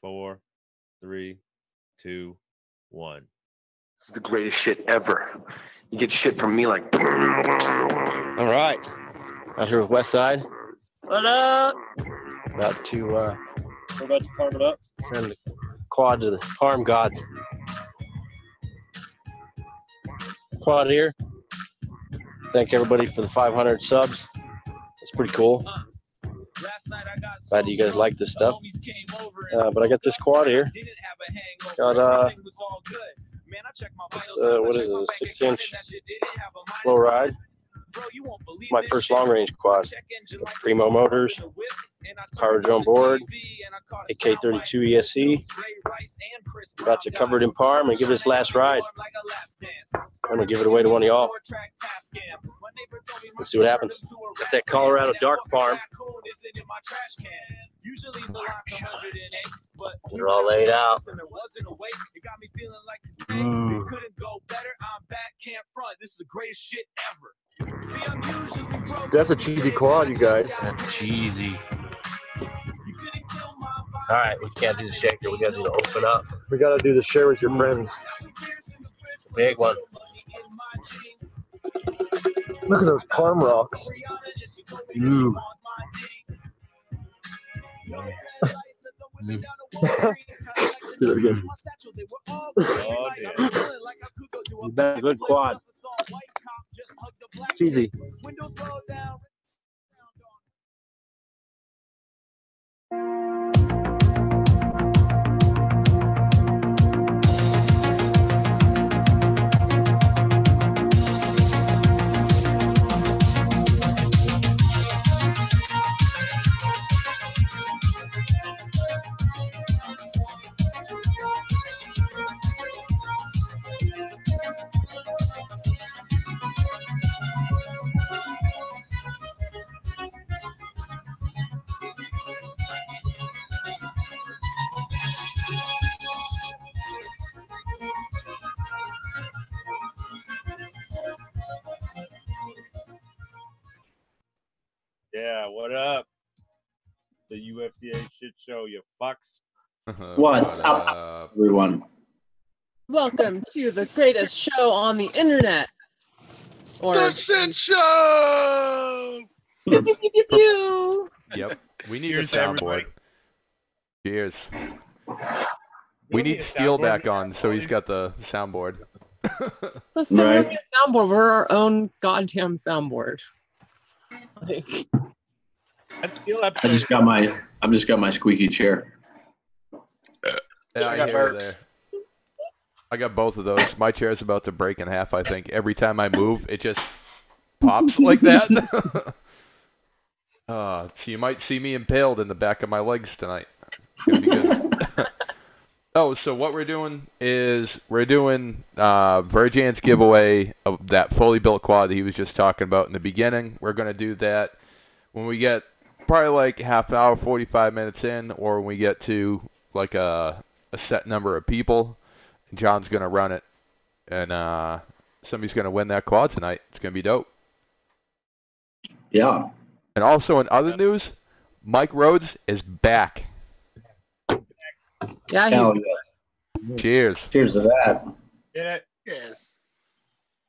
4, 3, 2, 1. This is the greatest shit ever. You get shit from me like. All right. Out here with West Side. What up? About to We're about to farm it up. send the quad to the farm gods. Quad here. Thank everybody for the 500 subs. It's pretty cool. Glad you guys like this stuff. But I got this quad here. Got what is it? A 6-inch flow ride. My first long range quad. Primo motors, power drone board, AK32 ESC. About to cover it in par. I'm gonna give this last ride. I'm gonna give it away to one of y'all. Let's see what happens. Got that Colorado dark farm. They're all laid out. That's a cheesy quad, you guys. That's cheesy. All right, we can't do the shaker. We gotta do the open up. We gotta do the share with your friends. Big one. Look at those palm rocks. Ooh. Do it again. Oh, dear. You bet a good quad. Cheesy. Yeah, what up? The UFDA shit show, you fucks. What's up, everyone? Welcome to the greatest show on the internet. Or The shit show! pew, pew, pew, pew, pew. Yep. We need Cheers, a soundboard. everybody. Cheers. You We don't need a Steel soundboard. back on, so he's got the soundboard. So still Right. having a soundboard. We're our own goddamn soundboard. Like, That's still I episode. just got my squeaky chair. Yeah, I got hear you burps. there. I got both of those. My chair's about to break in half, I think. Every time I move, it just pops like that. So you might see me impaled in the back of my legs tonight. It's gonna be good. Oh, so what we're doing is we're doing Virjan's giveaway of that fully built quad that he was just talking about in the beginning. We're going to do that when we get probably like half hour, 45 minutes in, or when we get to like a set number of people. John's going to run it, and somebody's going to win that quad tonight. It's going to be dope. Yeah. And also in other news, Mike Rhodes is back. yeah, Hell he's yeah. Cheers. Cheers to that. Did it? Yes.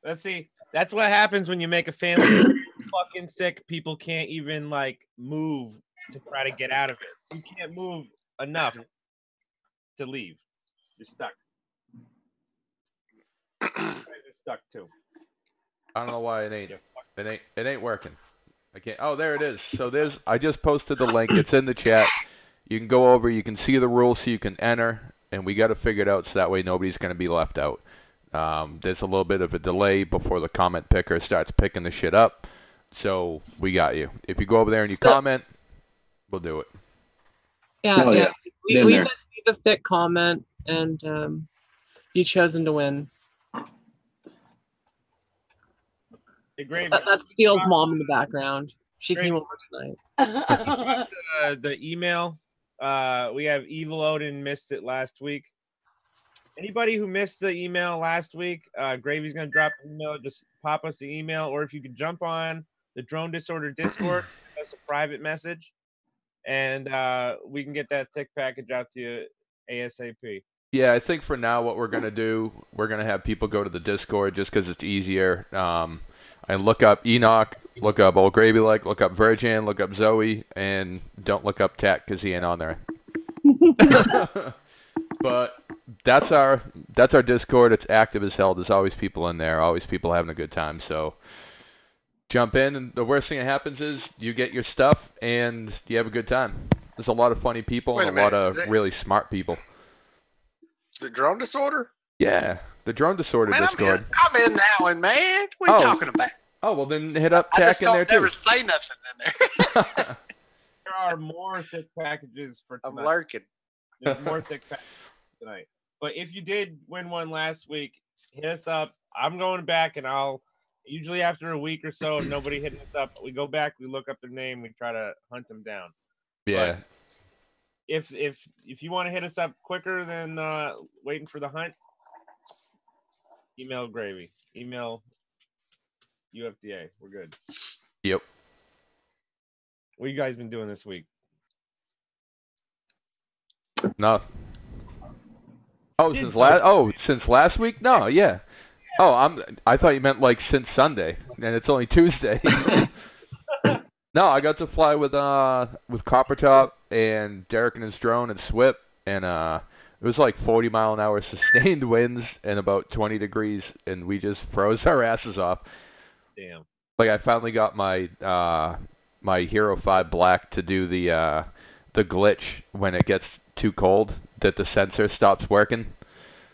Let's see. That's what happens when you make a family fucking sick. People can't even like move to try to get out of it. You can't move enough to leave. You're stuck. You're stuck too. I don't know why it ain't. It ain't working. I can't. Oh, there it is. So I just posted the link. It's in the chat. You can go over. You can see the rules, so you can enter. And we got to figure it out so that way nobody's going to be left out. There's a little bit of a delay before the comment picker starts picking the shit up. So we got you. If you go over there and you comment, we'll do it. yeah, Hell yeah. yeah. We Been there. need a thick comment and be chosen to win. Hey, Gravy, That's Steele's mom in the background. She Great. came over tonight. the email. We have Evil Odin missed it last week. Anybody who missed the email last week, Gravy's gonna drop an email. Just pop us the email, or if you could jump on the Drone Disorder Discord, that's a private message, and we can get that thick package out to you ASAP. Yeah, I think for now what we're going to do, we're going to have people go to the Discord just because it's easier. And look up Enoch, look up Old Gravy Like, look up Virgin, look up Zoe, and don't look up Tat because he ain't on there. But that's our Discord. It's active as hell. There's always people in there, always people having a good time. So jump in, and the worst thing that happens is you get your stuff and you have a good time. There's a lot of funny people and a lot of really smart people. Is it drone disorder? Yeah, the drone disorder Man, Discord. I'm in that one, man. What are you talking about? Oh, well then hit up I Tack just in there don't never too. say nothing in there. There are more thick packages for tonight. I'm lurking. There's more thick packages tonight. But if you did win one last week, hit us up. I'm going back, and I'll usually after a week or so, if nobody hitting us up, we go back, we look up their name, we try to hunt them down. Yeah. But if you want to hit us up quicker than waiting for the hunt, email Gravy. Email UFDA. We're good. Yep. What you guys been doing this week? No. Oh, since last week? No, yeah. Oh, I thought you meant like since Sunday, and it's only Tuesday. No, I got to fly with Coppertop and Derek and his drone and Swip, and it was like 40-mile-an-hour sustained winds and about 20 degrees, and we just froze our asses off. Damn. Like I finally got my my Hero 5 Black to do the glitch when it gets too cold that the sensor stops working.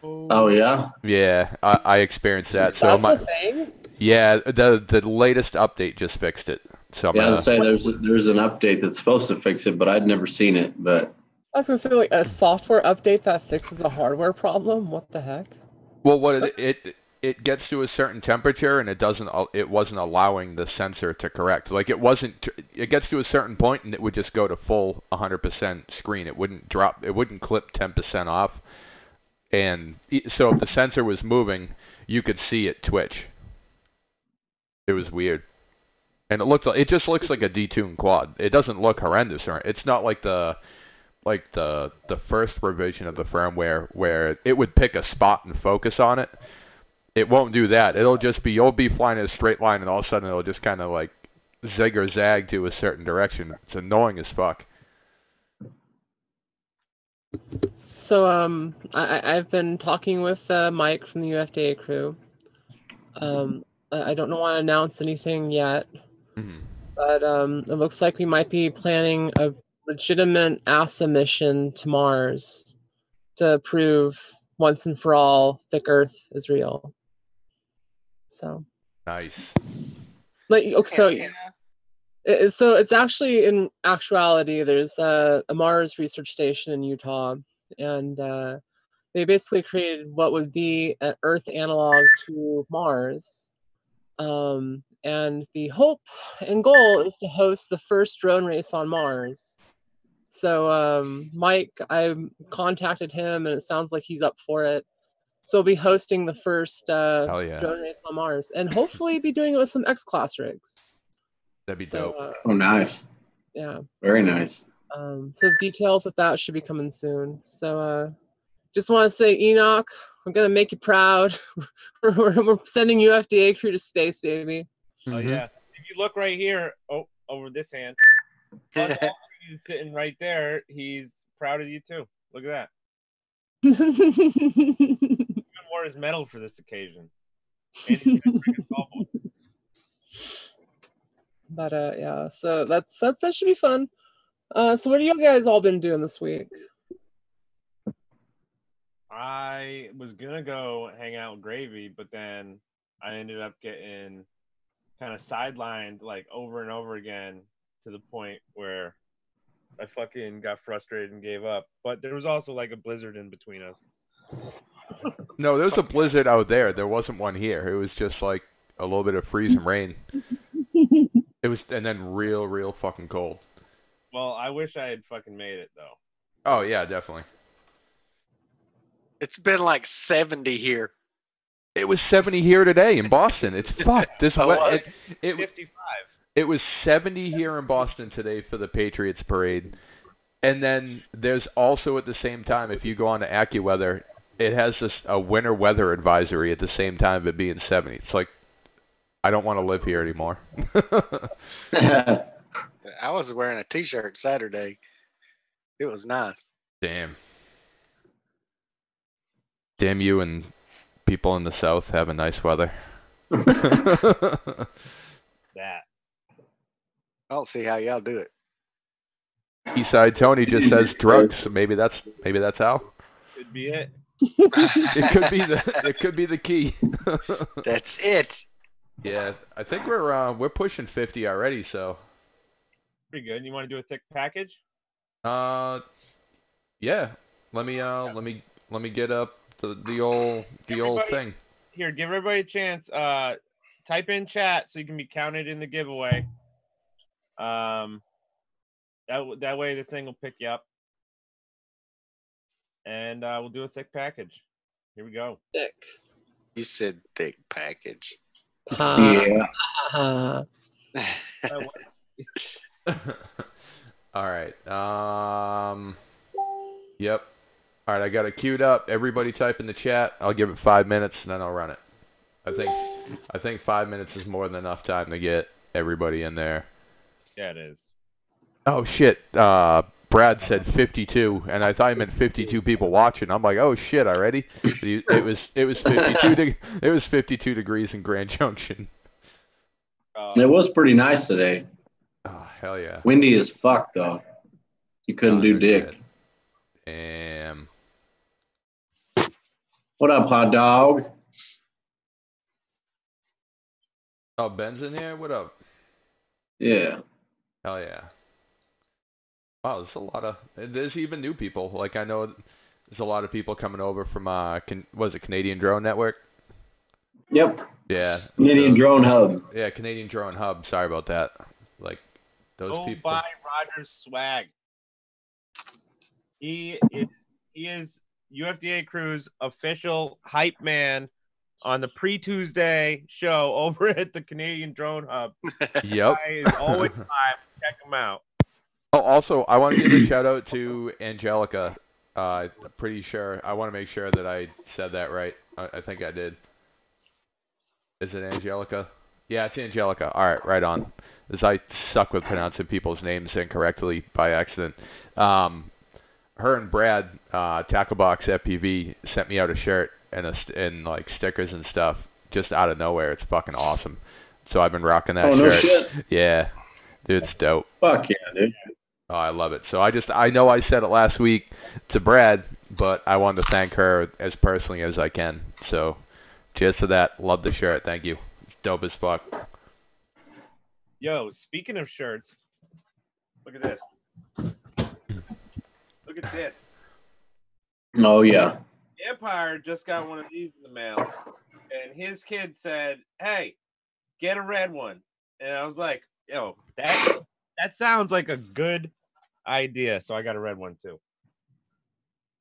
Oh yeah. Yeah, I experienced that. So That's a thing? Yeah, the latest update just fixed it. So I was gonna say there's an update that's supposed to fix it, but I'd never seen it. But I was gonna say like a software update that fixes a hardware problem. What the heck? Well, it gets to a certain temperature and it wasn't allowing the sensor to correct. Like it gets to a certain point and it would just go to full 100% screen. It wouldn't drop. It wouldn't clip 10% off. And so if the sensor was moving, you could see it twitch. It was weird. And it just looks like a detuned quad. It doesn't look horrendous, or it's not like the first revision of the firmware where it would pick a spot and focus on it. It won't do that. It'll just be you'll be flying in a straight line, and all of a sudden it'll just kind of like zig or zag to a certain direction. It's annoying as fuck. So I've been talking with Mike from the UFDA crew. I don't want to announce anything yet, but it looks like we might be planning a legitimate NASA mission to Mars to prove once and for all thick Earth is real. So nice. Like so it's actually in actuality there's a Mars research station in Utah, and they basically created what would be an Earth analog to Mars. And the hope and goal is to host the first drone race on Mars. So Mike, I contacted him, and it sounds like he's up for it. So we'll be hosting the first drone race on Mars, and hopefully be doing it with some X-Class rigs. That'd be dope. Oh, nice. Yeah. Very nice. So details of that should be coming soon. So just want to say, Enoch, we're going to make you proud. We're sending UFDA crew to space, baby. Oh, yeah. If you look right here, over this hand, he's sitting right there. He's proud of you, too. Look at that. He wore his medal for this occasion. And he's gonna bring a golf ball. But, yeah, so that should be fun. So what have you guys all been doing this week? I was gonna go hang out with Gravy, but then I ended up getting kind of sidelined like over and over again to the point where I fucking got frustrated and gave up. But there was also like a blizzard in between us. No, there was a blizzard out there. There wasn't one here. It was just like a little bit of freezing rain. It was, and then real fucking cold. Well, I wish I had fucking made it though. Oh yeah, definitely. It's been like 70 here. It was 70 here today in Boston. It's fucked. It 55. It was 70 here in Boston today for the Patriots parade, And then there's also at the same time, if you go on to AccuWeather, it has a winter weather advisory at the same time of it being 70. It's like, I don't want to live here anymore. I was wearing a T-shirt Saturday. It was nice. Damn. Damn you and people in the South having nice weather. That. I don't see how y'all do it. Eastside Tony just says drugs, so maybe that's how. Could be it. It could be the key. That's it. Yeah, I think we're pushing 50 already, so. Pretty good. You want to do a thick package? Yeah. Let me get up the old thing. Here, give everybody a chance. Type in chat so you can be counted in the giveaway. That way the thing will pick you up. And we'll do a thick package. Here we go. Thick. You said thick package. Yeah. All right. Yep. All right, I got it queued up. Everybody type in the chat. I'll give it 5 minutes and then I'll run it. I think 5 minutes is more than enough time to get everybody in there. Yeah, it is. Oh shit. Brad said 52, and I thought he meant 52 people watching. I'm like, oh shit, already? It was 52. It was 52 degrees in Grand Junction. It was pretty nice today. Oh hell yeah. Windy as fuck though. You couldn't do dick. Good. Damn. What up, hot dog? Oh, Ben's in here. What up? Yeah. Hell yeah. Wow, there's even new people. Like, I know there's a lot of people coming over from, was it Canadian Drone Network? Yep. Yeah. Canadian Drone Hub. Yeah, Canadian Drone Hub. Sorry about that. Like, those people. Buy Roger's swag. He is UFDA Crew's official hype man on the pre-Tuesday show over at the Canadian Drone Hub. Yep. Guy is always live. Check him out. Oh, also, I want to give a shout out to Angelica. Pretty sure. I want to make sure that I said that right. I think I did. Is it Angelica? Yeah, it's Angelica. All right, right on. As I suck with pronouncing people's names incorrectly by accident. Her and Brad, Tacklebox FPV, sent me out a shirt and like stickers and stuff just out of nowhere. It's fucking awesome. So I've been rocking that shirt. No shit. Yeah, dude, it's dope. Fuck yeah, dude. Oh, I love it. So I know I said it last week to Brad, but I wanted to thank her as personally as I can. So cheers to that. Love the shirt. Thank you. It's dope as fuck. Yo, speaking of shirts, look at this. Look at this. Oh yeah. Empire just got one of these in the mail, and his kid said, "Hey, get a red one." And I was like, "Yo, that sounds like a good idea." So I got a red one too.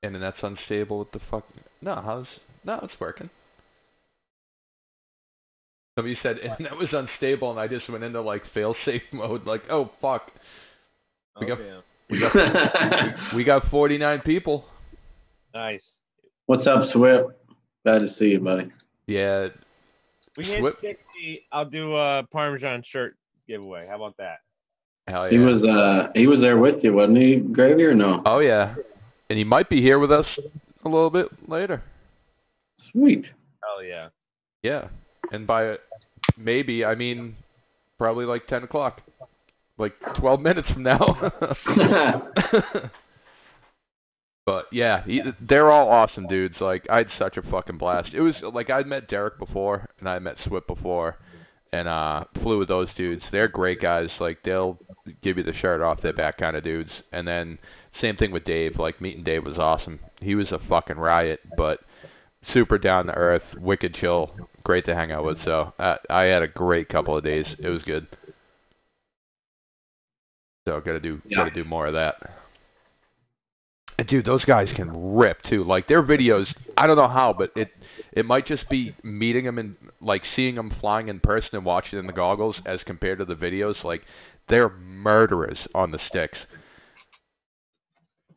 And then that's unstable. What the fuck? No, it's working. Somebody said, and that was unstable, and I just went into like fail-safe mode. Like, oh fuck. We got 49 people. Nice. What's up, Swip? Glad to see you, buddy. Yeah. We hit 60. I'll do a Parmesan shirt giveaway. How about that? Hell yeah. He was there with you, wasn't he, Gravy, or no? Oh yeah. And he might be here with us a little bit later. Sweet. Hell yeah. Yeah. And by maybe, I mean probably like 10 o'clock. Like 12 minutes from now. But yeah, they're all awesome dudes. Like, I had such a fucking blast. It was like I'd met Derek before, and I met Swip before, and flew with those dudes. They're great guys. Like, they'll give you the shirt off their back kind of dudes. And then same thing with Dave. Like, meeting Dave was awesome. He was a fucking riot, but super down to earth, wicked chill, great to hang out with. So I had a great couple of days. It was good. So gotta do more of that. And dude, those guys can rip too. Like, their videos, I don't know how, but it might just be meeting them and like seeing them flying in person and watching in the goggles as compared to the videos. Like, they're murderers on the sticks.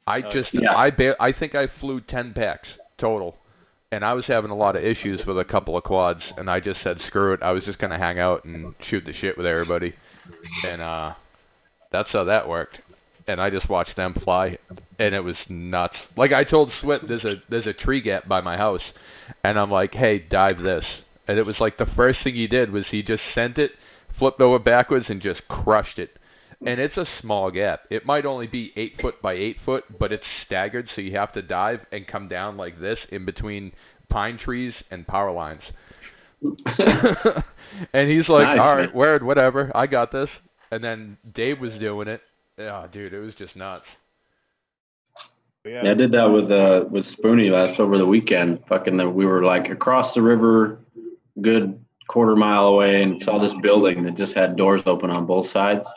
I think I flew 10 packs total, and I was having a lot of issues with a couple of quads, and I just said screw it. I was just gonna hang out and shoot the shit with everybody, and that's how that worked. And I just watched them fly, and it was nuts. Like I told Swit, there's a tree gap by my house, and I'm like, hey, dive this. And it was like the first thing he did was he just sent it, flipped over backwards, and just crushed it. And it's a small gap. It might only be 8 foot by 8 foot, but it's staggered, so you have to dive and come down like this in between pine trees and power lines. And he's like, nice, all right, word, whatever, I got this. And then Dave was doing it. Oh, dude, it was just nuts. Yeah, I did that with Spoonie over the weekend. We were like across the river, good quarter-mile away, and saw this building that just had doors open on both sides.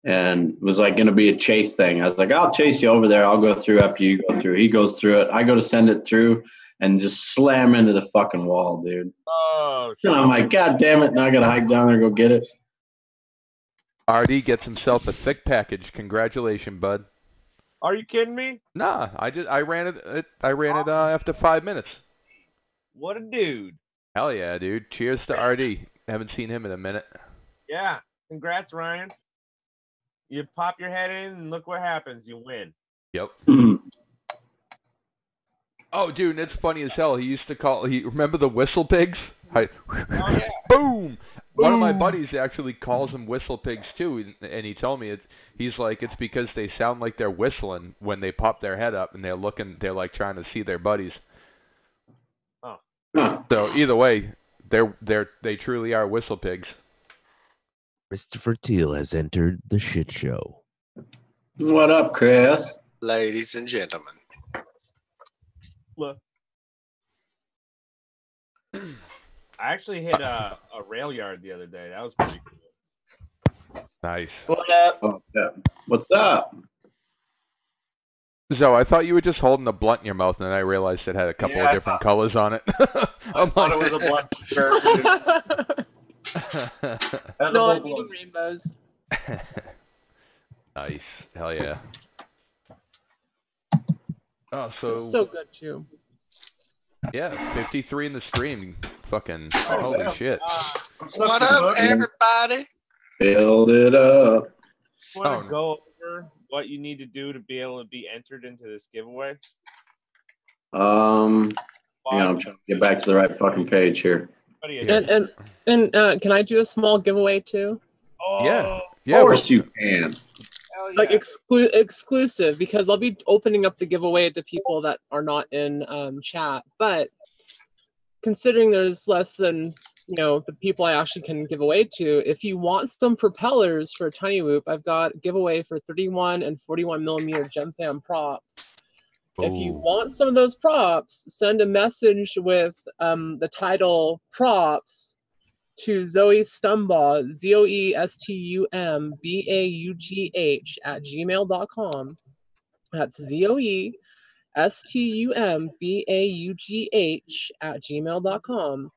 And it was like going to be a chase thing. I was like, I'll chase you over there. I'll go through after you go through. He goes through it. I go to send it through and just slam into the fucking wall, dude. Oh, and I'm like, God damn it. Now I got to hike down there and go get it. RD gets himself a thick package. Congratulations, bud. Are you kidding me? Nah, I ran it after 5 minutes. What a dude. Hell yeah, dude. Cheers to RD. Haven't seen him in a minute. Yeah. Congrats, Ryan. You pop your head in and look what happens. You win. Yep. Oh, dude, it's funny as hell. He used to remember the whistle pigs? Oh, yeah. Boom! One of my buddies actually calls them whistle pigs too, and he told me it's because they sound like they're whistling when they pop their head up and they're like trying to see their buddies. Oh. So either way, they truly are whistle pigs. Christopher Teal has entered the shit show. What up, Chris? Ladies and gentlemen. Look. I actually hit a rail yard the other day. That was pretty cool. Nice. What up? Oh, yeah. What's up? So I thought you were just holding a blunt in your mouth, and then I realized it had a couple of different colors on it. I thought it was a blunt. No, I'm eating rainbows. Nice. Hell yeah. Oh, so good too. Yeah, 53 in the stream. Fucking holy shit. What up, everybody? Build it up. Want to go over what you need to do to be able to be entered into this giveaway? I'm trying to get back to the right fucking page here. And can I do a small giveaway too? Oh, yeah. Of course you can. Yeah. Like exclusive, because I'll be opening up the giveaway to people that are not in chat. But considering there's less than the people I actually can give away to, if you want some propellers for a Tiny Whoop, I've got a giveaway for 31 and 41 millimeter Gem Fam props. Ooh. If you want some of those props, send a message with the title props to Zoe Stumbaugh, ZOESTUMBAUGH @gmail.com. That's ZOESTUMBAUGH @gmail.com.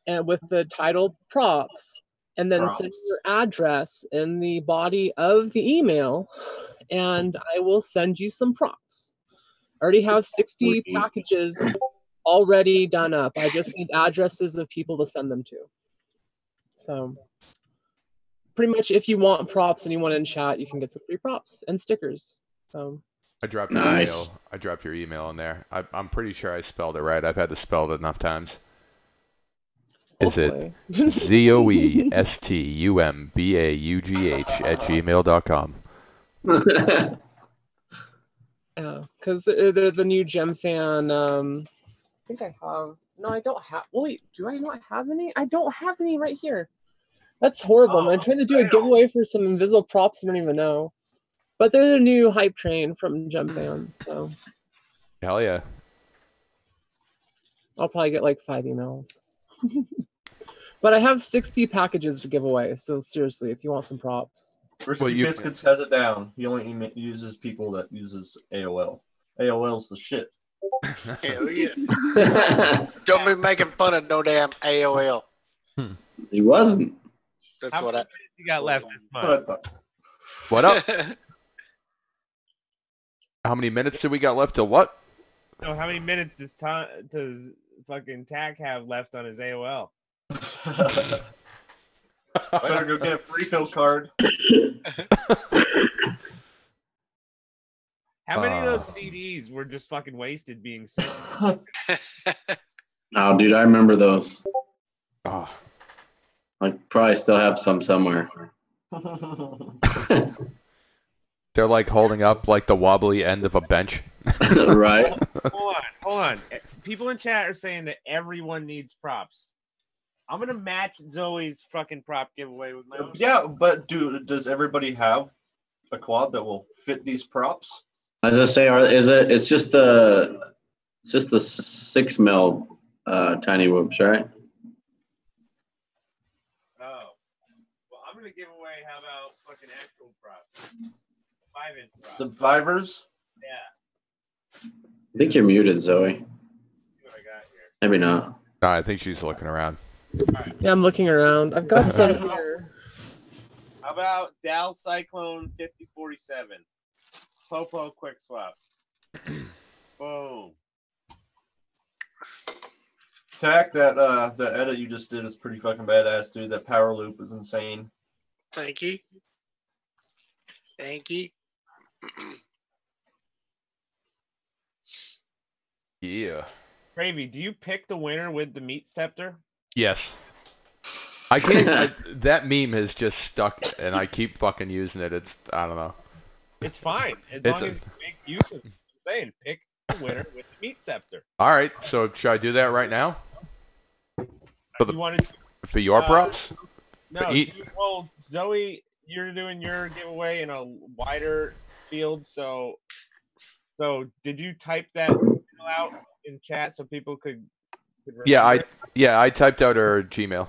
And with the title props, and then send your address in the body of the email, and I will send you some props. I already have 60 packages already done up. I just need addresses of people to send them to. So pretty much if you want props, anyone in chat, you can get some free props and stickers. I dropped your email. I dropped your email in there. I'm pretty sure I spelled it right. I've had to spell it enough times. Hopefully. Is it ZOESTUMBAUGH @gmail.com? Yeah, because they're the new Gem Fan. I think I have. No, I don't have. Wait, do I not have any? I don't have any right here. That's horrible. I'm trying to do a giveaway for some invisible props I don't even know. But they're the new hype train from Gem Fans, so. Hell yeah. I'll probably get like 5 emails. But I have 60 packages to give away, so seriously, if you want some props. Risky Biscuits has it down. He only uses people that uses AOL. AOL's the shit. Hell yeah. Don't be making fun of no damn AOL. He wasn't. That's what you got left this month. What up? How many minutes do we got left to what? No, how many minutes does fucking Tack have left on his AOL? Better go get a free fill card. How many of those CDs were just fucking wasted being sent? Oh, dude, I remember those. Oh. I probably still have some somewhere. They're like holding up like the wobbly end of a bench. Right. Hold on. People in chat are saying that everyone needs props. I'm gonna match Zoe's fucking prop giveaway with my own. Yeah, but does everybody have a quad that will fit these props? As I say, it's just the 6 mil tiny whoops, right? Oh. Well, I'm gonna give away. How about fucking actual props? 5-inch props. Survivors? Yeah. I think you're muted, Zoe. See what I got here. Maybe not. No, I think she's looking around. Right. Yeah, I'm looking around. I've got some here. How about Dal Cyclone 5047? Popo quick swap. Boom. Tack, that edit you just did is pretty fucking badass, dude. That power loop is insane. Thank you. Thank you. Yeah. Gravy, do you pick the winner with the meat scepter? Yes. I can't. That meme has just stuck, and I keep fucking using it. I don't know. It's fine as long as you make use of it. I'm saying pick the winner with the meat scepter. All right. So should I do that right now? For your props? No. Well, Zoe, you're doing your giveaway in a wider field. So did you type that out in chat so people could Yeah, I typed out her Gmail.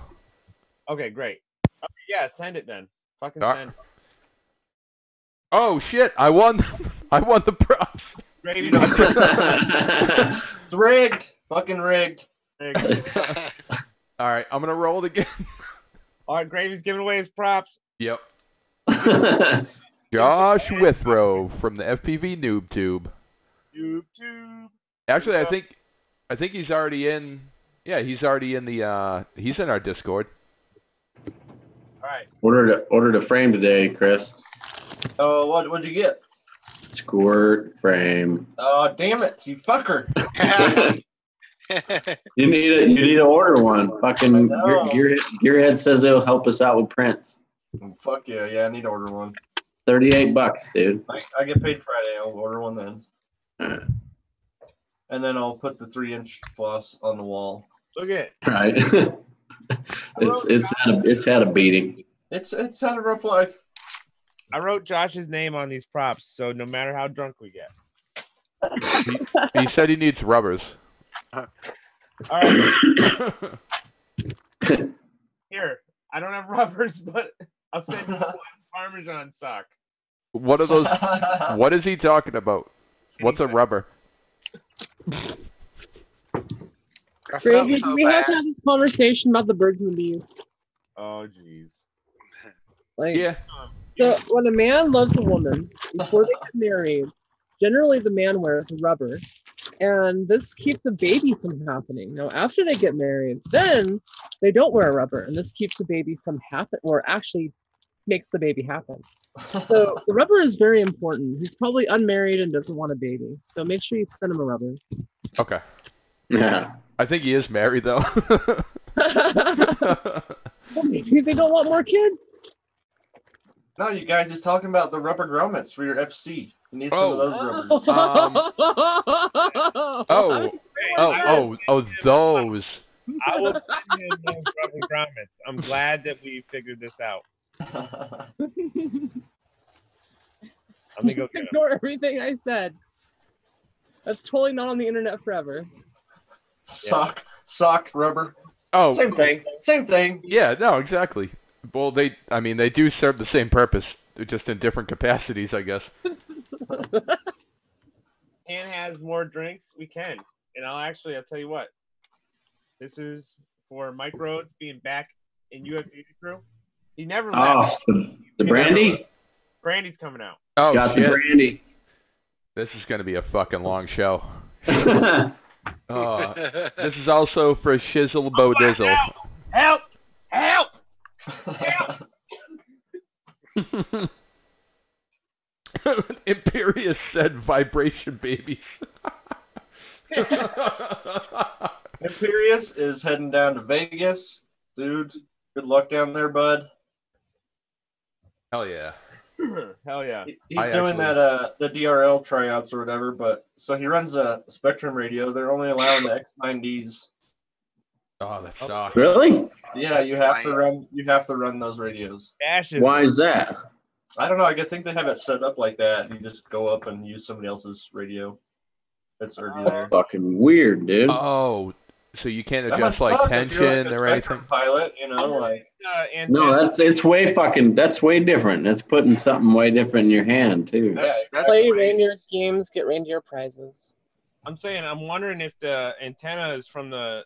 Okay, great. Okay, yeah, send it then. Fucking send. Oh shit! I won. I won the props. Gravy. It's rigged. Fucking rigged. All right, I'm gonna roll it again. All right, Gravy's giving away his props. Yep. Josh Withrow from the FPV Noob Tube. Noob Tube. Actually, I think he's already in. Yeah, he's already in the. He's in our Discord. All right. Ordered a frame today, Chris. Oh, what'd you get? Squirt frame. Oh, damn it, you fucker. You need to order one. Fucking Gearhead says it'll help us out with prints. Fuck yeah, I need to order one. $38, dude. I get paid Friday. I'll order one then. Right. And then I'll put the 3-inch floss on the wall. Look at it. Right. it's had a beating. It's had a rough life. I wrote Josh's name on these props, so no matter how drunk we get. He said he needs rubbers. All right. Here, I don't have rubbers, but I'll send you one Parmesan sock. What are those? What is he talking about? What's a rubber? Gravy, we have to have a conversation about the birds and the bees. Oh, jeez. Like, yeah. So when a man loves a woman, before they get married, generally the man wears a rubber. And this keeps a baby from happening. Now, after they get married, then they don't wear a rubber. And this keeps the baby from happening, or actually makes the baby happen. So the rubber is very important. He's probably unmarried and doesn't want a baby. So make sure you send him a rubber. Okay. Yeah. I think he is married, though. Well, maybe they don't want more kids. No, you guys just talking about the rubber grommets for your FC. You need some of those rubbers. Those. I will send him those rubber grommets. I'm glad that we figured this out. Let me go Just ignore everything I said. That's totally not on the internet forever. Sock rubber. Oh, same thing. Yeah, no, exactly. Well, they do serve the same purpose, just in different capacities, I guess. Can has more drinks, we can. And I'll tell you what. This is for Mike Rhodes being back in UFDA CREW. He never left. Oh, the brandy? Brandy's coming out. Oh, got the brandy. This is going to be a fucking long show. This is also for Shizzle Bo Dizzle. Help! Help! Imperious said vibration babies. Imperious is heading down to Vegas. Dude, good luck down there, bud. Hell yeah. Hell yeah. He's doing that the DRL tryouts or whatever, but so he runs a Spectrum radio. They're only allowing the X9Ds. Oh, that sucks. Really? Yeah, you have to run those radios. Why is that? I don't know. I think they have it set up like that. You just go up and use somebody else's radio. That's already there. Fucking weird, dude. Oh, so you can't That adjust must like suck if tension you're like a or Spectrum anything? pilot, you know, like. No, that's way different. That's putting something way different in your hand too. That's Play racist. reindeer games, get reindeer prizes. I'm saying, I'm wondering if the antennas from the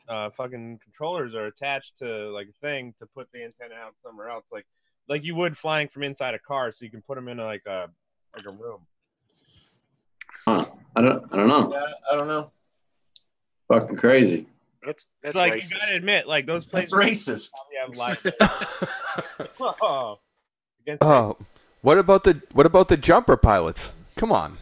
fucking controllers are attached to like a thing to put the antenna out somewhere else, like you would flying from inside a car, so you can put them in like a room. Huh. I don't know. Yeah, I don't know. Fucking crazy. That's Like, racist. you gotta admit, like those places. That's racist. Have live. Against Oh, what about the jumper pilots? Come on.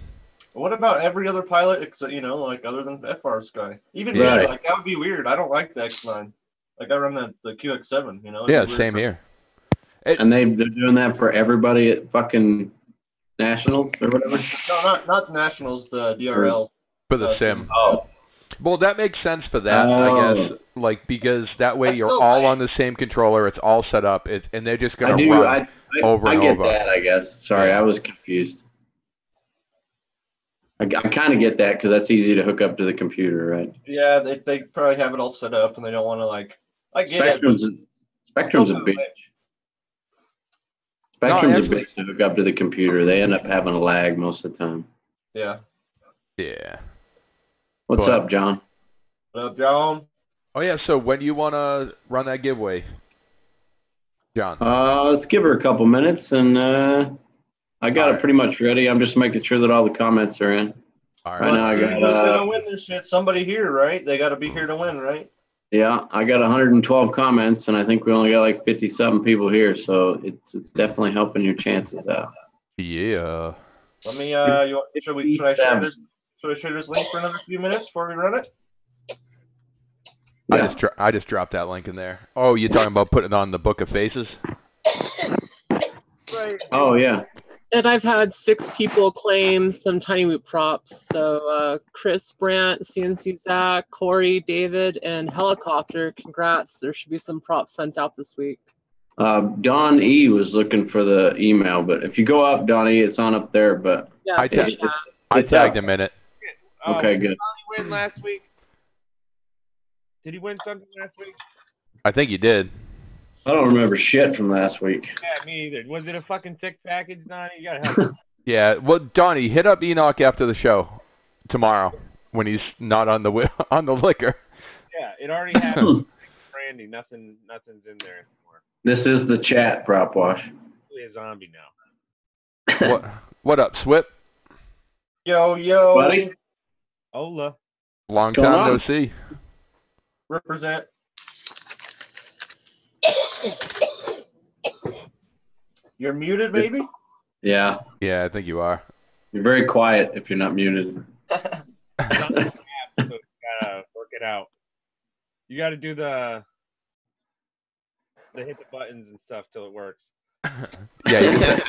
What about every other pilot, except like other than FR Sky? Even Right. me, like that would be weird. I don't like the X9. Like I run the QX7. Yeah, It'd be weird same for- here. And they're doing that for everybody at fucking Nationals or whatever. No, not Nationals. The DRL. For the sim. Oh. Well, that makes sense for that, I guess. Like, because that way That's you're still all lame. on the same controller. It's all set up, and they're just I gonna do. run I over and get over. that. I guess. Sorry, I was confused. I kind of get that because that's easy to hook up to the computer, right? Yeah, they probably have it all set up, and they don't want to like. I get Spectrum's it. Spectrum's a Still bitch. kinda Spectrum's a actually- bitch to hook up to the computer. They end up having a lag most of the time. Yeah. Yeah. What's But- up, John? What up, John? Oh yeah. So when do you want to run that giveaway, John? Let's give her a couple minutes, and I got it pretty much ready. I'm just making sure that all the comments are in. All Right right. now, Let's I see got who's gonna win this shit. Somebody here, right? They got to be here to win, right? Yeah, I got 112 comments, and I think we only got like 57 people here, so it's definitely helping your chances out. Yeah. Let me. Should I share this? Should I share this link for another few minutes before we run it? Yeah. I just dropped that link in there. Oh, you're talking about putting it on the Book of Faces? Right. Oh yeah. And I've had 6 people claim some Tiny Whoop props. So Chris, Brandt, CNC Zach, Corey, David, and Helicopter. Congrats. There should be some props sent out this week. Don E was looking for the email, but if you go up, Don E, it's on up there. But Yeah, I it's in the did. chat. I It's tagged up. him in it. Okay, good. Did he win last week? Did he win something last week? I think you did. I don't remember shit from last week. Yeah, me either. Was it a fucking thick package, Donnie? You gotta help me. Yeah. Well, Donnie, hit up Enoch after the show tomorrow when he's not on the on the liquor. Yeah, it already happened. Brandy, nothing's in there anymore. This is the chat, Prop Wash. Really a zombie now. What up, Swip? Yo, Buddy? Ola. Long What's going time no on? see. represent. You're muted, baby. Yeah. Yeah, I think you are. You're very quiet if you're not muted. So you gotta work it out. You gotta do the hit the buttons and stuff till it works. Yeah. You just,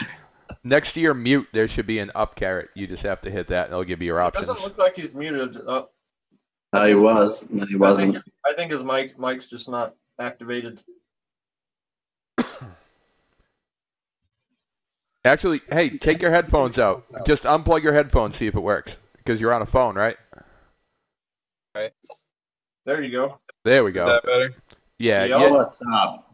next to your mute, there should be an up caret. You just have to hit that, and it'll give you your It options. doesn't look like he's muted. No, he was. No, he wasn't. I think his mic's just not activated. Actually, hey, take your headphones out. Just unplug your headphones, see if it works. Because you're on a phone, right? Right. There you go. There we go. Is that better? Yeah. Yo. yeah. What's up?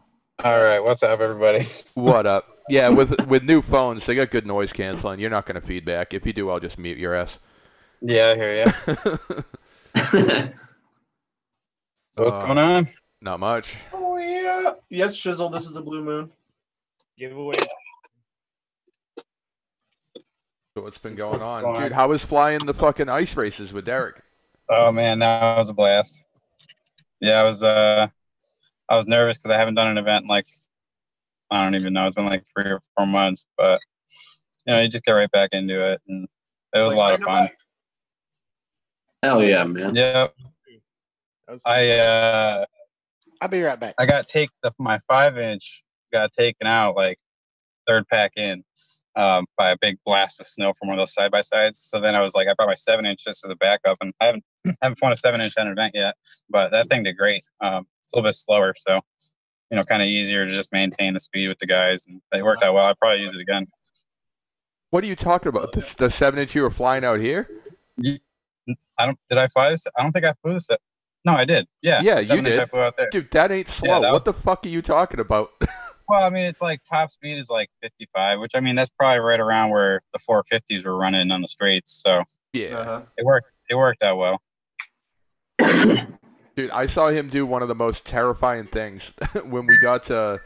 All right. What's up, everybody? What up? Yeah, with new phones, they got good noise canceling. You're not going to feedback. If you do, I'll just mute your ass. Yeah, I hear you. So what's going on? Not much. Oh yeah. Yes, Shizzle. This is a blue moon. Giveaway. So what's been going on? going Dude, on? how was flying the fucking ice races with Derek? Oh man, that was a blast. Yeah, I was nervous because I haven't done an event in like, I don't even know. It's been like 3 or 4 months, but you just get right back into it, and it was a lot of fun. Hell yeah, man. Yep. I'll be right back. I got my 5-inch got taken out like third pack in by a big blast of snow from one of those side by sides. So then I was like, I brought my 7-inch just as a backup, and I haven't flown a 7-inch at an event yet, but that thing did great. It's a little bit slower, so kind of easier to just maintain the speed with the guys, and it worked out well. I'd probably use it again. What are you talking about? The 7-inch you were flying out here? Did I fly this? I don't think I flew this. No, I did. Yeah. Yeah, you did. I flew out there. Dude, that ain't slow. Yeah, what the fuck are you talking about? Well, I mean, it's like top speed is like 55, which I mean that's probably right around where the 450s were running on the straights. So yeah, it worked out well. Dude, I saw him do one of the most terrifying things when we got to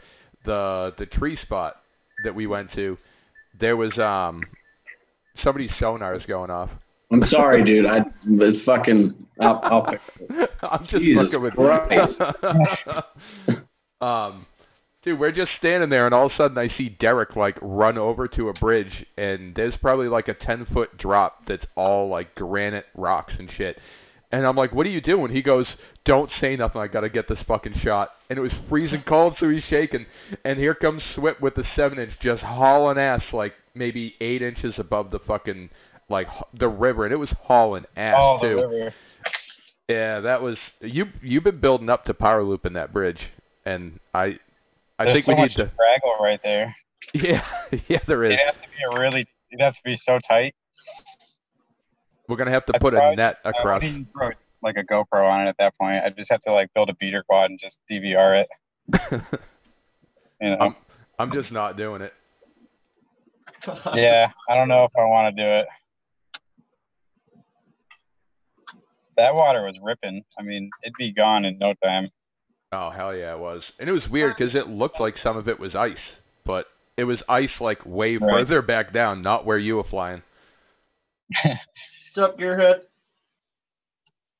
the tree spot that we went to. There was somebody's sonars going off. I'm sorry, dude. It's fucking. I'll fix it. I'm just Jesus fucking with Christ. Dude, we're just standing there, and all of a sudden I see Derek like run over to a bridge, and there's probably like a 10-foot drop that's all like granite rocks and shit. And I'm like, "What are you doing?" He goes, "Don't say nothing. I gotta get this fucking shot." And it was freezing cold, so he's shaking. And here comes Swip with the 7-inch, just hauling ass like maybe 8 inches above the fucking like the river, and it was hauling ass too. The river. Yeah, that was you've been building up to power loop in that bridge, and I There's think so we need much to draggle right there. Yeah, there is. It'd have to be so tight. We're gonna have to put a net across. I wouldn't even throw like a GoPro on it at that point. I just have to like build a beater quad and just DVR it. I'm just not doing it. Yeah, I don't know if I want to do it. That water was ripping. I mean, it'd be gone in no time. Oh, hell yeah, it was. And it was weird because it looked like some of it was ice, but it was ice like way further back down, not where you were flying. What's up, Gearhead?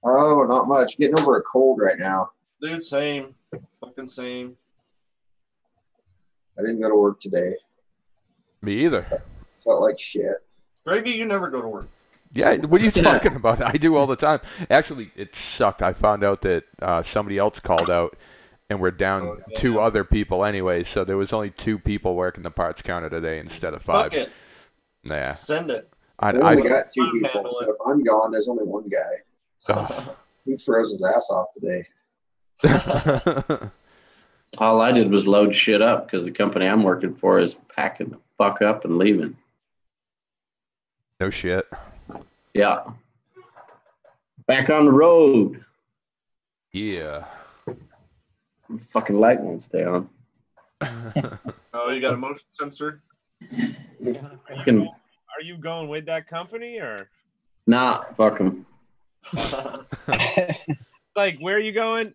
Oh, not much. Getting over a cold right now. Dude, same. Fucking same. I didn't go to work today. Me either. Felt like shit. Gravy, you never go to work. Yeah, what are you talking about? I do all the time. Actually, it sucked. I found out that somebody else called out, and we're down 2 other people anyway, so there was only 2 people working the parts counter today instead of 5. Fuck it. Yeah. Send it. I only got 2 people, so if I'm gone, there's only one guy. He froze his ass off today. All I did was load shit up because the company I'm working for is packing the fuck up and leaving. No shit. Yeah. Back on the road. Yeah. Fucking light won't stay on. Oh, you got a motion sensor? Are you going with that company or? Nah, fuck them. Like, where are you going?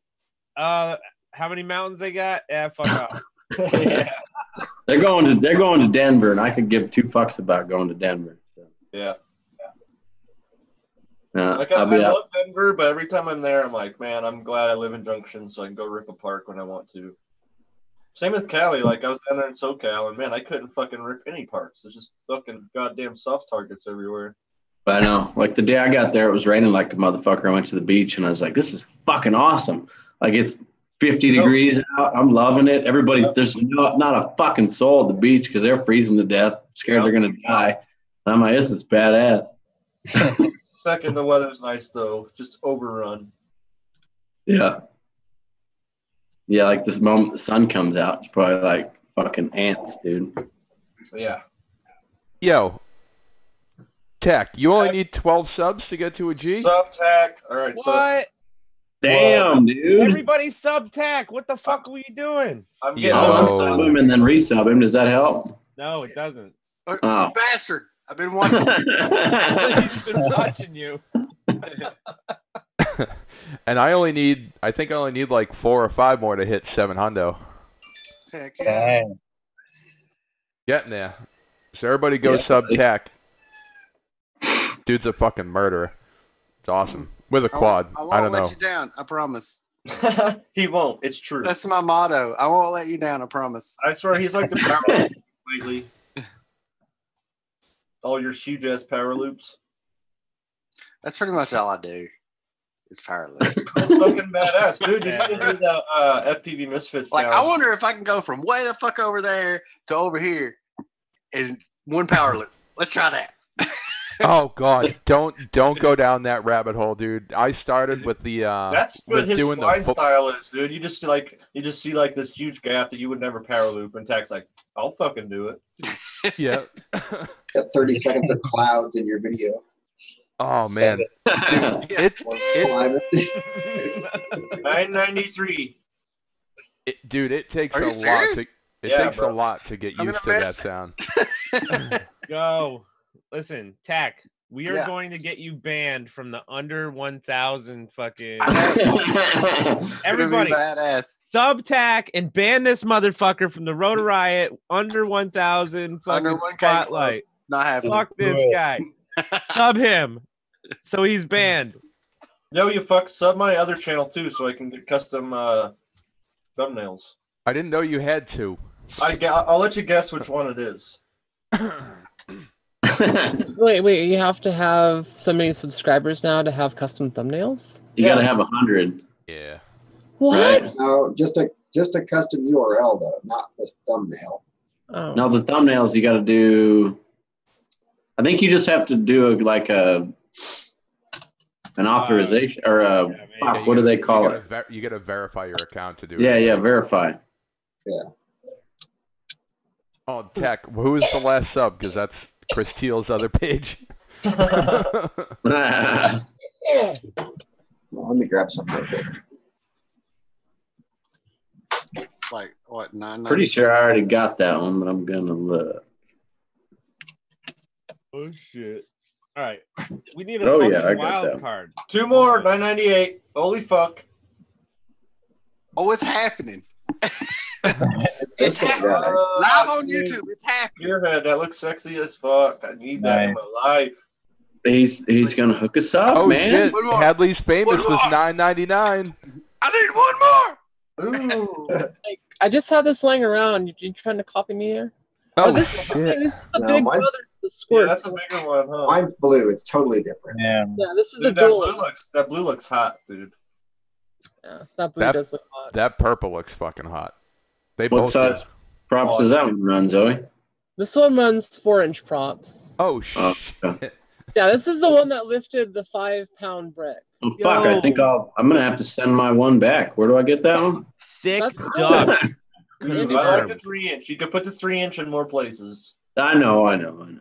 How many mountains they got? Yeah, fuck off. Yeah. They're going to Denver, and I could give 2 fucks about going to Denver. So. Yeah. Like I love Denver, but every time I'm there, I'm like, man, I'm glad I live in Junction so I can go rip a park when I want to. Same with Cali. Like, I was down there in SoCal, and man, I couldn't fucking rip any parks. There's just fucking goddamn soft targets everywhere. I know. Like, the day I got there, it was raining like a motherfucker. I went to the beach, and I was like, this is fucking awesome. Like, it's 50 degrees out. I'm loving it. There's not a fucking soul at the beach because they're freezing to death, scared they're going to die. And I'm like, this is badass. Second, the weather's nice, though. Just overrun. Yeah. Yeah, like this moment the sun comes out, it's probably like fucking ants, dude. Yeah. Yo, Tech, you only need 12 subs to get to a G? Sub-Tac. All right, what? Damn, dude. Everybody sub-tac. What the fuck were you doing? I'm getting unsub him and then resub him. Does that help? No, it doesn't. You bastard. I've been watching. He's been watching you. And I think I only need like 4 or 5 more to hit 700. Heck yeah. Getting there. So everybody go sub-tac. Dude's a fucking murderer. It's awesome. With a quad. I I won't don't let know. you down. I promise. He won't. It's true. That's my motto. I won't let you down. I promise. I swear he's like the power loop lately. All your huge ass power loops. That's pretty much all I do. Is power loops. It's fucking badass, dude. You gotta do the FPV Misfits. Like, challenge. I wonder if I can go from way the fuck over there to over here in one power loop. Let's try that. Oh God, don't go down that rabbit hole, dude. I started with the That's what his doing flying style is, dude. You just see like this huge gap that you would never power loop, and Tak's like, I'll fucking do it. Yeah. Got 30 seconds of clouds in your video. Oh man, dude, it 993. Dude, it takes Are you a lot. serious? It Yeah, takes bro. a lot to get I'm used to gonna that miss it. sound. Go. Listen, Tack, we are Yeah. going to get you banned from the under 1,000 fucking. It's Everybody, gonna be badass. sub Tack and ban this motherfucker from the Road to Riot under 1,000 fucking Under 1K spotlight. Not happening. Fuck this guy. Sub him. So he's banned. Yo, you fuck, sub my other channel too, so I can get custom thumbnails. I didn't know you had to. I'll let you guess which one it is. Wait, you have to have so many subscribers now to have custom thumbnails? You gotta have 100. Yeah. What? Right. No, just a custom URL though, not this thumbnail. Oh. Now the thumbnails you gotta do. I think you just have to do an authorization or a fuck, what do they call it? You gotta verify your account to do Yeah, it. yeah, verify. Yeah. Oh, Tech, who is the last sub? Because that's Chris Teal's other page. Well, let me grab some real quick. It's like what, 990? Pretty sure I already got that one, but I'm gonna look. Oh shit. All right. We need a Oh, fucking yeah, I got wild that. card. 2 more, 998. Holy fuck. Oh, it's happening. It's happening. Live on YouTube. It's happening. Spearhead, that looks sexy as fuck. I need that in my life. He's gonna hook us up, Oh man. shit! One more. Hadley's famous One was more. $9.99. I need one more. Ooh. I just have this laying around. You trying to copy me here? Oh this shit! is the No, big mine's- brother, the Yeah, squirt. that's a bigger one, huh? Mine's blue. It's totally different. Yeah. Yeah, this is Dude, the that dual. blue looks hot, dude. Yeah, that blue That- does look hot. That purple looks fucking hot. They What both size do. props does that one run, Zoe? This one runs 4-inch props. Oh Oh, shit! Yeah, this is the one that lifted the 5-pound brick. Oh, fuck! I think I'm gonna have to send my one back. Where do I get that one? Thick That's duck. Dude, I like the 3-inch. You could put the 3-inch in more places. I know.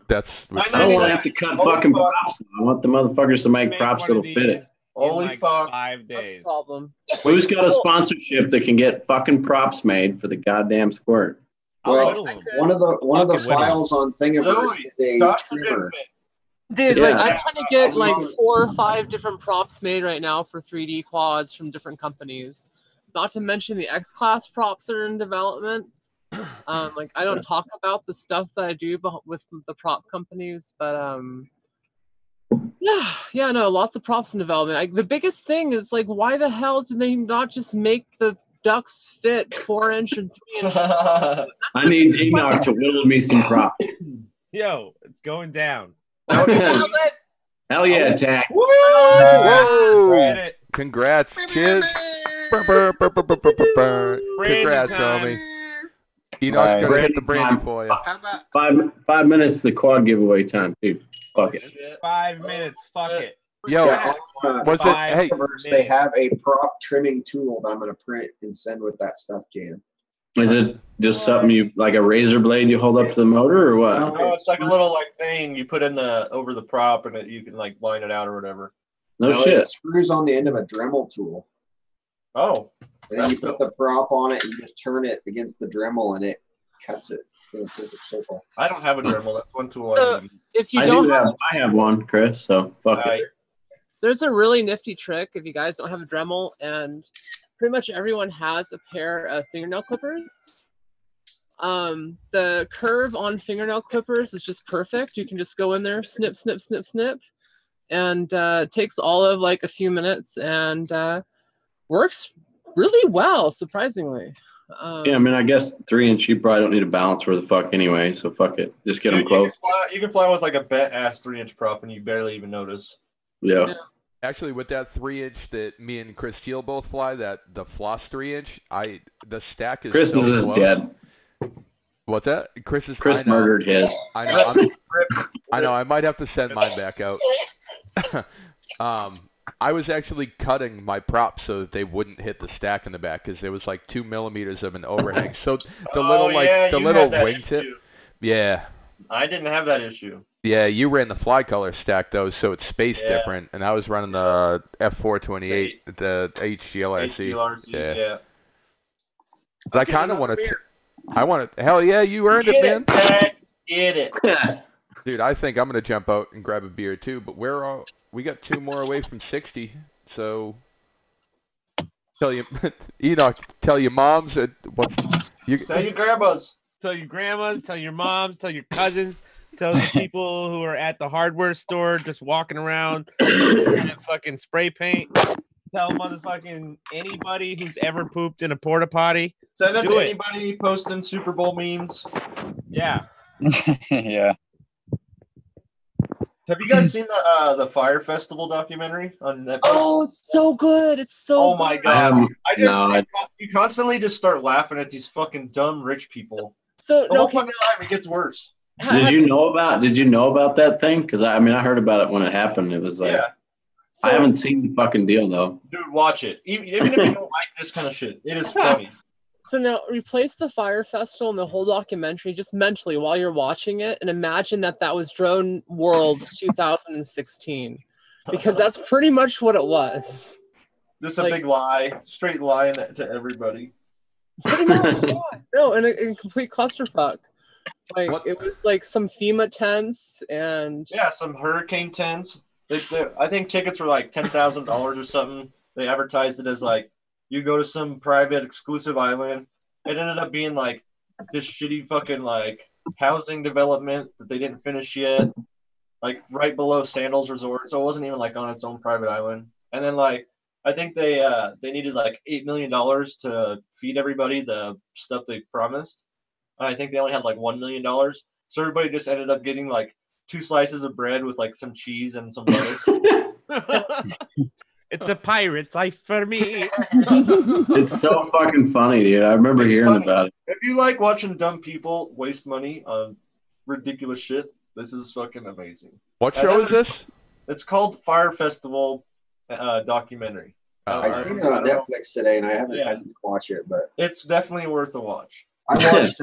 That's I don't want to have to cut fucking props. I want the motherfuckers to make props one that'll of fit it. these Holy in like fuck. 5 That's a days. problem. Who's got a sponsorship that can get fucking props made for the goddamn squirt? I'll Well, whittle 'em. One of the Fucking whittle. files on Thingiverse Zoe, is a talk to trimmer. Jim. Dude, Yeah. like I'm trying to get like I'll- 4 or 5 different props made right now for 3D quads from different companies. Not to mention the X-Class props that are in development. Like I don't talk about the stuff that I do with the prop companies, but yeah, no, lots of props in development. The biggest thing is like, why the hell did they not just make the ducks fit 4-inch and 3-inch? I need Enoch to whittle me some props. Yo, it's going down. Hell yeah, Tack. Whoa! Get it. Congrats, kids! Congrats, homie. Enoch's Nice. gonna get the brandy Time. for you. How about 5 minutes the quad giveaway time, too. Fuck it. Shit. 5 minutes. Fuck it. Yo, Was was it? Hey, They have a prop trimming tool that I'm going to print and send with that stuff, Jan. Is it just something you like a razor blade you hold up to the motor or what? No, it's like a little like thing you put in over the prop and you can like line it out or whatever. No It shit. screws on the end of a Dremel tool. Oh, And then you That's put the prop on it and you just turn it against the Dremel and it cuts it in a perfect circle. I don't have a Dremel. That's one tool I So, need. if you I don't do have, I have one, Chris, so fuck it. there's a really nifty trick if you guys don't have a Dremel, and pretty much everyone has a pair of fingernail clippers. The curve on fingernail clippers is just perfect. You can just go in there, snip, snip, snip, snip. and takes all of like a few minutes and works really well, surprisingly. Yeah, I mean, I guess 3-inch, you probably don't need a balance worth the fuck anyway, so fuck it. Just get them close. You can fly with like a bent-ass 3-inch prop and you barely even notice. Yeah. Actually, with that 3-inch that me and Chris Teal both fly, the floss 3-inch, the stack is Chris is dead. What's that? Chris murdered his. I know. I know. I might have to send mine back out. I was actually cutting my props so that they wouldn't hit the stack in the back because there was like 2 millimeters of an overhang. So the little wingtip. Yeah. I didn't have that issue. Yeah, you ran the fly color stack though, so it's spaced different, and I was running the F428, the HGLRC. Yeah. But I kind of want to. Hell yeah, you earned it, man. Get it. Dude, I think I'm gonna jump out and grab a beer too. But we got 2 more away from 60, so tell your moms tell your grandmas, tell your grandmas, tell your moms, tell your cousins, tell the people who are at the hardware store just walking around fucking spray paint. Tell motherfucking anybody who's ever pooped in a porta potty. Send it to anybody posting Super Bowl memes. Yeah. Yeah. Have you guys seen the Fire Festival documentary on Netflix? Oh, it's so good. It's so good. My god. You constantly just start laughing at these fucking dumb rich people. So the whole fucking time it gets worse. Did you know about that thing? Because I heard about it when it happened. It was like I haven't seen the fucking deal though. Dude, watch it. Even if you don't like this kind of shit, it is funny. So now replace the Fire Festival and the whole documentary just mentally while you're watching it, and imagine that was Drone Worlds 2016, because that's pretty much what it was. Just a big lie, straight lie to everybody. Pretty much, yeah. No, and a complete clusterfuck. It was like some FEMA tents and some hurricane tents. I think tickets were like $10,000 or something. They advertised it as like you go to some private exclusive island. It ended up being like this shitty fucking like housing development that they didn't finish yet, like right below Sandals Resort. So it wasn't even like on its own private island. And then like I think they needed like $8 million to feed everybody the stuff they promised. And I think they only had like $1 million. So everybody just ended up getting like 2 slices of bread with like some cheese and some lettuce. It's a pirate's life for me. It's so fucking funny, dude. I remember hearing about it. If you like watching dumb people waste money on ridiculous shit, this is fucking amazing. What show is this? It's called Fire Festival documentary. I've seen it on Netflix today, and I didn't watch it, but it's definitely worth a watch. I watched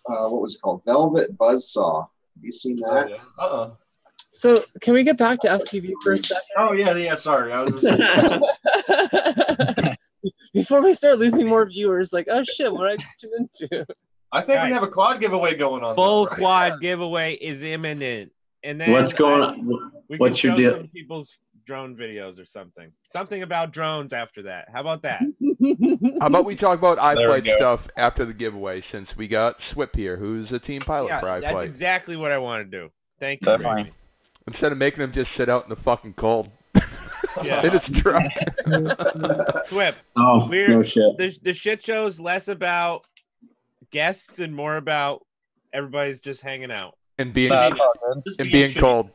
what was it called? Velvet Buzzsaw. Have you seen that? Oh, yeah. So can we get back to FTV for a second? Oh yeah. Sorry, I was just before we start losing more viewers. Like, oh shit, what I just tuned into? I think we have a quad giveaway going on. Full quad giveaway is imminent. And then what's going on? What's your deal? Some people's drone videos or something. Something about drones after that. How about that? How about we talk about iFlight stuff after the giveaway, since we got Swip here, who's a team pilot for iFlight. That's exactly what I want to do. Thank you, Randy. Instead of making him just sit out in the fucking cold. In his truck. Swip. Oh, no shit. The shit show's less about guests and more about everybody's just hanging out. And being cold.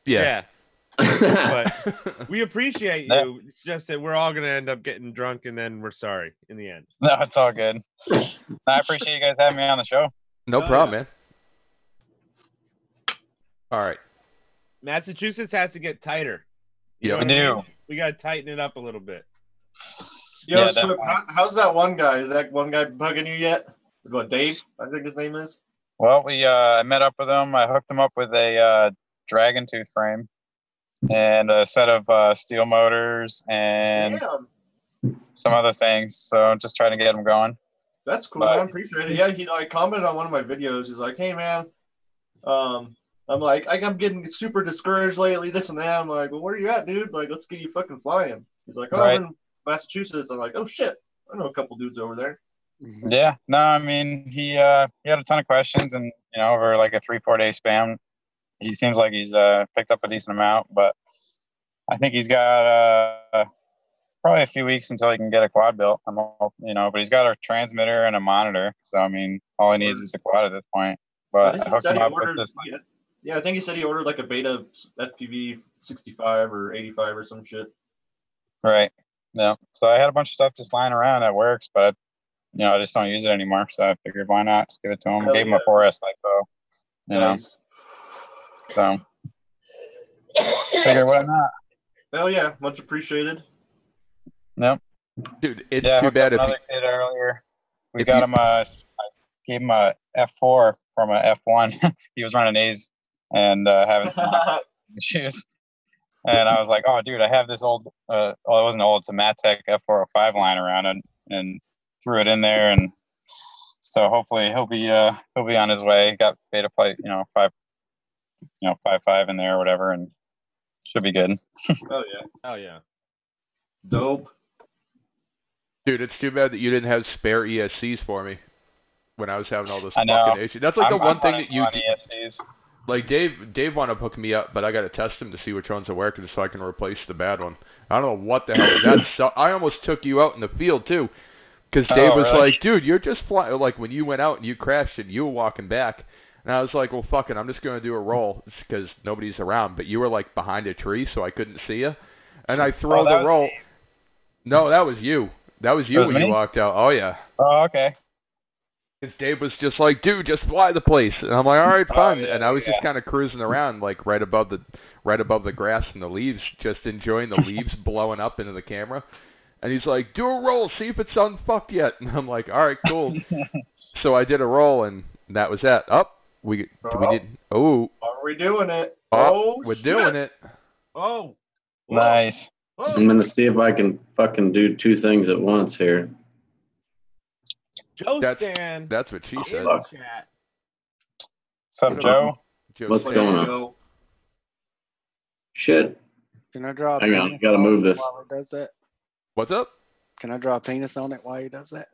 Yeah. But we appreciate you. It's just that we're all going to end up getting drunk and then we're sorry in the end. No, it's all good. I appreciate you guys having me on the show. No problem, man. All right. Massachusetts has to get tighter. Yeah, we do. We got to tighten it up a little bit. Yo, Swip, how's that one guy? Is that one guy bugging you yet? What, Dave? I think his name is. Well, I met up with him. I hooked him up with a dragon tooth frame and a set of steel motors and some other things. So I'm just trying to get him going. That's cool. I appreciate it. Yeah, he like commented on one of my videos. He's like, "Hey, man, I'm like, I'm getting super discouraged lately, this and that." I'm like, "Well, where are you at, dude? Like, let's get you fucking flying." He's like, "Oh, I'm in Massachusetts." I'm like, "Oh shit, I know a couple dudes over there." Yeah, no, I mean, he had a ton of questions, and over like a 3-4 day span, he seems like he's picked up a decent amount, but I think he's got probably a few weeks until he can get a quad built. But he's got a transmitter and a monitor, so I mean, all he needs is a quad at this point. But I hooked him up with this. Yeah, I think he said he ordered like a beta FPV 65 or 85 or some shit. Right. Yeah. So I had a bunch of stuff just lying around that works, but I just don't use it anymore. So I figured, why not just give it to him? Gave him a 4S Lipo. Nice. So figure, why not? Hell yeah, much appreciated. Yep. Dude, it's too bad if another kid earlier. We got him I gave him a F4 from a F1. He was running A's and having some issues. And I was like, oh, dude, I have this old, it wasn't old, it's a Mattec F405 lying around, and threw it in there. And so hopefully he'll be on his way. Got beta plate, 5.5 in there or whatever, and should be good. Oh, yeah. Oh, yeah. Dope. Dude, it's too bad that you didn't have spare ESCs for me when I was having all those I know. fucking issues. That's like the one thing that you ESCs. Like Dave wanted to hook me up, but I got to test them to see which ones are working so I can replace the bad one. I don't know what the hell that's. So I almost took you out in the field too, because Dave was like, "Dude, you're just flying." Like when you went out and you crashed and you were walking back, and I was like, "Well, fuck it, I'm just gonna do a roll because nobody's around." But you were like behind a tree, so I couldn't see you, and I throw the roll. No, that was you. That was you when you walked out. Oh yeah. Oh, okay. Because Dave was just like, dude, just fly the place, and I'm like, all right, fine. And I was just kind of cruising around, like right above the grass and the leaves, just enjoying the leaves blowing up into the camera. And he's like, do a roll, see if it's unfucked yet. And I'm like, all right, cool. So I did a roll, and that was that. Are we doing it? We're doing it. Oh, nice. I'm gonna see if I can fucking do two things at once here. Joe Stan. That's what she said. Chat. What's up, Joe? What's going on? Shit. Can I draw a Hang on, penis gotta move this. while he does that? What's up? Can I draw a penis on it while he does that?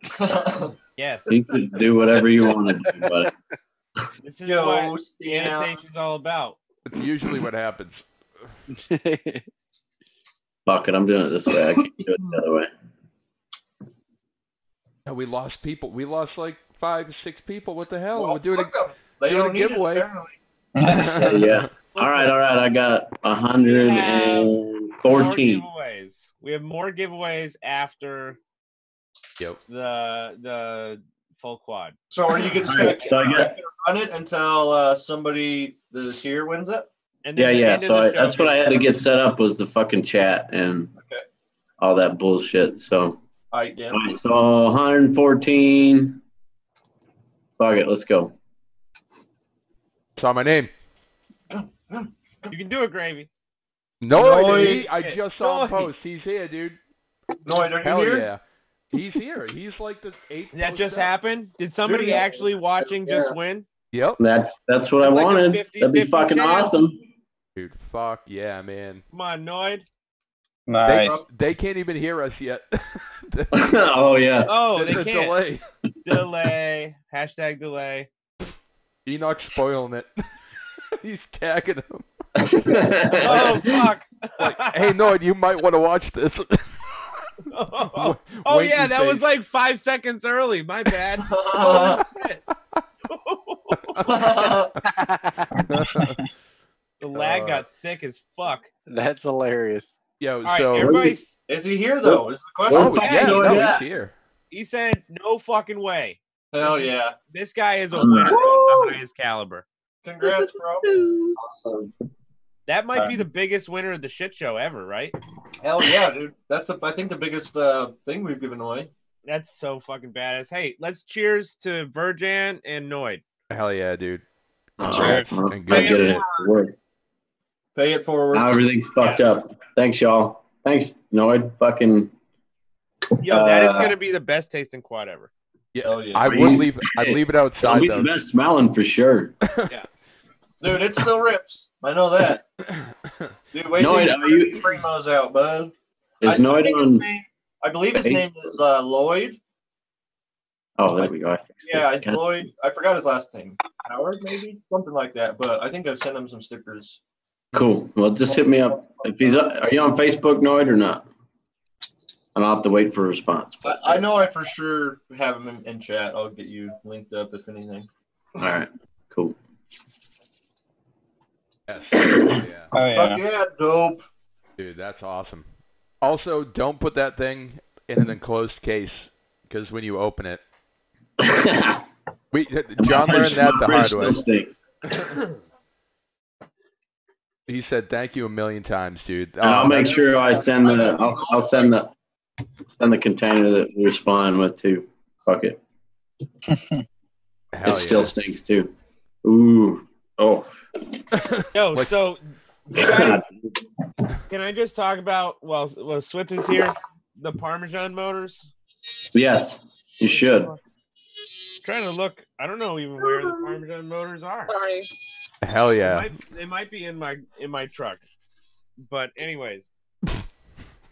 Yes. You can do whatever you want to do, buddy. This is what annotation's all about. It's usually what happens. Fuck it, I'm doing it this way. I can't do it the other way. And we lost people. We lost like 5 or 6 people. What the hell? Well, We're doing they don't a need giveaway. it, Yeah. Listen, all right. I got 114. We have more giveaways after the full quad. So are you just going to run it until somebody that is here wins it? Yeah. So that's what I had to get set up, was the fucking chat and all that bullshit. So. All right, so 114. Fuck it, let's go. Saw my name. You can do it, Gravy. I just saw him post. He's here, dude. Noid, are Hell you here? Yeah. He's here. He's like the 8th. That just happened? Did somebody actually watching just win? Yep. That's what I wanted. That'd be fucking awesome. Dude, fuck yeah, man. Come on, Noid. Nice. They can't even hear us yet. Oh yeah. Oh, they can't. Delay. Delay. Hashtag delay. Enoch's spoiling it. He's tagging him. Oh fuck. Like, hey Noid, you might want to watch this. Oh yeah, that was like 5 seconds early. My bad. Holy shit. The lag got thick as fuck. That's hilarious. Yo, right, so is he here though? Is the question? He's here. He said, "No fucking way." Hell yeah! This guy is a winner of the highest caliber. Congrats, bro! Awesome. That might be the biggest winner of the shit show ever, right? Hell yeah, dude! That's I think the biggest thing we've given away. That's so fucking badass. Hey, let's cheers to Virjan and Noid. Hell yeah, dude. Cheers. Pay it forward. Now everything's fucked up. Thanks, y'all. Thanks, Noid. Fucking. Yo, that is gonna be the best tasting quad ever. Yeah, yeah. I'd leave it outside. It'll be the best smelling for sure. Yeah. Dude, it still rips. I know that. Dude, wait till you bring those out, bud. Is Noid on? I believe his name is Lloyd. Oh, there we go. Yeah, Lloyd. I forgot his last name. Howard, maybe something like that. But I think I've sent him some stickers. Cool. Well, just hit me up if he's. Are you on Facebook, Noid, or not? And I'll have to wait for a response. I know I for sure have him in chat. I'll get you linked up if anything. All right. Cool. Yes. Yeah. Oh yeah. Fuck yeah, dope. Dude, that's awesome. Also, don't put that thing in an enclosed case because when you open it, John learned that the hard way. He said thank you a million times, dude. And I'll make sure I send the. I'll send the container that we respond with too. Fuck it. It still stinks too. Ooh. Oh. Yo, so you guys, can I just talk about while Swip is here, the Parmesan motors? Yes, you should. Trying to look. I don't know even where the Parmesan motors are. Sorry. Hell yeah. They might be in my truck. But anyways,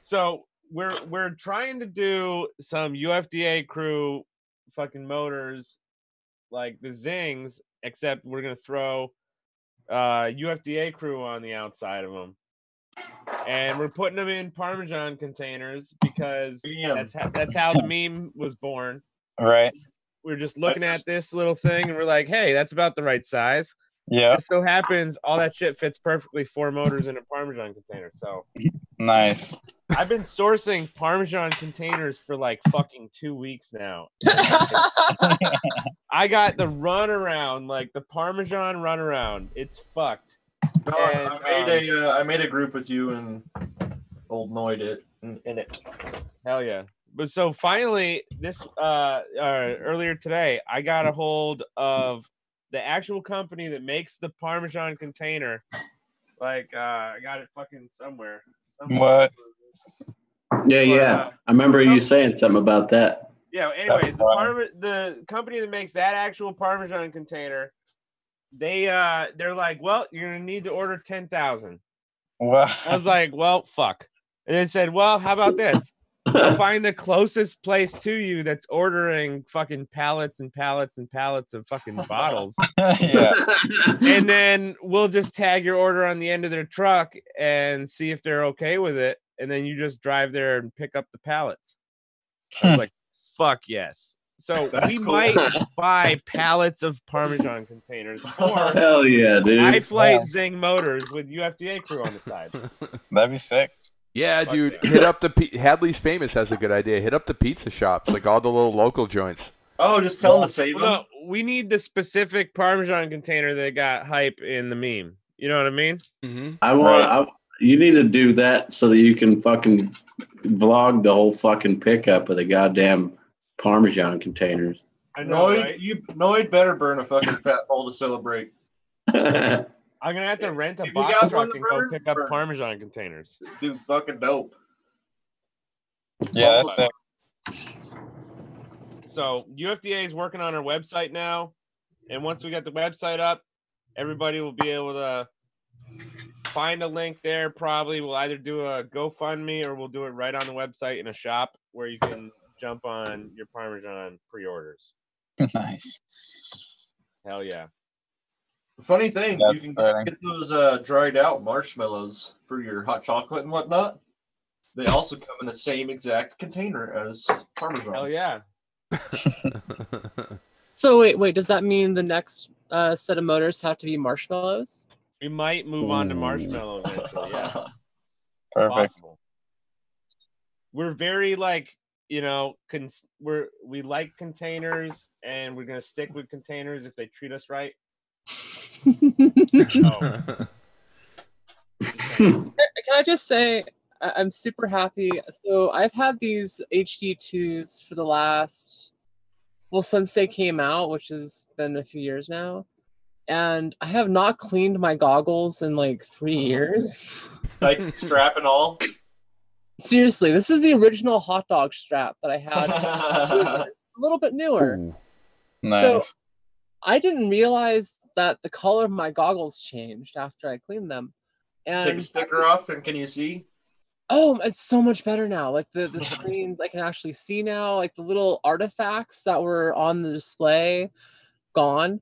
so we're trying to do some UFDA CREW fucking motors like the Zings, except we're gonna throw UFDA CREW on the outside of them, and we're putting them in Parmesan containers because that's how the meme was born. Right. We're just looking at this little thing and we're like, hey, that's about the right size. Yeah. It so happens all that shit fits perfectly 4 motors in a Parmesan container. So nice. I've been sourcing Parmesan containers for like fucking 2 weeks now. I got the runaround, like the Parmesan runaround. It's fucked. No, And, I made a group with you and old Noid in it. Hell yeah. But so finally, this earlier today, I got a hold of the actual company that makes the Parmesan container. Like, I got it fucking somewhere. What? Yeah. I remember you saying something about that. Yeah. Anyways, the company that makes that actual Parmesan container, they're like, well, you're gonna need to order 10,000. Wow. I was like, well, fuck. And they said, well, how about this? We'll find the closest place to you that's ordering fucking pallets and pallets and pallets of fucking bottles. Yeah. And then we'll just tag your order on the end of their truck and see if they're okay with it. And then you just drive there and pick up the pallets. I was like, fuck yes. So we might buy pallets of Parmesan containers for Hell yeah, dude. high flight Zing motors with UFDA CREW on the side. That'd be sick. Yeah, dude. Hit up Hadley's Famous has a good idea. Hit up the pizza shops, like all the little local joints. Oh, just tell them to save them. No, we need the specific Parmesan container that got hype in the meme. You know what I mean? Mm-hmm. You need to do that so that you can fucking vlog the whole fucking pickup of the goddamn Parmesan containers. I know, Noid better burn a fucking fat bowl to celebrate. I'm gonna have to rent a box truck and go pick up Parmesan containers. Dude, fucking dope. Yeah, that's sick. So UFDA is working on our website now, and once we get the website up, everybody will be able to find a link there. Probably we'll either do a GoFundMe or we'll do it right on the website in a shop where you can jump on your Parmesan pre-orders. Nice. Hell yeah. Funny thing, you can get those dried out marshmallows for your hot chocolate and whatnot. They also come in the same exact container as Parmesan. Hell yeah. So wait, does that mean the next set of motors have to be marshmallows? We might move on to marshmallows eventually, yeah. Perfect. Possible. We're very we like containers, and we're gonna stick with containers if they treat us right. Can I just say I'm super happy. So I've had these HD2s for the last, since they came out, which has been a few years now, and I have not cleaned my goggles in like 3 years. Like strap and all? Seriously, this is the original hot dog strap that I had. A little bit newer. Ooh. Nice. So I didn't realize that the color of my goggles changed after I cleaned them. And take a sticker off, and can you see? Oh, it's so much better now. Like the screens I can actually see now, like the little artifacts that were on the display, gone.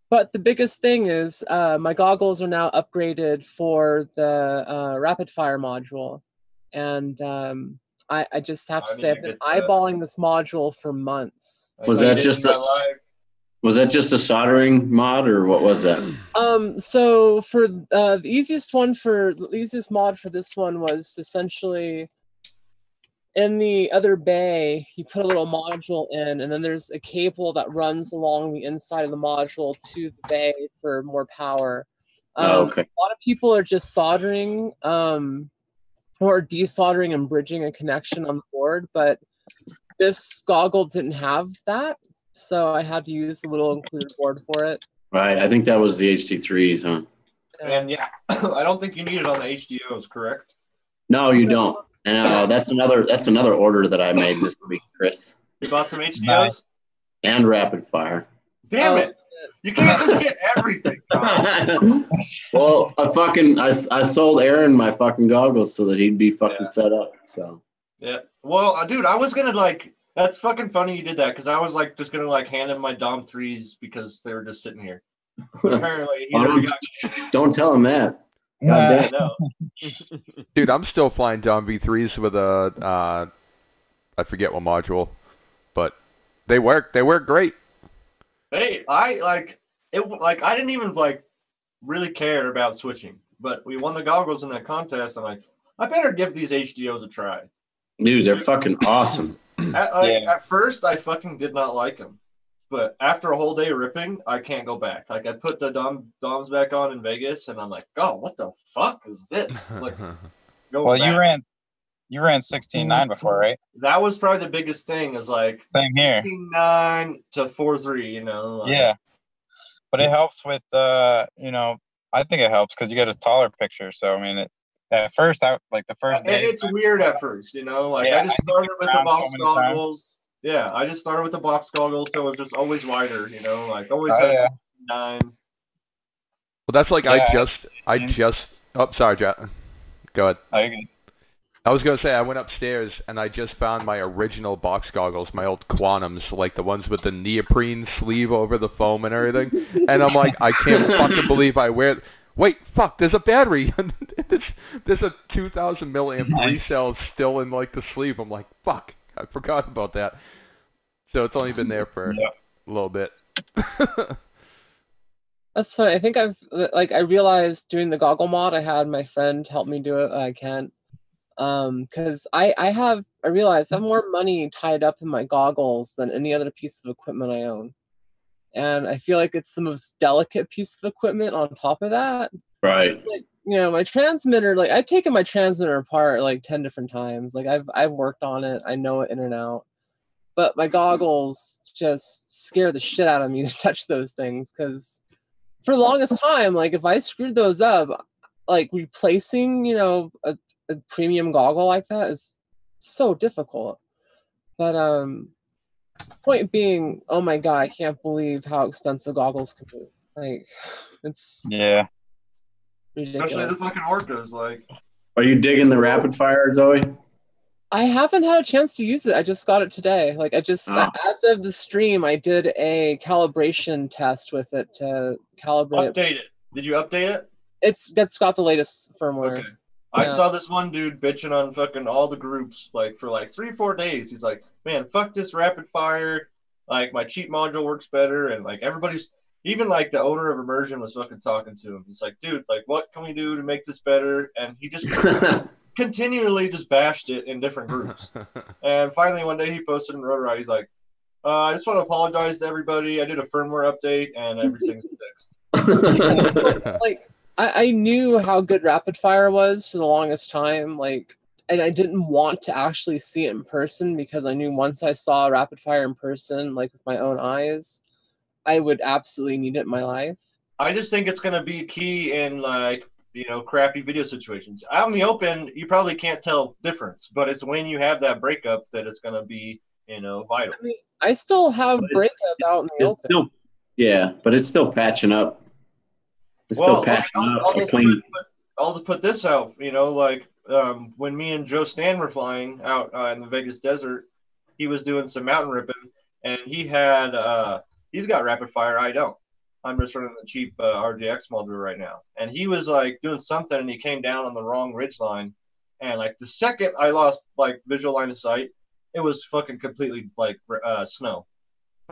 But the biggest thing is my goggles are now upgraded for the rapid fire module. And I just have to say I've been eyeballing this module for months. Was that just a soldering mod, or what was that? So for the easiest mod for this one was essentially in the other bay, you put a little module in, and then there's a cable that runs along the inside of the module to the bay for more power. Okay. A lot of people are just soldering or desoldering and bridging a connection on the board, but this goggle didn't have that, so I had to use the little included board for it. Right, I think that was the HD3s, huh? And yeah, I don't think you need it on the HDOs, correct? No, you don't. And that's another order that I made this week, Chris. You bought some HDOs? And rapid fire. Damn it! You can't just get everything. Well, I sold Aaron my fucking goggles so that he'd be fucking set up. So yeah. Well, dude, I was gonna that's fucking funny you did that, because I was just gonna hand him my Dom 3s because they were just sitting here. But apparently he's already got. Don't tell him that. Yeah, no. Dude, I'm still flying Dom V3s with a I forget what module, but they work. They work great. Hey, I didn't even really care about switching, but we won the goggles in that contest. I'm like, I better give these HDOs a try. Dude, they're fucking awesome. At first, I fucking did not like them, but after a whole day of ripping, I can't go back. I put the Doms back on in Vegas, and I'm like, oh, what the fuck is this? It's like, well, back. You ran 16.9 before, right? That was probably the biggest thing. Is same here. 16.9 to 4.3. You know. Yeah, but it helps with I think it helps because you get a taller picture. So I mean, at first, the first day, it's weird at first. I just started with the box goggles. Yeah, I just started with the box goggles, so it was just always wider. Always has 9. Well, that's I just. Oh, sorry, Jack. Go ahead. Oh, you're good. I was going to say, I went upstairs and I just found my original box goggles, my old Quantums, like the ones with the neoprene sleeve over the foam and everything. And I'm like, I can't fucking believe I wear it. Wait, fuck, there's a battery. There's a 2,000 milliamp cell still in the sleeve. I'm like, fuck, I forgot about that. So it's only been there for a little bit. That's funny. I think I realized during the goggle mod, I had my friend help me do it. Kent. Because I realized I have more money tied up in my goggles than any other piece of equipment I own. And I feel like it's the most delicate piece of equipment on top of that. Right. My transmitter, I've taken my transmitter apart 10 different times. I've worked on it. I know it in and out. But my goggles just scare the shit out of me to touch those things, because for the longest time, if I screwed those up, replacing, a premium goggle like that is so difficult. But point being, oh my god, I can't believe how expensive goggles can be. It's ridiculous. Especially the fucking Orcas. Are you digging the rapid fire, Zoe? I haven't had a chance to use it. I just got it today. As of the stream, I did a calibration test with it to calibrate. Update it. Did you update it? It's got the latest firmware. Okay. I saw this one dude bitching on fucking all the groups for 3-4 days. He's like, man, fuck this rapid fire. My cheap module works better. And everybody's, even the owner of Immersion was fucking talking to him. He's like, dude, what can we do to make this better? And he just continually just bashed it in different groups. And finally one day he posted in Rotorite, he's like, I just want to apologize to everybody. I did a firmware update and everything's fixed. I knew how good rapid fire was for the longest time, and I didn't want to actually see it in person, because I knew once I saw rapid fire in person, with my own eyes, I would absolutely need it in my life. I just think it's going to be key in crappy video situations. Out in the open, you probably can't tell difference, but it's when you have that breakup that it's going to be, vital. I mean, I still have breakup out in the open. But it's still patching up. It's still patching up. I'll just put this out. when me and Joe Stan were flying out in the Vegas desert, he was doing some mountain ripping, and he's got rapid fire. I don't. I'm just running the cheap RGX module right now, and he was like doing something, and he came down on the wrong ridge line, and like the second I lost like visual line of sight, it was fucking completely like snow.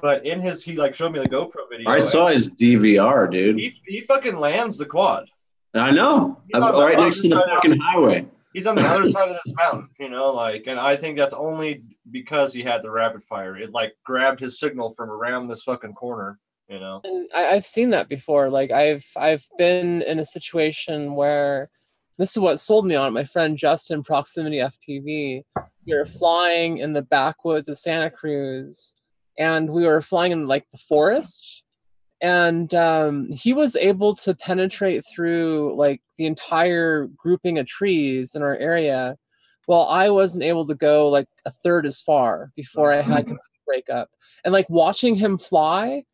But he like showed me the GoPro video. I saw his DVR, dude. He fucking lands the quad. I know. Right next to the fucking highway. He's on the other side of this mountain, and I think that's only because he had the rapid fire. It like grabbed his signal from around this fucking corner, And I've seen that before. Like I've been in a situation where this is what sold me on it. My friend Justin, Proximity FPV, we were flying in the backwoods of Santa Cruz, and we were flying in like the forest, and he was able to penetrate through like the entire grouping of trees in our area, while I wasn't able to go like a third as far before I had complete breakup. And like watching him fly,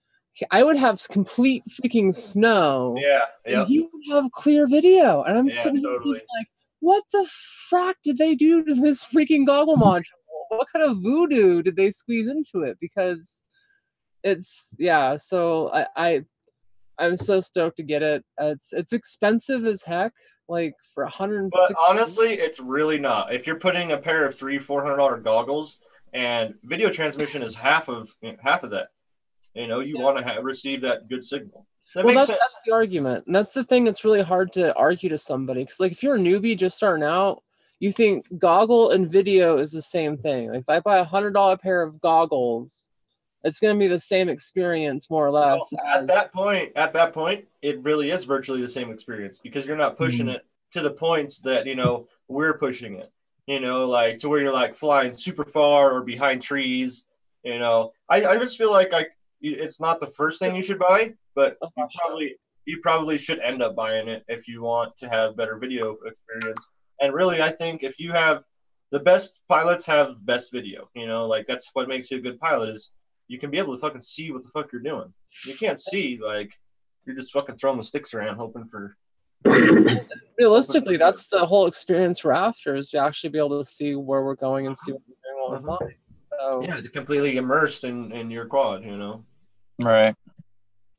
I would have complete freaking snow. Yeah, and he would have clear video, and I'm sitting here thinking, like, what the frack did they do to this freaking goggle module? What kind of voodoo did they squeeze into it? Because it's so I'm so stoked to get it. It's expensive as heck, like for $160. But honestly, it's really not. If you're putting a pair of $300-$400 goggles, and video transmission is half of that, you want to receive that good signal. That's the argument, and that's the thing that's really hard to argue to somebody. Because like if you're a newbie just starting out, you think goggle and video is the same thing. Like if I buy a $100 pair of goggles, it's going to be the same experience, more or less. At that point, it really is virtually the same experience, because you're not pushing it to the points that we're pushing it. Like to where you're like flying super far or behind trees. I just feel like it's not the first thing you should buy, but you probably should end up buying it if you want to have better video experience. And really, I think if you have the best pilots have best video, like that's what makes you a good pilot, is you can be able to fucking see what the fuck you're doing. You can't see, like, you're just fucking throwing the sticks around hoping for. Realistically, that's the whole experience we're after, is to actually be able to see where we're going and see what we're doing while we're flying. So, yeah, completely immersed in your quad, Right.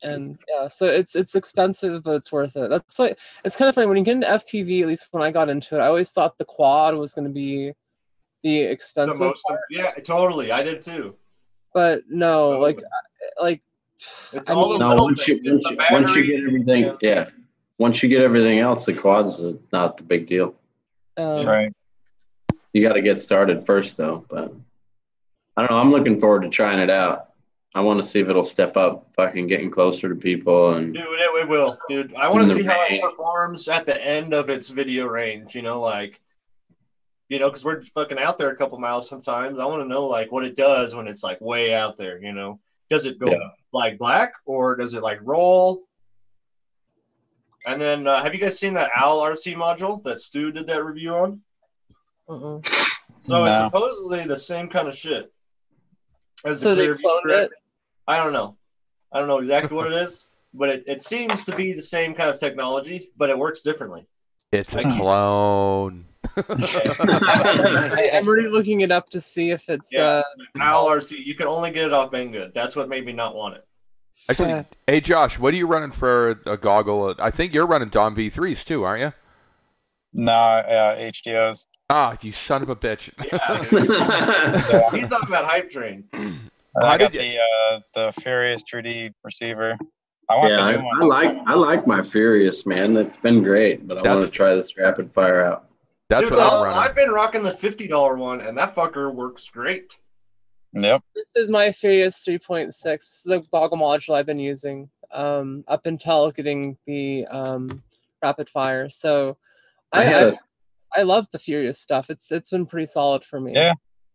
And so it's expensive, but it's worth it. That's why it's kind of funny when you get into FPV. At least when I got into it, I always thought the quad was going to be the expensive part. Yeah, totally. I did too. But no, like it's all the little things. Once you get everything, once you get everything else, the quads is not the big deal. Right. You got to get started first, though. But I don't know. I'm looking forward to trying it out. I want to see if it'll step up, fucking getting closer to people. And dude, it will, dude. I want to see how it performs at the end of its video range. Because we're fucking out there a couple miles sometimes. I want to know like what it does when it's like way out there. Does it go like black, or does it like roll? And then have you guys seen that OWL RC module that Stu did that review on? So it's supposedly the same kind of shit. So they cloned it? I don't know exactly what it is, but it seems to be the same kind of technology, but it works differently. It's a clone. I'm already looking it up to see if it's OWL RC. You can only get it off Banggood. That's what made me not want it. Actually, hey Josh, what are you running for a goggle? I think you're running Dom V3s too, aren't you? No, HDOs. Ah, you son of a bitch. Yeah. He's on that hype train. I got the Furious 3D receiver. I like my Furious, man. It's been great, but I want to try this rapid fire out. That's dude, I've been rocking the $50 one, and that fucker works great. Yep. This is my Furious 3.6, the goggle module I've been using up until getting the rapid fire. So I love the Furious stuff. It's been pretty solid for me.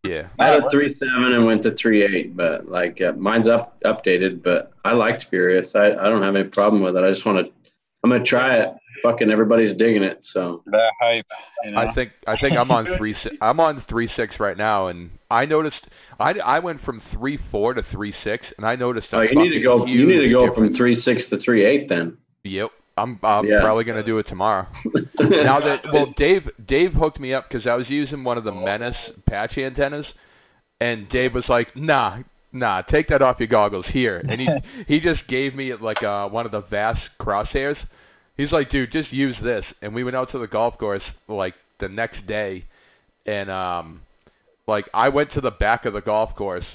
Yeah. I had a 3.7 and went to 3.8, but like mine's updated. But I liked Furious. I don't have any problem with it. I just I'm gonna try it. Fucking everybody's digging it. So that hype. I think I'm on 3.6. I'm on 3.6 right now, and I noticed I went from 3.4 to 3.6, and I noticed. You need to go from 3.6 to 3.8 then. Yep. I'm probably gonna do it tomorrow. Now that Dave hooked me up because I was using one of the Menace patch antennas, and Dave was like, nah, take that off your goggles here, and he just gave me like one of the Vast crosshairs. He's like, dude, just use this, and we went out to the golf course like the next day, and like I went to the back of the golf course,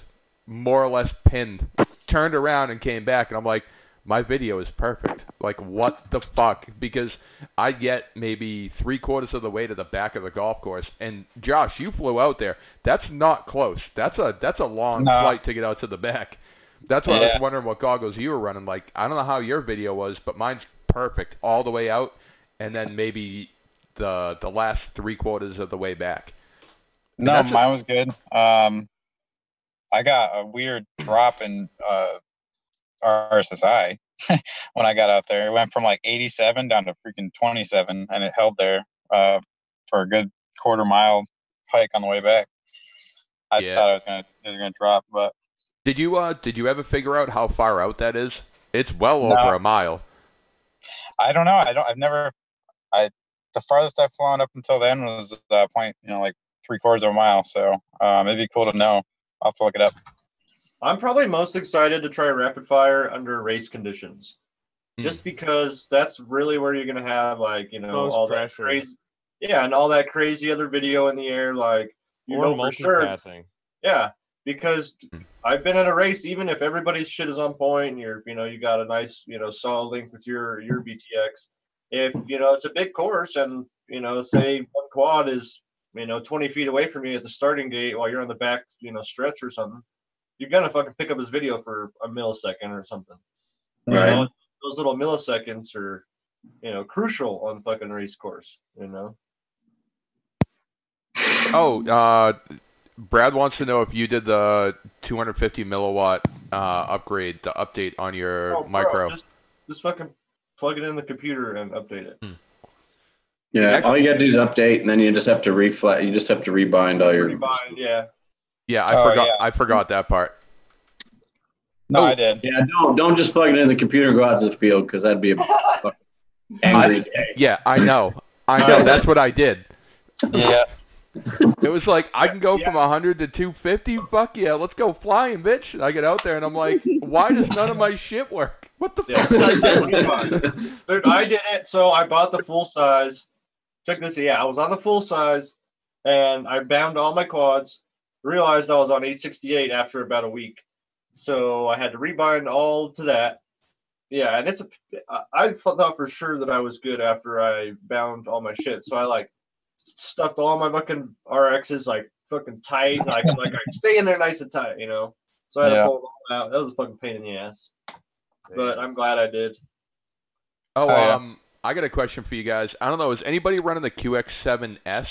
more or less pinned, turned around and came back, and I'm like, my video is perfect. Like, what the fuck? Because I get maybe 3/4 of the way to the back of the golf course, and Josh, you flew out there. That's not close. That's a long flight to get out to the back. That's why I was wondering what goggles you were running. Like, I don't know how your video was, but mine's perfect all the way out, and then maybe the last 3/4 of the way back. No, mine was good. I got a weird drop in RSSI when I got out there. It went from like 87 down to freaking 27, and it held there for a good quarter-mile hike on the way back. I thought it was gonna drop, but did you ever figure out how far out that is? It's well over a mile. I don't know. The farthest I've flown up until then was point, like 3/4 of a mile. So it'd be cool to know. I'll have to look it up. I'm probably most excited to try rapid fire under race conditions, just because that's really where you're gonna have all that crazy, and all that crazy other video in the air, like for sure. Yeah, because I've been at a race, even if everybody's shit is on point, and you got a nice solid link with your BTX. If it's a big course, and say one quad is 20 feet away from you at the starting gate while you're on the back stretch or something, you're gonna fucking pick up his video for a millisecond or something. Right. Those little milliseconds are crucial on fucking race course. Oh, Brad wants to know if you did the 250 milliwatt upgrade, the update on your micro. Just fucking plug it in the computer and update it. Yeah, all you gotta do is update, and then you just have to reflat. You just have to rebind all your. Rebind, yeah. Yeah, I forgot that part. No, I did. Yeah, don't just plug it in the computer and go out to the field, because that'd be a fucking angry day. Yeah, I know. That's what I did. Yeah. It was like, I can go from 100 to 250. Fuck yeah, let's go flying, bitch. And I get out there and I'm like, why does none of my shit work? What the fuck? Dude, I did it. So I bought the full size. Check this. Yeah, I was on the full size, and I bound all my quads. Realized I was on 868 after about a week, so I had to rebind all to that. Yeah, and I thought for sure that I was good after I bound all my shit. So I stuffed all my fucking RXs fucking tight, like stay in there nice and tight, So I had to pull them all out. That was a fucking pain in the ass, but I'm glad I did. Oh, I got a question for you guys. I don't know, is anybody running the QX7S?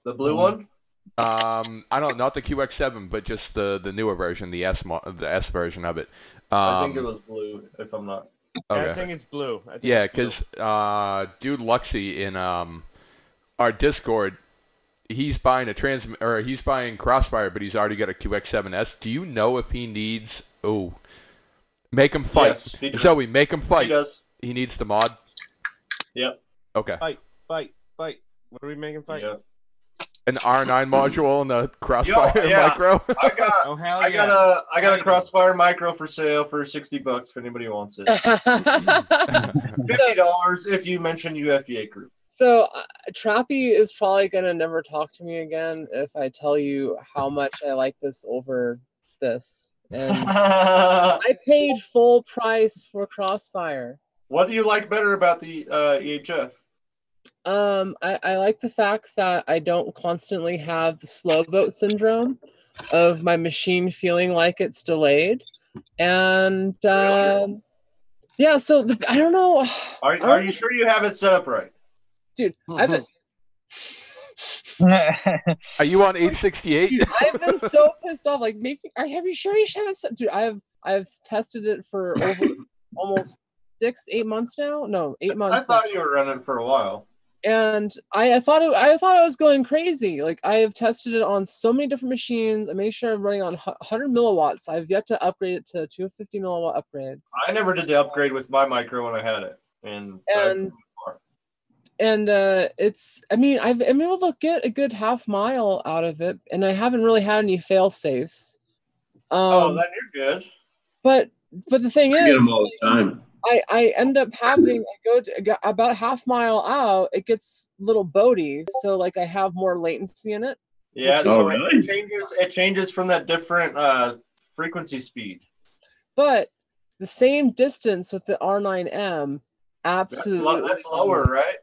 The blue one? I don't, not the QX7, but just the newer version, the S version of it. I think it was blue, if I'm not. Okay. I think it's blue. Yeah, because dude Luxy in our Discord, he's buying he's buying Crossfire, but he's already got a QX7S. Do you know if he needs? Make him fight. Yes, he does. Zoe, make him fight. He does. He needs the mod. Yep. Okay. Fight. What are we making fight? Yep. An R9 module and a Crossfire micro. I got a Crossfire micro for sale for $60 if anybody wants it. $50 if you mention UFDA CREW. So Trappy is probably gonna never talk to me again if I tell you how much I like this over this. And I paid full price for Crossfire. What do you like better about the EHF? I like the fact that I don't constantly have the slow boat syndrome of my machine feeling like it's delayed. And yeah, so I don't know. Are you sure you have it set up right? Dude, I've been... Are you on 868? Dude, I've been so pissed off. Like, have you sure you should have it set? Dude, I've tested it for over almost 8 months now. No, 8 months. I thought you were running for a while. And I thought I was going crazy. Like, I have tested it on so many different machines. I made sure I'm running on 100 milliwatts. I've yet to upgrade it to 250 milliwatt upgrade. I never did the upgrade with my micro when I had it, and it's. I mean, I'm able to get a good half mile out of it, and I haven't really had any fail safes. Then you're good. But the thing I get is, them all the time. I end up having, about a half mile out, it gets a little boaty, so like I have more latency in it. Yeah, Oh, so really? it changes from that different frequency speed. But the same distance with the R9M, absolutely. That's lower, right?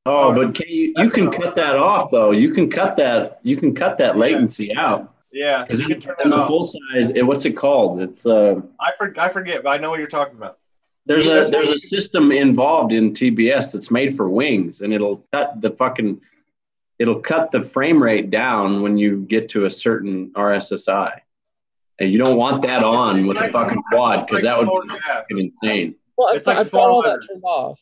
Oh, but you can cut that off though. You can cut that latency out. Yeah, because you can turn in that the off. full size, what's it called? It's I forget, but I know what you're talking about. There's a system involved in TBS that's made for wings, and it'll cut the frame rate down when you get to a certain RSSI. And you don't want that on with a fucking quad, because that would be fucking insane. Well, It's like I've got all that letters. turned off.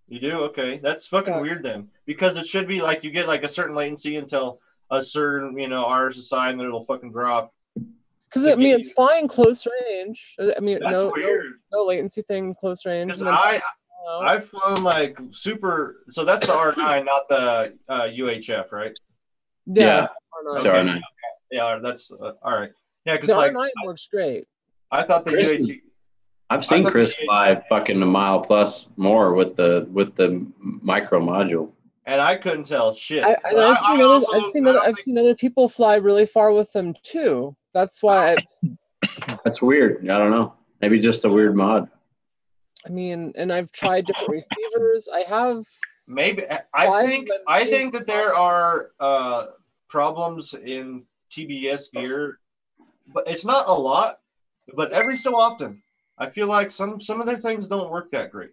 You do? Okay. That's fucking weird then. Because it should be like you get like a certain latency until a certain, RSSI, and then it'll fucking drop. Because I mean, it's fine close range. I mean, That's weird. No latency thing close range. Because I've flown like super. So that's the R9, not the UHF, right? Yeah. It's R9. Okay. Yeah, that's all right. Yeah, because the like R9 works great. I thought the UHF. I've seen Chris fly fucking a mile plus more with the micro module. And I couldn't tell shit. I've seen other people fly really far with them too. That's why. That's weird. I don't know. Maybe just a weird mod. I mean, and I've tried different receivers. I have. Maybe I think that there are problems in TBS gear, but it's not a lot. But every so often, I feel like some of their things don't work that great.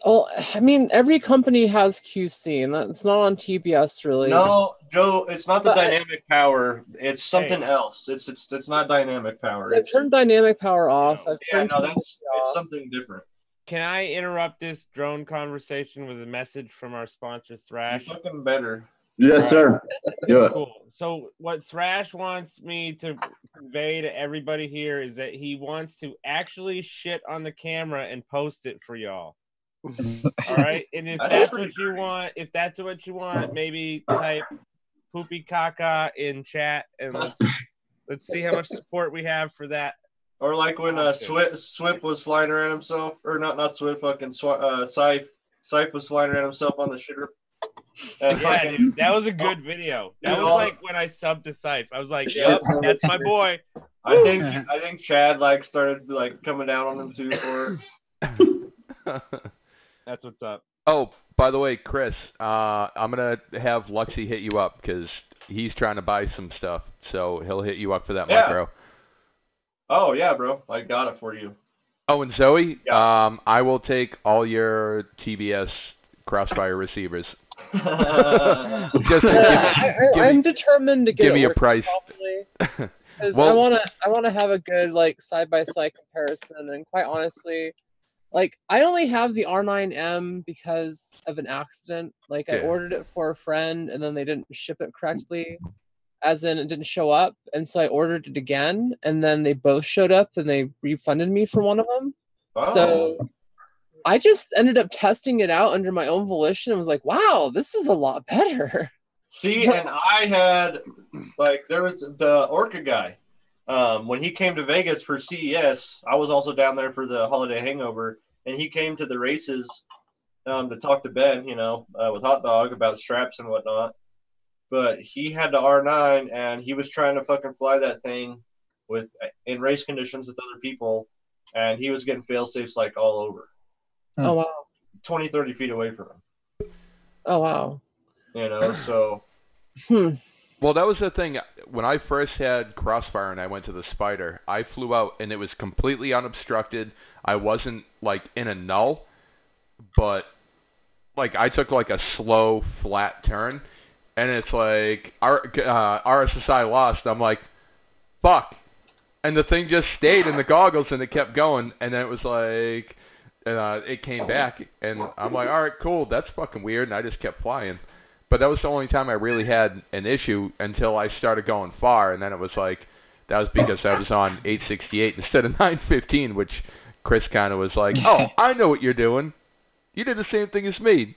Oh, I mean, every company has QC, and that's not on TBS really. No, Joe, it's not the dynamic power. It's something else. It's not dynamic power. I've turned dynamic power off. It's something different. Can I interrupt this drone conversation with a message from our sponsor, Thrash? You fucking better. Yes, sir. Do it. Cool. So what Thrash wants me to convey to everybody here is that he wants to actually shit on the camera and post it for y'all. All right, and if that's what you want, maybe type poopy caca in chat, and let's see how much support we have for that. Or like when Swip was flying around himself, or not Swip, fucking Scythe was flying around himself on the shitter. Yeah, dude, that was a good video. That was like when I subbed to Scythe. I was like, "Yep, that's my boy." I think Chad started coming down on him too for it. That's what's up. Oh, by the way, Chris, I'm going to have Luxy hit you up because he's trying to buy some stuff. So he'll hit you up for that micro. Oh, yeah, bro. I got it for you. Oh, and Zoe, I will take all your TBS Crossfire receivers. I'm determined to get give me a price. Because I want to have a good side-by-side comparison, and quite honestly, I only have the R9M because of an accident. I ordered it for a friend, and then they didn't ship it correctly, as in it didn't show up. And so I ordered it again, and then they both showed up, and they refunded me for one of them. Oh. So I just ended up testing it out under my own volition and was like, wow, this is a lot better. See, and I had, there was the Orca guy. When he came to Vegas for CES, I was also down there for the holiday hangover, and he came to the races to talk to Ben, with Hot Dog about straps and whatnot. But he had the R9, and he was trying to fucking fly that thing in race conditions with other people, and he was getting fail-safes all over. Oh, wow. 20, 30 feet away from him. Oh, wow. So... Well, that was the thing. When I first had Crossfire and I went to the Spider, I flew out and it was completely unobstructed. I wasn't in a null, but I took a slow, flat turn, and it's RSSI lost. I'm like, fuck. And the thing just stayed in the goggles and it kept going, and then it was And it came back, and I'm like, all right, cool, that's fucking weird, and I just kept flying. But that was the only time I really had an issue until I started going far, and then it was like, that was because I was on 868 instead of 915, which Chris kind of was like, oh, I know what you're doing. You did the same thing as me.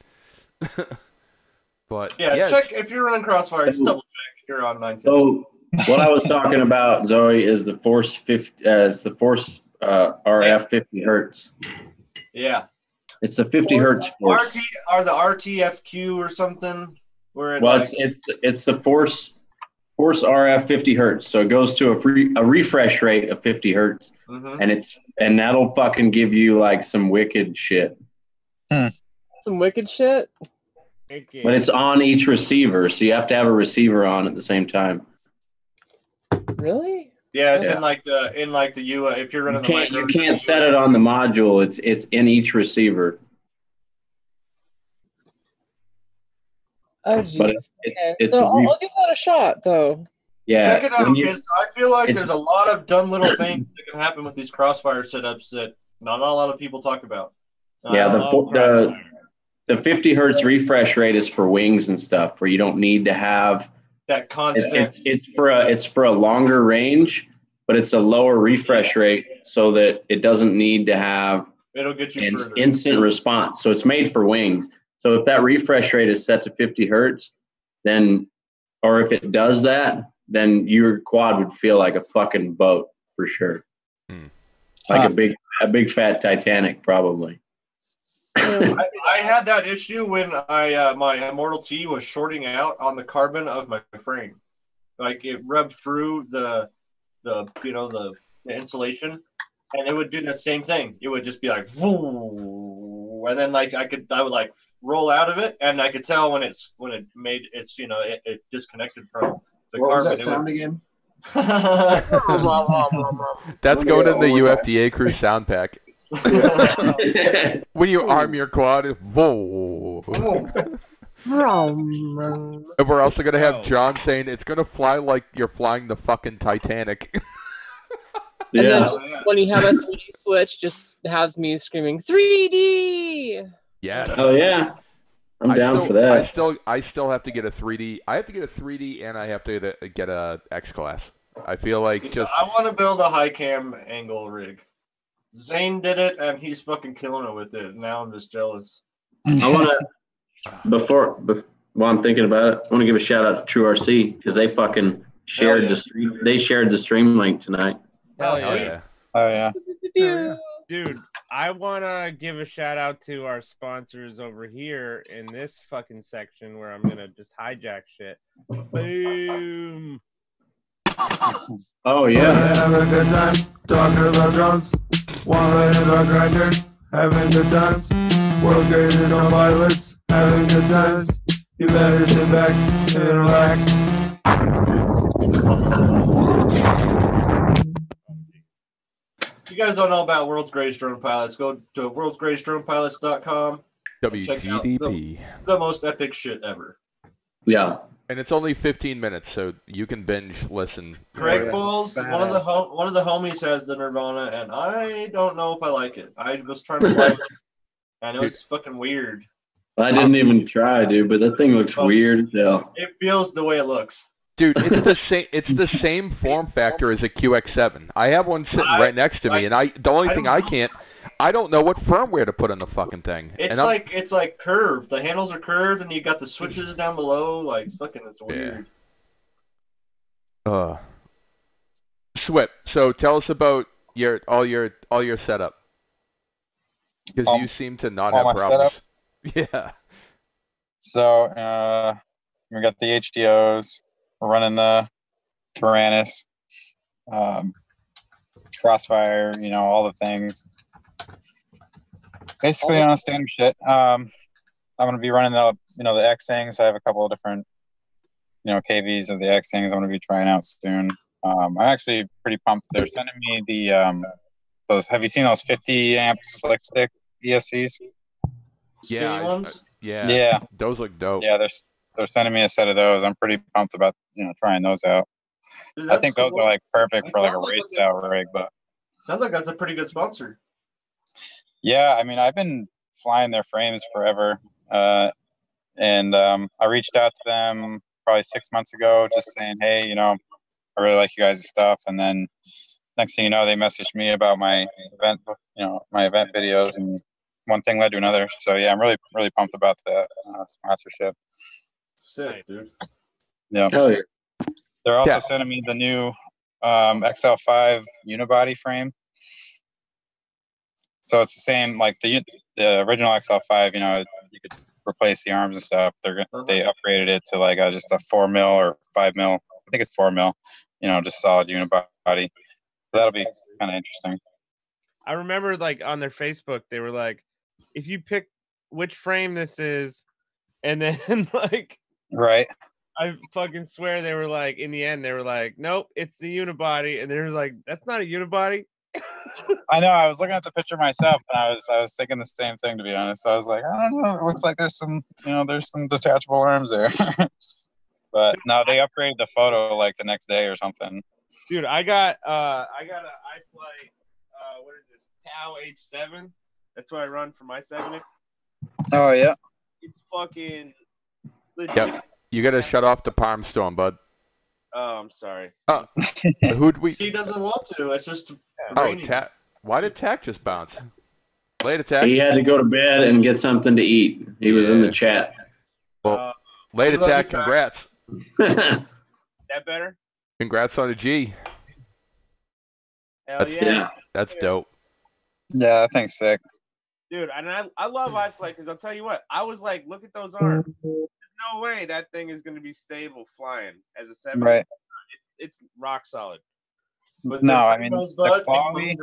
But yeah, check if you're on Crossfire, just double check you're on 915. So what I was talking about, Zoe, is the Force 50, RF 50 hertz. Yeah. It's the 50 hertz force. Are the RTFQ or something? Where it it's the Force RF 50 hertz. So it goes to a refresh rate of 50 hertz, and that'll fucking give you like some wicked shit. Some wicked shit. But it's on each receiver, so you have to have a receiver on at the same time. Really? Yeah, it's in like the if you're running you can't set it on the module. It's in each receiver. Oh, geez. So I'll give that a shot, though. Yeah. Check it out, because I feel like there's a lot of dumb little things that can happen with these Crossfire setups that not a lot of people talk about. Yeah, the 50 hertz refresh rate is for wings and stuff, where you don't need to have that constant. It's for a longer range, but it's a lower refresh rate so that it doesn't need to have it'll get you further. Instant response. So it's made for wings. So if that refresh rate is set to 50 hertz, then, or if it does that, then your quad would feel like a fucking boat for sure. Like a big fat Titanic, probably. I had that issue when my Immortal T was shorting out on the carbon of my frame. Like it rubbed through the insulation, and it would do the same thing. It would just be like, woo, and then like I would like roll out of it, and I could tell when it made its it disconnected from the what carbon. What was that sound again? That's going in the UFDA CREW sound pack. When you arm your quad, whoa. And we're also going to have John saying it's going to fly like you're flying the fucking Titanic. And then when you have a 3D switch, just has me screaming 3D. Yeah. Oh yeah. I'm down for that. I still have to get a 3D. I have to get a 3D, and I have to get a X class. I feel like I want to build a high cam angle rig. Zane did it, and he's fucking killing it with it. Now I'm just jealous. I want to while I'm thinking about it, I want to give a shout out to True RC because they fucking shared the stream. They shared the stream link tonight. Oh yeah. Oh yeah. Dude, I want to give a shout out to our sponsors over here in this fucking section where I'm going to just hijack shit. Boom. Oh, yeah. Having a good time talking about drones. While about grinder, having good times. World's greatest drone pilots, having good times. You better sit back and relax. If you guys don't know about World's Greatest Drone Pilots, go to worldsgreatestdronepilots.com. WGDP. The most epic shit ever. Yeah. And it's only 15 minutes, so you can binge listen. Greg Balls, one of the homies has the Nirvana, and I don't know if I like it. I was trying to play it, and it was fucking weird. I didn't even try, dude, but that thing looks weird as hell. It feels the way it looks. Dude, it's the same. It's the same form factor as a QX7. I have one sitting right next to me, and the only thing I don't know what firmware to put on the fucking thing. It's like curved. The handles are curved, and you got the switches down below. Like it's weird. Swip. So tell us about all your setup, because you seem to not have problems. Yeah. So we got the HDOs. We're running the Tyrannus, Crossfire, all the things. Basically on standard shit. I'm going to be running the X-Things. I have a couple of different, KVs of the X-Things I'm going to be trying out soon. I'm actually pretty pumped. They're sending me the, have you seen those 50 amp slick stick ESCs? Yeah. Ones? Yeah. Those look dope. Yeah, they're sending me a set of those. I'm pretty pumped about trying those out. Dude, I think those are like perfect for like a race style rig. But sounds like that's a pretty good sponsor. Yeah, I mean, I've been flying their frames forever, and I reached out to them probably 6 months ago, just saying, hey, you know, I really like you guys' stuff. And then next thing you know, they messaged me about my event, you know, my event videos, and one thing led to another. So yeah, I'm really, really pumped about that sponsorship. Sick, dude. Yeah. Hell yeah. They're also sending me the new XL5 unibody frame. So it's the same, like the original XL5. You know, you could replace the arms and stuff. They upgraded it to like just a 4 mil or 5 mil. I think it's 4 mil. You know, just solid unibody. So that'll be kind of interesting. I remember like on their Facebook, they were like, if you pick which frame this is, and then like, right. I fucking swear they were like, in the end, they were like, nope, it's the unibody. And they were like, that's not a unibody. I know. I was looking at the picture myself, and I was thinking the same thing, to be honest. I was like, I don't know. It looks like there's some detachable arms there. But no, they upgraded the photo like the next day or something. Dude, I got an iFlight, what is this, Tau H7. That's what I run for my 7-inch. Oh yeah. It's fucking legit. Yep. You gotta shut off the palm storm, bud. Oh, I'm sorry. Who'd we? He doesn't want to. It's just Oh, raining. why did Tack just bounce? Later, Tack. He had to go to bed and get something to eat. He was in the chat. Well, later, Tack. Congrats. That better? Congrats on the G. Hell yeah. That's dope. Yeah, that thing's sick. Dude, and I love iFlight because I'll tell you what, I was like, look at those arms. There's no way that thing is going to be stable flying as a 7. Right. It's rock solid. But no, I mean, the quality.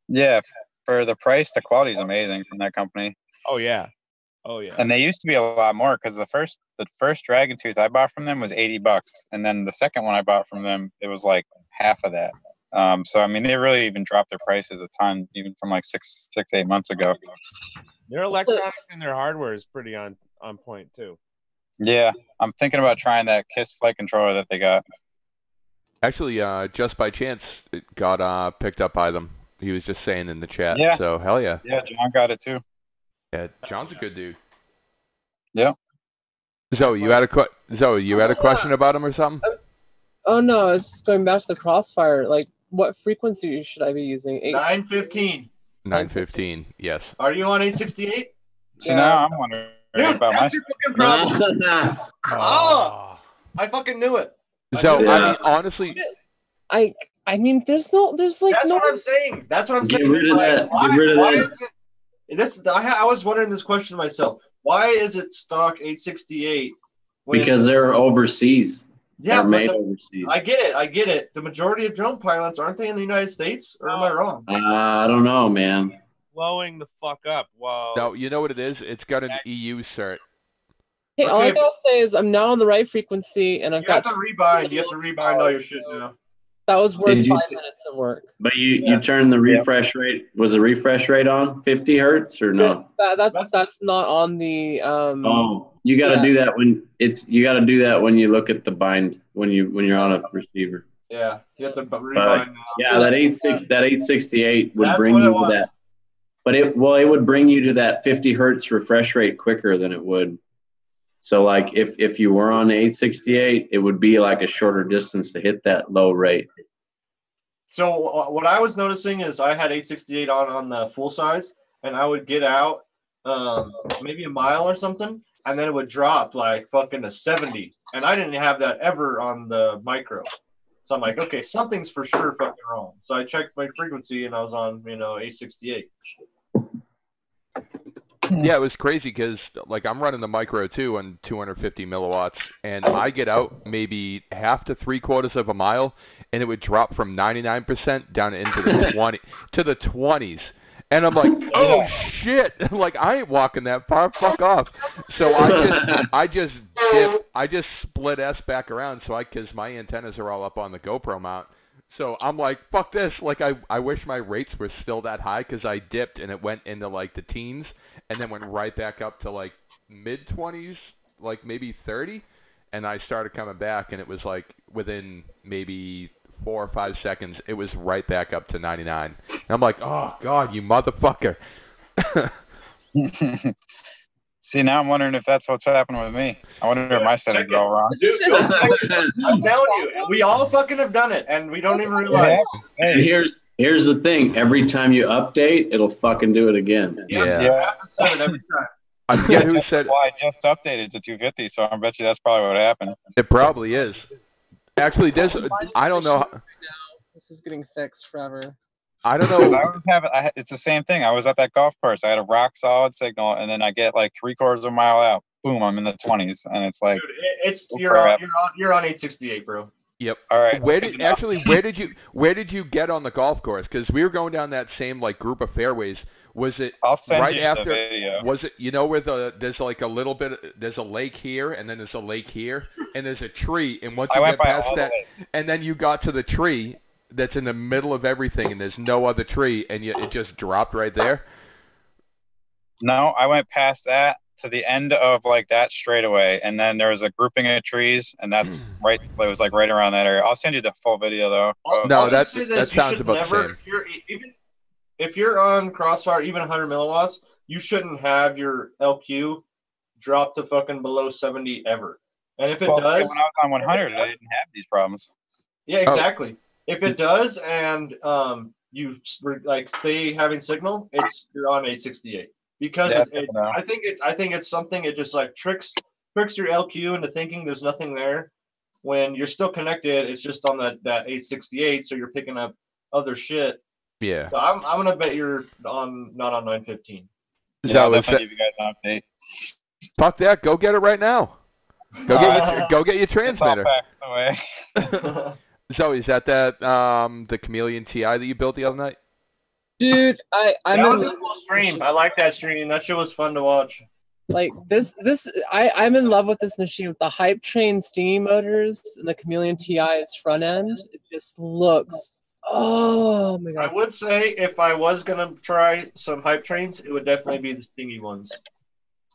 Yeah, for the price, the quality is amazing from that company. Oh yeah. Oh yeah. And they used to be a lot more, because the first Dragon Tooth I bought from them was $80, and then the second one I bought from them, it was like half of that. So I mean, they really even dropped their prices a ton, even from like 8 months ago. Their electronics and their hardware is pretty on point too. Yeah, I'm thinking about trying that KISS flight controller that they got. Actually, just by chance, it got picked up by them. He was just saying in the chat. Yeah. So hell yeah. Yeah, John got it too. Yeah, John's a good dude. Yeah. Zoe, you had a question about him or something? Oh no, it's just going back to the Crossfire. Like, what frequency should I be using? 915. 915. Yes. Are you on 868? So now I'm wondering about my. That's your fucking problem. Oh, I fucking knew it. So I mean, honestly, I mean, there's like. That's no... what I'm saying. That's what I'm saying. Get rid of that. Get rid of why that. is it? This I was wondering this question myself. Why is it stock 868? Because they're overseas. Yeah, they're but made overseas. I get it. The majority of drone pilots, aren't they in the United States? Or am I wrong? I don't know, man. Blowing the fuck up. Wow. No, you know what it is? It's got an EU cert. Hey, all I gotta say is I'm now on the right frequency, and I've got. You have to rebind all your shit now. That was worth Did you- 5 minutes of work. But you turned the refresh rate. Was the refresh rate on 50 hertz or no? That's not on the. Oh, you got to do that when it's. You got to do that when you look at the bind when you're on a receiver. Yeah, you have to But, rebind. yeah, that 868 would That's bring what you it to was. that. But it would bring you to that 50 hertz refresh rate quicker than it would. So like if you were on 868, it would be like a shorter distance to hit that low rate. So what I was noticing is I had 868 on the full size, and I would get out maybe a mile or something, and then it would drop like fucking to 70, and I didn't have that ever on the micro. So I'm like, okay, something's for sure fucking wrong. So I checked my frequency, and I was on 868. Yeah, it was crazy because like I'm running the micro too on 250 milliwatts, and I get out maybe half to 3/4 of a mile, and it would drop from 99% down into the 20s, and I'm like, oh shit, like I ain't walking that far, fuck off. So I just split S back around, because my antennas are all up on the GoPro mount. So I'm like, fuck this. Like, I wish my rates were still that high, because I dipped and it went into like the teens and then went right back up to like mid-20s, like maybe 30. And I started coming back, and it was like within maybe 4 or 5 seconds, it was right back up to 99. And I'm like, oh God, you motherfucker. See, now I'm wondering if that's what's happening with me. I wonder if my settings are all wrong. Dude, I'm telling you, we all fucking have done it, and we don't even realize. And here's the thing: every time you update, it'll fucking do it again. Yeah. You have to set it every time. I forget who said. Well, I just updated to 250, so I bet you that's probably what happened. It probably is. Actually, this I don't know. This is getting fixed forever. I don't know. It's the same thing. I was at that golf course. I had a rock solid signal, and then I get like 3/4 of a mile out. Boom! I'm in the 20s, and it's like, dude, you're on 868, bro. Yep. All right. Where did you get on the golf course? Because we were going down that same like group of fairways. Was it I'll send right you after? the video. Was it where there's like a little bit? There's a lake here, and then there's a lake here, and there's a tree. And once you get past that, and then you got to the tree that's in the middle of everything, and there's no other tree, and it just dropped right there. No, I went past that to the end of like that straightaway, and then there was a grouping of trees, and that's right. It was like right around that area. I'll send you the full video though. That sounds about the same. If you're on Crossfire, even 100 milliwatts, you shouldn't have your LQ drop to fucking below 70 ever. And if it does, when I was on 100, I didn't have these problems. Yeah, exactly. If it does, and you like stay having signal, you're on 868 because I think it's something. It just like tricks your LQ into thinking there's nothing there when you're still connected. It's just on that 868, so you're picking up other shit. Yeah. So I'm gonna bet you're not on 915. Yeah, I'll definitely give you guys an update. Fuck that! Go get it right now. Go get your transmitter. Zoe, is that the Chameleon TI that you built the other night? Dude, that was a cool stream. I like that stream. That shit was fun to watch. Like I'm in love with this machine with the Hype Train Stingy motors and the Chameleon TI's front end. It just looks. Oh my god! I would say if I was gonna try some Hype Trains, it would definitely be the Stingy ones.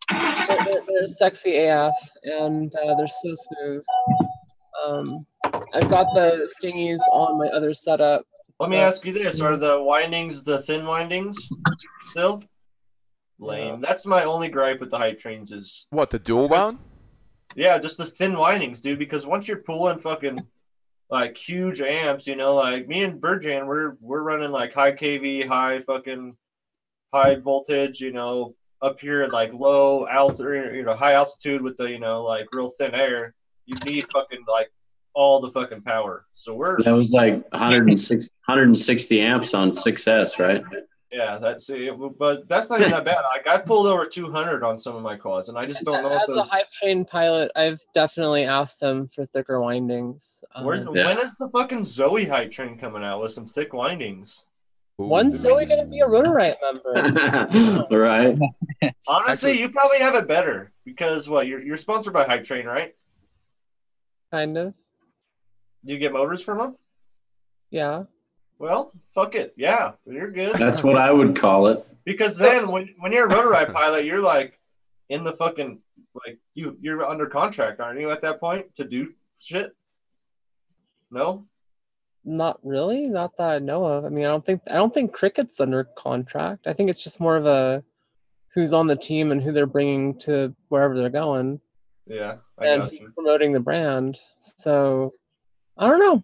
They're sexy AF, and they're so smooth. I've got the Stingies on my other setup. Let me ask you this: are the windings the thin windings still? Lame. That's my only gripe with the Hype Trains is what, the dual wound? Yeah, just the thin windings, dude. Because once you're pulling fucking like huge amps, like me and Virgin, we're running like high kV, high voltage, up here at like low altitude, high altitude with the, like real thin air. You need fucking like all the fucking power. So that was like 160 amps on 6S, right? Yeah, that's it. But that's not even that bad. I pulled over 200 on some of my quads, and I just don't know. As a Hype Train pilot, I've definitely asked them for thicker windings. When is the fucking Zoe Hype Train coming out with some thick windings? When's Zoe gonna be a Rotorite member? Right. Honestly, you probably have it better because you're sponsored by Hype Train, right? Kind of. Do you get motors from them? Yeah. Well, fuck it. Yeah, you're good. That's what I would call it. Because then when you're a Rotorite pilot, you're like in the fucking like you're under contract, aren't you, at that point to do shit? No? Not really. Not that I know of. I mean, I don't think Cricket's under contract. I think it's just more of a who's on the team and who they're bringing to wherever they're going. Yeah, and promoting the brand. So I don't know.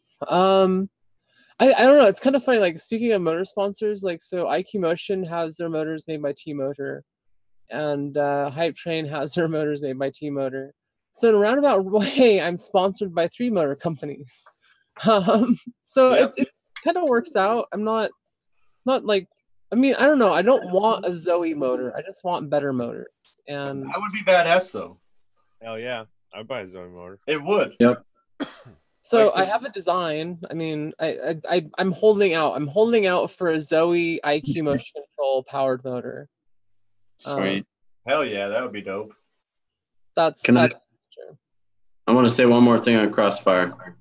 I don't know. It's kind of funny. Like, speaking of motor sponsors, like, so IQ Motion has their motors made by T-Motor, and Hype Train has their motors made by T-Motor. So in a roundabout way, I'm sponsored by 3 motor companies. So it kind of works out. I'm not like, I mean, I don't know. I don't want a Zoe motor. I just want better motors. And that would be badass, though. Hell yeah, I'd buy a Zoe motor. It would. Yep. So I have a design. I mean, I'm holding out. I'm holding out for a Zoe IQ Motion Control powered motor. Sweet. Hell yeah, that would be dope. That's I want to say one more thing on Crossfire.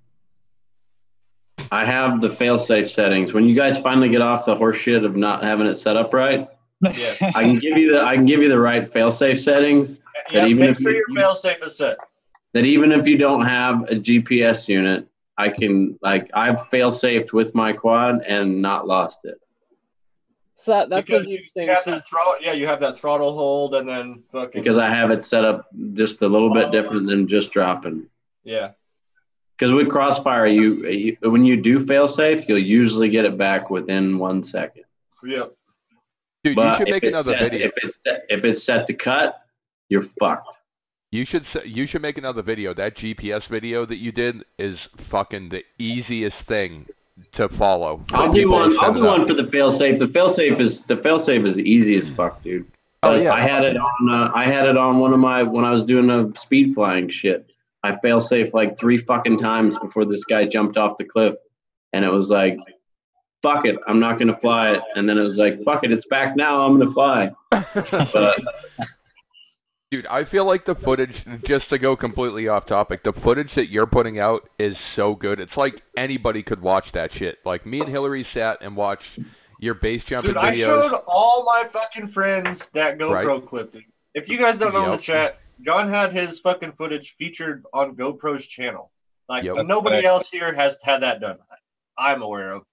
I have the fail-safe settings. When you guys finally get off the horse shit of not having it set up right, yes. I can give you the right fail-safe settings. Yeah, make sure your fail-safe is set. That even if you don't have a GPS unit, I can I've fail-safed with my quad and not lost it. So that's Because a huge you thing have too. that throttle. Yeah, you have that throttle hold, and then fucking. Because I have it set up just a little bit different than just dropping. Yeah. Because with Crossfire, you when you do fail-safe, you'll usually get it back within 1 second. Yep. Dude, But you should make another video. If it's set to cut, you're fucked. You should make another video. That GPS video that you did is fucking the easiest thing to follow. I'll do one. I'll do one for the fail-safe. The fail-safe is the easy as fuck, dude. Oh But yeah. I had it on one of my when I was doing a speed flying shit. I fail-safe like 3 fucking times before this guy jumped off the cliff, and it was like, fuck it, I'm not gonna fly it. And then it was like, fuck it, it's back now, I'm gonna fly. But dude, I feel like the footage, just to go completely off topic, the footage that you're putting out is so good. It's like anybody could watch that shit. Like me and Hillary sat and watched your base jumping Dude, videos. I showed all my fucking friends that GoPro clip. Dude. If you guys don't know in the chat, John had his fucking footage featured on GoPro's channel. Like nobody else here has had that done. I'm aware of.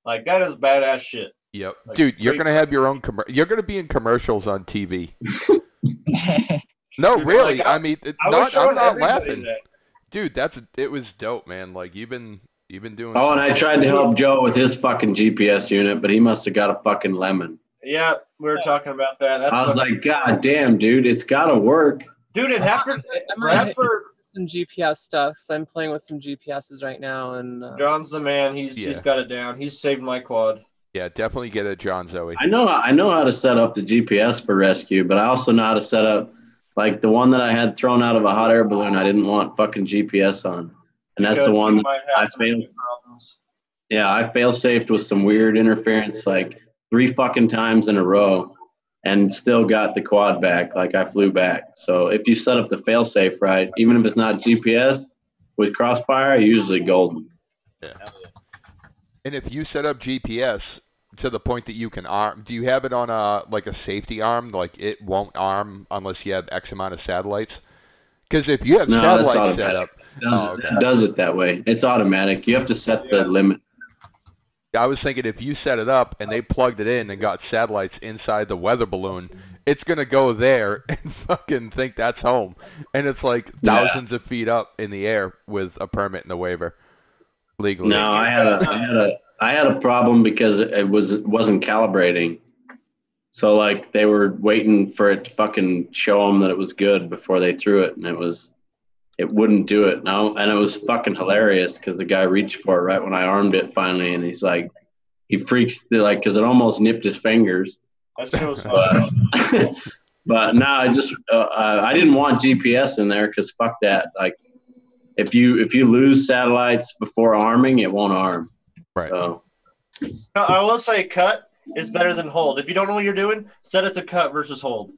Like that is badass shit. Yep. Like, dude, you're gonna have your own you're gonna be in commercials on TV. No, dude, really. like, I mean, I'm not laughing. Dude, it was dope, man. Like you've been doing. oh, and I tried to help Joe with his fucking GPS unit, but he must have got a fucking lemon. Yeah, we were talking about that. That's I was like, God damn, dude, it's gotta work. Dude, it happened. Some GPS stuff. So I'm playing with some GPSs right now, and John's the man. He's got it down. He's saved my quad. Yeah, definitely get it, John Zoe. I know how to set up the GPS for rescue, but I also know how to set up like the one that I had thrown out of a hot air balloon. I didn't want fucking GPS on, and that's the one that I failed. Yeah, I fail-safed with some weird interference like 3 fucking times in a row, and still got the quad back. Like I flew back. So if you set up the fail-safe right, even if it's not GPS with Crossfire, usually golden. Yeah. And if you set up GPS to the point that you can arm, do you have it on a safety arm? Like it won't arm unless you have X amount of satellites? Because if you have satellites set up, it does it that way. It's automatic. You have to set the limit. I was thinking if you set it up and they plugged it in and got satellites inside the weather balloon, it's going to go there and fucking think that's home. And it's like thousands of feet up in the air with a permit and a waiver legally. No, I had a problem because it wasn't calibrating. So like they were waiting for it to fucking show them that it was good before they threw it, and it wouldn't do it. No, and it was fucking hilarious because the guy reached for it right when I armed it finally, and he's like, he freaks because it almost nipped his fingers. That shows fun. But no, I didn't want GPS in there because fuck that. Like if you lose satellites before arming, it won't arm. Right. So. I will say cut is better than hold. If you don't know what you're doing, set it to cut versus hold.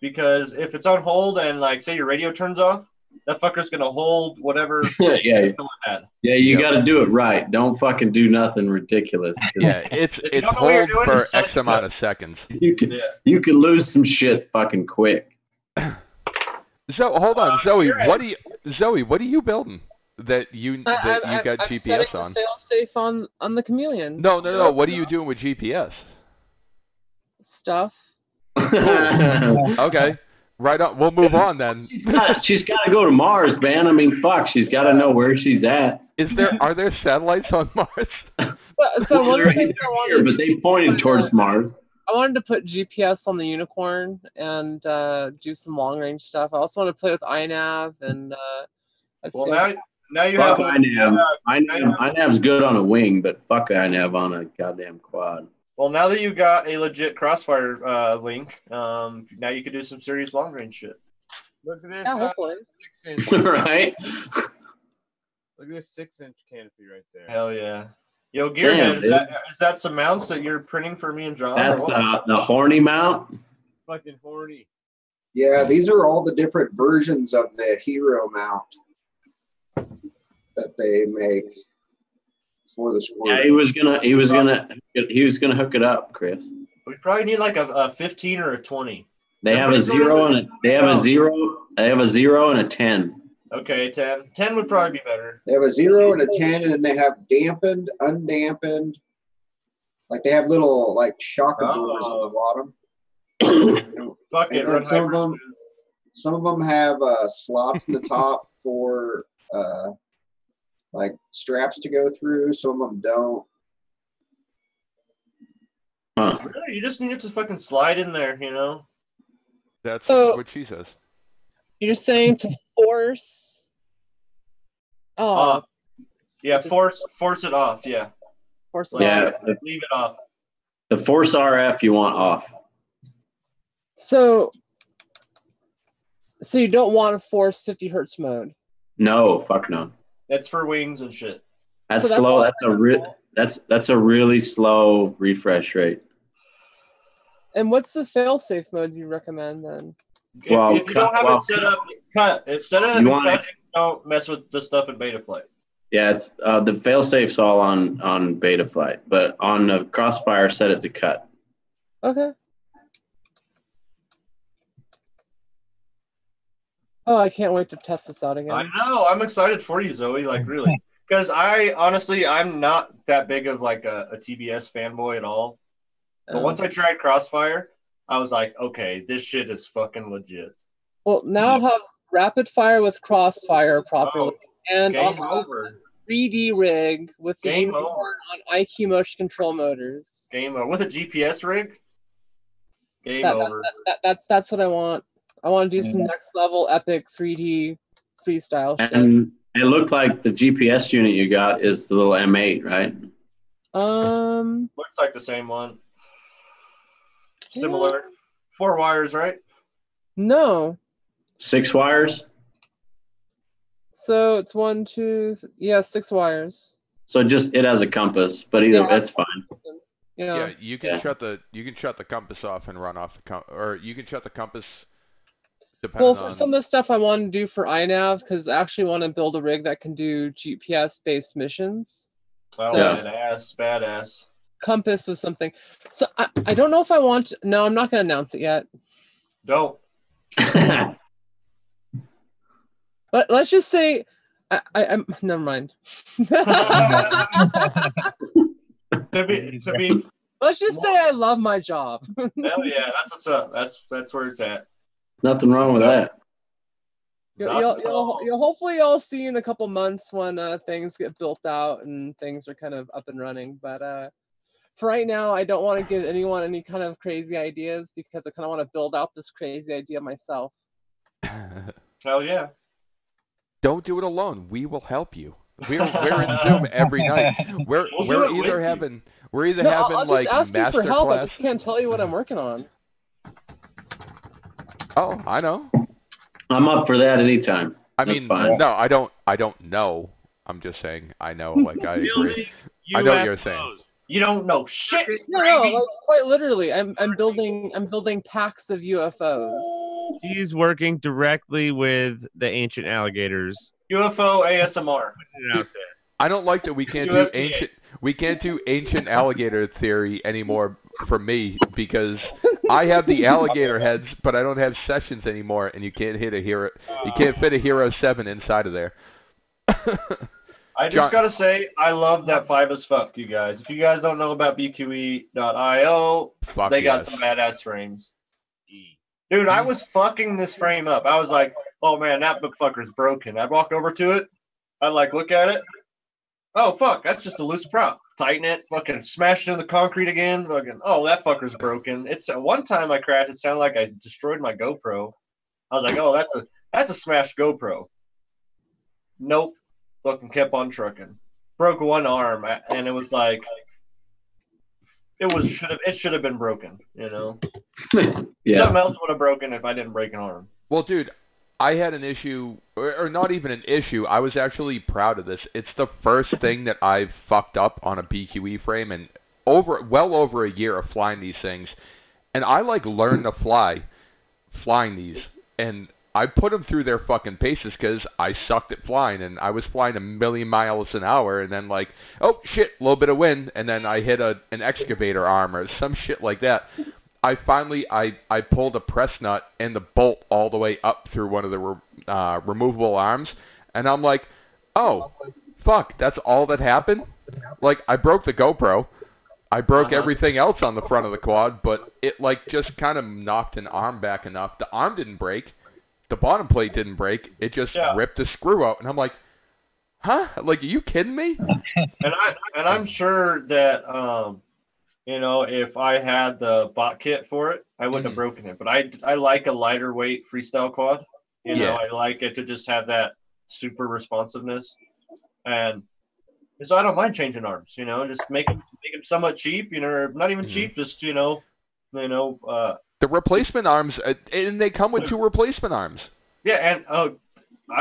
Because if it's on hold and like say your radio turns off, that fucker's gonna hold whatever. Yeah, you got to do it right. Don't fucking do nothing ridiculous. Yeah, it's hold for X amount of seconds. You can lose some shit fucking quick. So hold on, Zoe. What are you building that you got I'm GPS setting on? the fail-safe on the Chameleon. No. What are you doing with GPS? Stuff. Okay. Right on. We'll move on then. She's got to go to Mars, man. I mean, fuck. She's got to know where she's at. Are there satellites on Mars? So one of the things I wanted, but they pointed towards Mars. I wanted to put GPS on the Unicorn and do some long range stuff. I also want to play with iNav and. Now you have iNav. iNav's good on a wing, but fuck iNav on a goddamn quad. Well, now that you got a legit Crossfire link, now you can do some serious long range shit. Look at this. Yeah, hopefully. 6-inch. Right? Look at this 6-inch canopy right there. Hell yeah. Yo, Gearhead, is that some mounts that you're printing for me and John? That's the horny mount. Fucking horny. Yeah, these are all the different versions of the Hero mount that they make for the squad. Yeah, he was gonna hook it up, Chris. We probably need like a 15 or a 20. They have a 0 and a 0 and a 10. Okay, 10. 10 would probably be better. They have a 0 and a 10, and then they have dampened, undampened. Like they have little like shock absorbers on the bottom. Fuck it, And then some of them have slots in the top for like straps to go through. Some of them don't. Really? You just need it to fucking slide in there, you know? That's So- what she says. You're saying to force. Oh, Yeah, force it off, yeah. force it Like, off. Yeah, leave it off. the force RF you want off. So you don't want to force 50 hertz mode. No, fuck no. That's for wings and shit. That's So that's slow. all- That's a really slow refresh rate. And what's the fail-safe mode you recommend then? If you don't have it set up, cut. If set it up You and want cut it, don't mess with the stuff in beta flight. Yeah, it's the fail-safe's all on beta flight, but on the Crossfire, set it to cut. Okay. Oh, I can't wait to test this out again. I know. I'm excited for you, Zoe. Like, really. Because I'm not that big of like a TBS fanboy at all. But once I tried Crossfire, I was like, okay, this shit is fucking legit. Well, now I'll have rapid fire with Crossfire properly, and I'll Game have over. 3D rig with the Game unicorn over. on IQ motion control motors. Game over. With a GPS rig? Game That- over. That's what I want. I want to do some next level epic 3D freestyle shit. And it looked like the GPS unit you got is the little M8, right? Looks like the same one. Similar. 4 wires, right? No. 6 wires. So it's 1, 2, 6 wires. So it has a compass, but either Yeah, it's fine. Yeah, you can shut the compass off and run off the or you can shut the compass. Well, for some of the stuff I want to do for iNav, because I actually want to build a rig that can do GPS-based missions. Oh, So- badass. Compass was something. So I don't know if I want. No, I'm not going to announce it yet. Don't. But let's just say I'm. Never mind. To be. Let's just say I love my job. Hell yeah, that's what's up. That's where it's at. Nothing wrong with that. You'll hopefully all see in a couple months when things get built out and things are kind of up and running. But for right now, I don't want to give anyone any kind of crazy ideas because I kind of want to build out this crazy idea myself. Hell yeah. Don't do it alone. We will help you. We're in Zoom every night. We're either having I'll just like ask you for help. I masterclass. just can't tell you what I'm working on. Oh, I know. I'm up for that anytime. I That's mean, fine. no, I don't know. I'm just saying I know. Like I agree. I know what you're saying. You don't know shit. No, like, quite literally. I'm building packs of UFOs. He's working directly with the ancient alligators. UFO ASMR. I don't like that we can't do UFDA. ancient alligator theory anymore for me because I have the alligator heads, but I don't have sessions anymore, and you can't fit a Hero 7 inside of there. I just gotta say, I love that 5 as fuck, you guys. If you guys don't know about BQE.io, they got some badass frames. Dude, I was fucking this frame up. I was like, oh man, that fucker's broken. I'd walk over to it. I'd like look at it. Oh fuck, that's just a loose prop. Tighten it, fucking smash it in the concrete again. Fucking, oh, that fucker's broken. It's one time I crashed, it sounded like I destroyed my GoPro. I was like, oh, that's a smashed GoPro. Nope. Fucking kept on trucking. Broke one arm, and it was like it should have been broken, you know. Yeah. Something else would have broken if I didn't break an arm. Well, dude, I had an issue, or not even an issue. I was actually proud of this. It's the first thing that I've fucked up on a BQE frame, and well over a year of flying these things, and I like learned to flying these, and I put them through their fucking paces because I sucked at flying, and I was flying 1,000,000 miles an hour, and then like, oh shit, a little bit of wind, and then I hit an excavator arm or some shit like that. I finally I pulled a press nut and the bolt all the way up through one of the removable arms, and I'm like, oh, fuck, that's all that happened? Like, I broke the GoPro. I broke everything else on the front of the quad, but it, like, just kind of knocked an arm back enough. The arm didn't break. The bottom plate didn't break. It just ripped a screw out, and I'm like, huh? Like, are you kidding me? And I'm sure that you know, if I had the bot kit for it, I wouldn't have broken it. But I like a lighter weight freestyle quad. You know, I like it to just have that super responsiveness, and so I don't mind changing arms. You know, just make them somewhat cheap. You know, or not even cheap, just you know. The replacement arms, and they come with 2 replacement arms. Yeah, and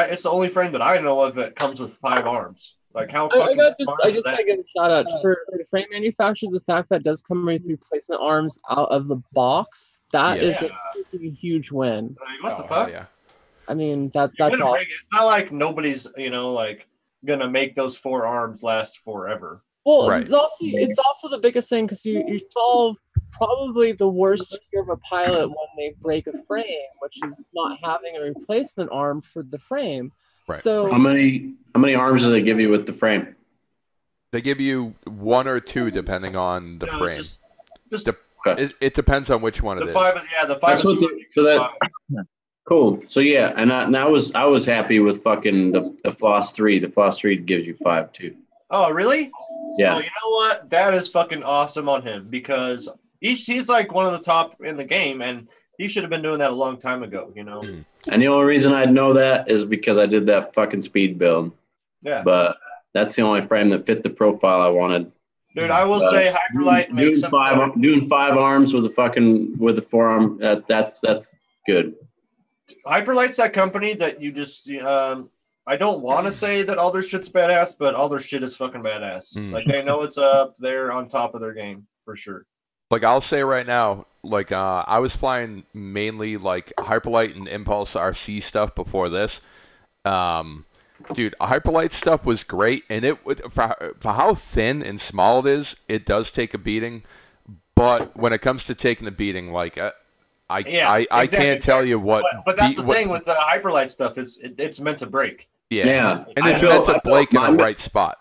it's the only frame that I know of that comes with 5 arms. Like how I fucking I just gotta give a shout out for the frame manufacturers. The fact that it does come with replacement arms out of the box, that is a huge win. Like, what the fuck? Yeah. I mean, that's awesome. It's not like nobody's, you know, like gonna make those 4 arms last forever. Well, it's also the biggest thing because you solve probably the worst fear of a pilot when they break a frame, which is not having a replacement arm for the frame. Right. So how many arms do they give you with the frame? They give you 1 or 2 depending on the frame. Just it depends on which one it is. The 5 That's is what cool. So yeah, and I was happy with fucking the Floss 3. The Floss 3 gives you 5 too. Oh, really? Yeah. Well, you know what? That is fucking awesome on him because he's like one of the top in the game, and he should have been doing that a long time ago, you know? And the only reason I'd know that is because I did that fucking speed build. Yeah. But that's the only frame that fit the profile I wanted. Dude, I will say Hyperlight makes doing 5 arms with the forearm. That's good. Hyperlight's that company that you just I don't want to say that all their shit's badass, but all their shit is fucking badass. Like they know it's up. They're on top of their game for sure. Like I'll say right now, like I was flying mainly like Hyperlight and Impulse RC stuff before this. Dude, Hyperlight stuff was great, and it would for how thin and small it is, it does take a beating. But when it comes to taking a beating, like I can't tell you what. But that's the thing with the Hyperlight stuff is it's meant to break. Yeah. And it's meant to break in the right spot.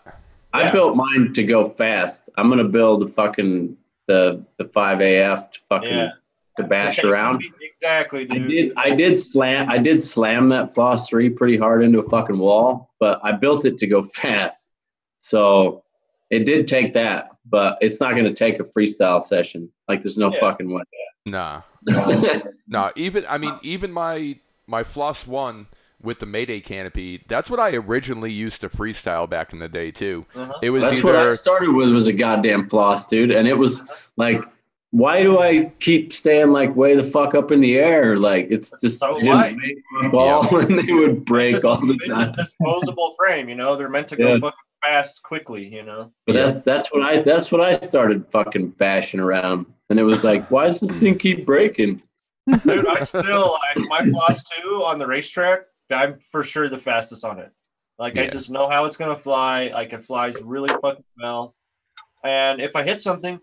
I built mine to go fast. I'm gonna build the fucking the 5AF to fucking to bash around. Exactly, dude. I did slam that Floss 3 pretty hard into a fucking wall, but I built it to go fast. So it did take that, but it's not gonna take a freestyle session. Like there's no fucking way. Nah. No, even my Floss 1 with the Mayday canopy, that's what I originally used to freestyle back in the day too. It was That's what I started with was a goddamn Floss, dude, and it was like, why do I keep staying like way the fuck up in the air? Like it's just so light. And they would break all the time. It's a disposable frame, you know. They're meant to go fucking fast, quickly, you know. But that's what I started fucking bashing around, and it was like, why does this thing keep breaking? Dude, I still like my Floss 2 on the racetrack. I'm for sure the fastest on it. Like I just know how it's gonna fly. Like it flies really fucking well. And if I hit something,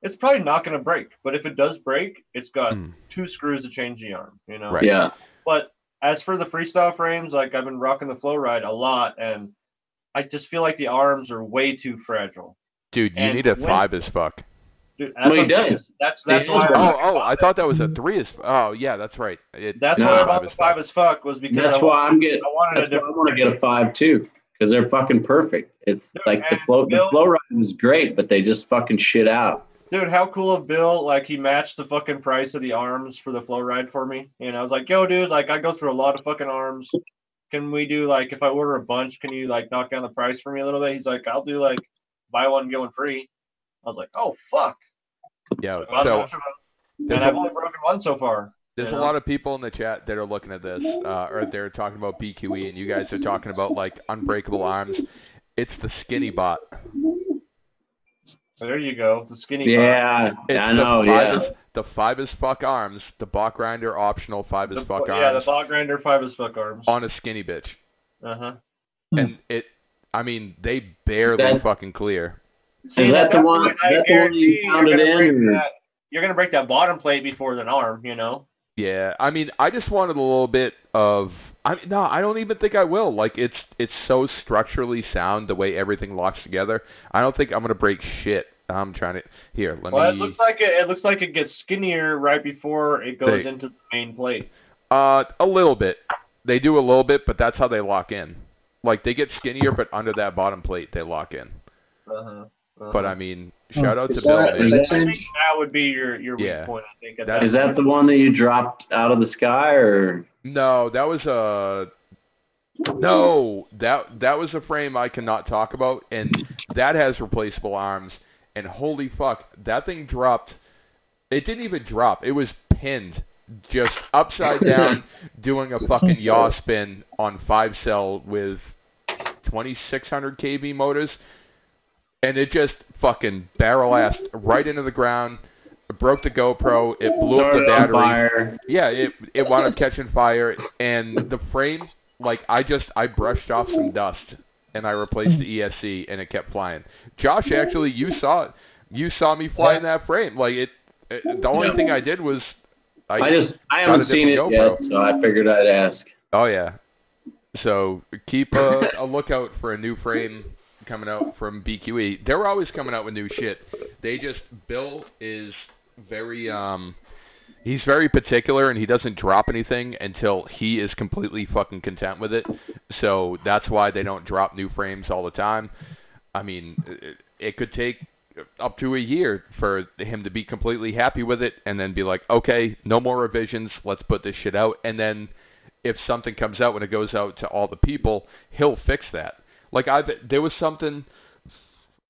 it's probably not gonna break. But if it does break, it's got 2 screws to change the arm. You know. Right. Yeah. But as for the freestyle frames, like I've been rocking the Flow Ride a lot, and I just feel like the arms are way too fragile. Dude, you need a 5 as fuck. Dude, that's what I'm saying. That's why. I thought that was a 3 as. Oh yeah, that's right. That's why I bought the 5 as fuck was because I want to get a 5 too because they're fucking perfect. It's like the flow ride was great, but they just fucking shit out. Dude, how cool of Bill? Like he matched the fucking price of the arms for the Flow Ride for me, and I was like, "Yo, dude, like I go through a lot of fucking arms. Can we do like if I order a bunch, can you like knock down the price for me a little bit?" He's like, "I'll do like buy one get one free." I was like, "Oh fuck!" Yeah. And I've only broken one so far. There's a lot of people in the chat that are looking at this, or they're talking about BQE, and you guys are talking about like unbreakable arms. It's the skinny bot. There you go, the skinny bot. Yeah, I know. The 5 as fuck arms, the bot grinder optional 5 as fuck arms. Yeah, the bot grinder 5 as fuck arms on a skinny bitch. And they barely fucking clear. See, is that the one? I guarantee you're gonna break that. you're gonna break that bottom plate before the arm, you know. Yeah, I mean, I just wanted a little bit of. No, I don't even think I will. Like, it's so structurally sound the way everything locks together. I don't think I'm gonna break shit. I'm trying to here. Well, it looks like it gets skinnier right before it goes into the main plate. A little bit. They do a little bit, but that's how they lock in. Like, they get skinnier, but under that bottom plate, they lock in. But I mean, shout out to Bill. I think that would be your weak point. I think. Is that the one that you dropped out of the sky, or? No, that was that was a frame I cannot talk about, and that has replaceable arms. And holy fuck, that thing dropped. It didn't even drop. It was pinned, just upside down, doing a fucking yaw spin on 5-cell with 2600 kV motors. And it just fucking barrel-assed right into the ground. It broke the GoPro. It blew up the battery. Fire. Yeah, it wound up catching fire. And the frame, like, I brushed off some dust. And I replaced the ESC, and it kept flying. Josh, actually, you saw it. You saw me flying that frame. Like, the only thing I did was... I haven't seen it yet, so I figured I'd ask. Oh, yeah. So, keep a lookout for a new frame coming out from BQE. They're always coming out with new shit. Bill is very, he's very particular, and he doesn't drop anything until he is completely fucking content with it. So that's why they don't drop new frames all the time. I mean, it could take up to a year for him to be completely happy with it and then be like, okay, no more revisions, let's put this shit out. And then if something comes out when it goes out to all the people, he'll fix that. Like, there was something,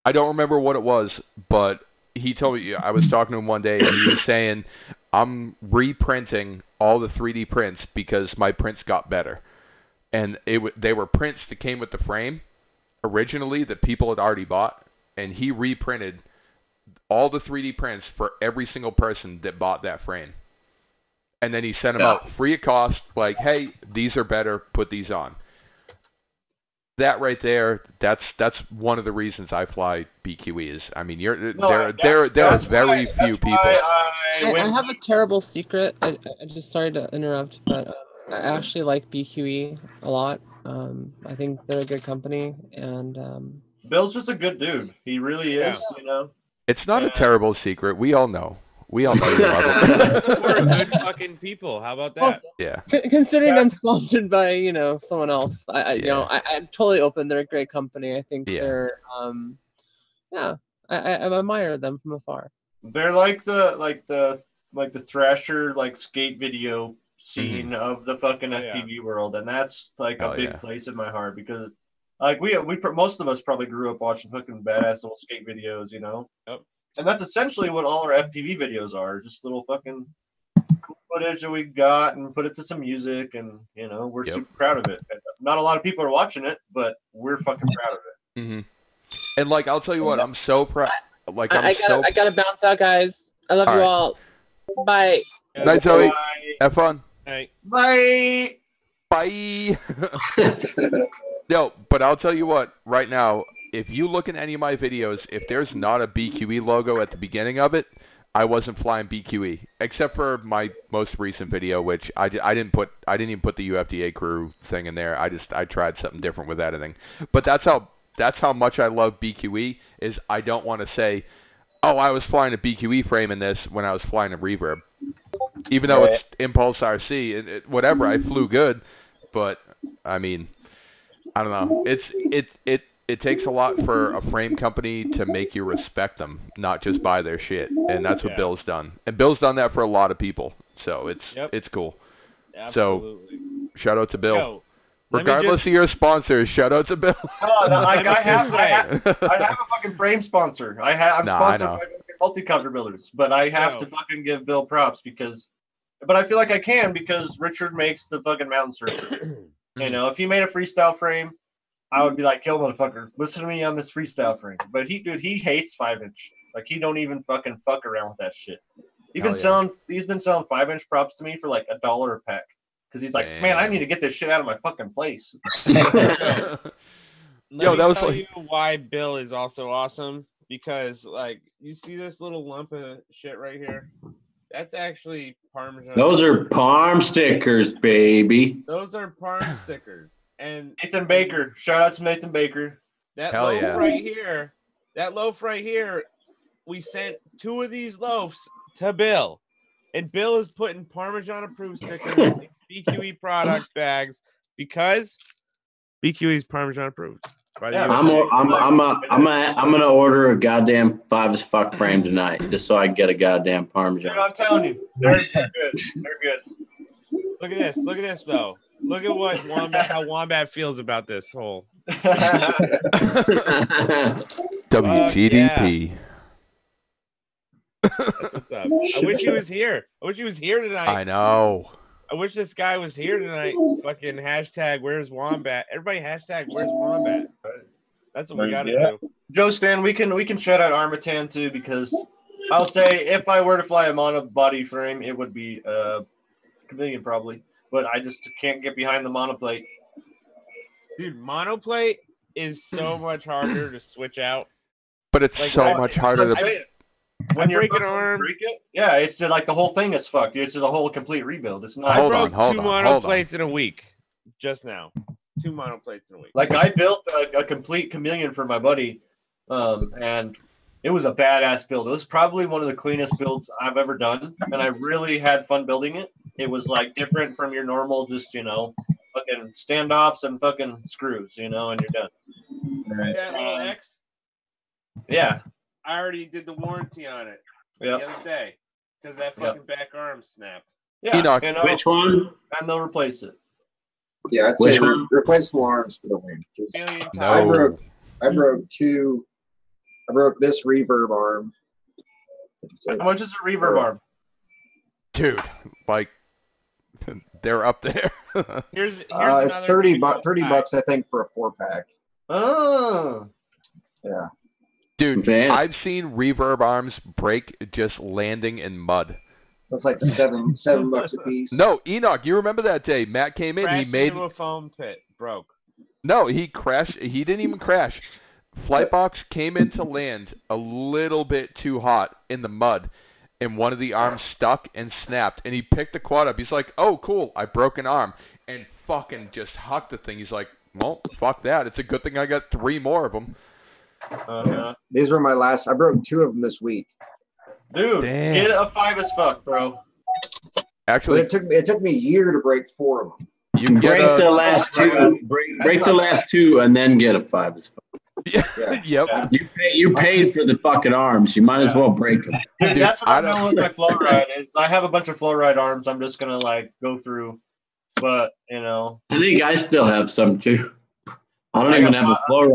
I don't remember what it was, but he told me, I was talking to him one day, and he was saying, I'm reprinting all the 3D prints because my prints got better. And they were prints that came with the frame originally that people had already bought, and he reprinted all the 3D prints for every single person that bought that frame. And then he sent them out free of cost, like, hey, these are better, put these on. That right there, that's one of the reasons I fly BQEs. I mean, there are very few people. I have a terrible secret. I just sorry to interrupt, but I actually like BQE a lot. I think they're a good company, and Bill's just a good dude. He really is. You know, it's not a terrible secret. We all know. We all know you love it. We're good fucking people. How about that? Yeah. Considering I'm sponsored by someone else, I'm totally open. They're a great company. I think they're I admire them from afar. They're like the Thrasher skate video scene of the fucking FPV world, and that's like a big place in my heart because like we most of us probably grew up watching fucking badass little skate videos, you know. Yep. And that's essentially what all our FPV videos are, just little fucking cool footage that we got and put it to some music, and we're super proud of it. Not a lot of people are watching it, but we're fucking proud of it. Mm-hmm. And like, I'll tell you what, I'm so proud. Like, I gotta bounce out, guys. I love you all. Bye. Night, Zoe. Have fun. Hey. Bye. Bye. No, but I'll tell you what, right now, if you look at any of my videos, if there's not a BQE logo at the beginning of it, I wasn't flying BQE, except for my most recent video, which I didn't even put the UFDA CREW thing in there. I tried something different with editing. But that's how much I love BQE. Is I don't want to say, oh, I was flying a BQE frame in this when I was flying a Reverb, even though it's Impulse RC. Whatever, I flew good, but I mean, I don't know. It takes a lot for a frame company to make you respect them, not just buy their shit. And that's what Bill's done. And Bill's done that for a lot of people. So it's cool. Absolutely. So shout out to Bill. Yo, regardless of your sponsors, shout out to Bill. I have a fucking frame sponsor. I'm sponsored by multi-cover builders, but I have to fucking give Bill props but I feel like I can because Richard makes the fucking mountain surfers. If he made a freestyle frame, I would be like, yo, motherfucker, listen to me on this freestyle frame. But he hates 5-inch. Like, he don't even fucking fuck around with that shit. He's been selling 5-inch props to me for like $1 a pack. Because he's like, man, I need to get this shit out of my fucking place. Let me tell you why Bill is also awesome. because like you see this little lump of shit right here. That's actually Parmesan. Those are Parm stickers, baby. Those are Parm stickers. And Nathan Baker. Shout out to Nathan Baker. That Hell loaf yeah. right here, we sent 2 of these loaves to Bill. And Bill is putting Parmesan approved stickers in BQE product bags because BQE is Parmesan approved. Yeah, I'm gonna order a goddamn 5 as fuck frame tonight just so I can get a goddamn Parmesan. Dude, I'm telling you, they're good. They're good. Look at this though. Look at what how Wombat feels about this whole. WGDP. That's what's up. I wish he was here. I wish he was here tonight. I know. I wish this guy was here tonight. Fucking hashtag where's Wombat? Everybody hashtag where's Wombat? That's what we gotta do. Joe Stan, we can shout out Armatan too because I'll say if I were to fly a monobody frame, it would be Chameleon probably, but I just can't get behind the monoplate. Dude, monoplate is so much harder to switch out. But it's Like, so much harder to. When you're break an arm, break it, yeah, it's just like the whole thing is fucked. It's just a whole complete rebuild. It's not. I broke 2 monoplates in a week. Just now, 2 monoplates in a week. Like I built a complete Chameleon for my buddy, and it was a badass build. It was probably one of the cleanest builds I've ever done, and I really had fun building it. It was like different from your normal, just fucking standoffs and fucking screws, and you're done. Right. That little X. Yeah. I already did the warranty on it the other day because that fucking back arm snapped. Yeah. Enoch, which one? And they'll replace it. Yeah, I'd say replaceable arms for the win. No. I broke 2. I broke this reverb arm. How much is a reverb arm? Dude, like they're up there. here's it's 30 bucks, I think, for a 4-pack. Oh. Yeah. Dude, I've seen reverb arms break just landing in mud. That's like $7 a piece. No, Enoch, you remember that day? Matt came in. Crashed he made into a foam pit, broke. No, he crashed. He didn't even crash. Flightbox came in to land a little bit too hot in the mud, and one of the arms stuck and snapped. And he picked the quad up. He's like, "Oh, cool! I broke an arm," and fucking just hucked the thing. He's like, "Well, fuck that. It's a good thing I got 3 more of them." These were my last. I broke 2 of them this week. Dude, Damn. get a 5 as fuck, bro. Actually, but it took me a year to break 4 of them. You can break the last 2. Break the last 2 and then get a 5 as fuck. Yeah. Yep. You paid for the fucking arms. You might as well break them. Dude, that's what I'm doing with my flow ride. Is I have a bunch of flow ride arms. I'm just gonna go through, but I think I still have some too. I don't even have a flow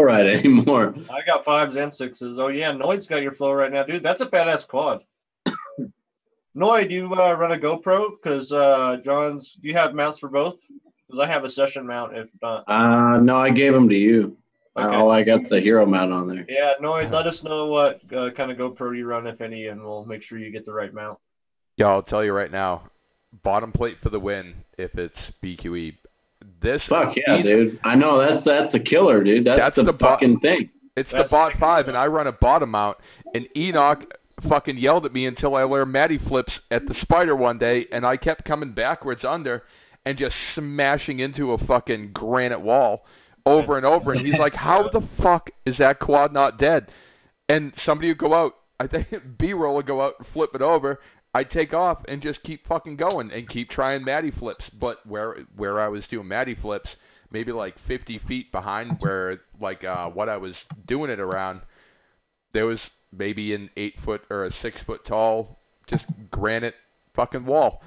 ride anymore. I got 5s and 6s. Oh yeah, Noid's got your flow right now, dude. That's a badass quad. Noid, do you run a GoPro? Because John's, do you have mounts for both? Because I have a session mount. If not, no, I gave them to you. Okay. All I got's the hero mount on there. Yeah, Noid, let us know what kind of GoPro you run, if any, and we'll make sure you get the right mount. Yeah, I'll tell you right now. Bottom plate for the win if it's BQE. Fuck yeah, dude. I know that's a killer, dude. That's the fucking thing. It's the bot 5, and I run a bottom mount, and Enoch fucking yelled at me until I learned Matty flips at the spider one day, and I kept coming backwards under and just smashing into a fucking granite wall over and over. And he's like, how the fuck is that quad not dead? And somebody would go out, I think B-roll would go out and flip it over. I'd take off and just keep fucking going and keep trying Matty flips. But where I was doing Matty flips, maybe like 50 feet behind where what I was doing it around, there was maybe an 8-foot or a 6-foot tall, just granite fucking wall.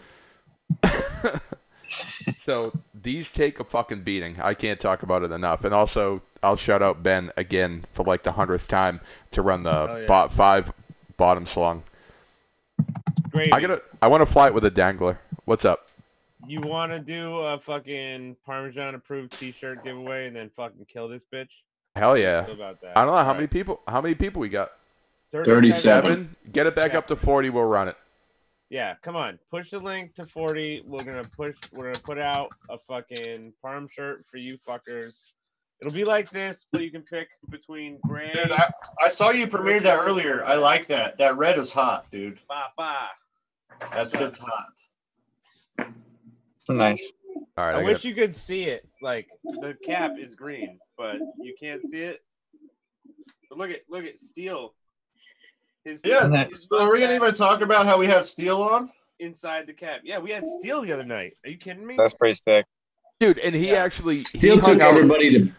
So these take a fucking beating. I can't talk about it enough. And also, I'll shout out Ben again for like the 100th time to run the bot 5 bottom slung. Great. I want to fly it with a dangler. What's up? You want to do a fucking Parmesan approved T-shirt giveaway and then fucking kill this bitch? Hell yeah! About that? I don't know how many people. How many people we got? 37. Get it back up to 40. We'll run it. Yeah, come on. Push the link to 40. We're gonna put out a fucking Parm shirt for you fuckers. It'll be like this, but you can pick between gray. Dude, I saw you premiere that earlier. I like that. That red is hot, dude. That shit's hot. Nice. All right. I wish you could see it. Like the cap is green, but you can't see it. But look at Steel. So are we gonna even talk about how we have Steel on inside the cap? Yeah, we had Steel the other night. Are you kidding me? That's pretty sick, dude. And he actually Steel took everybody to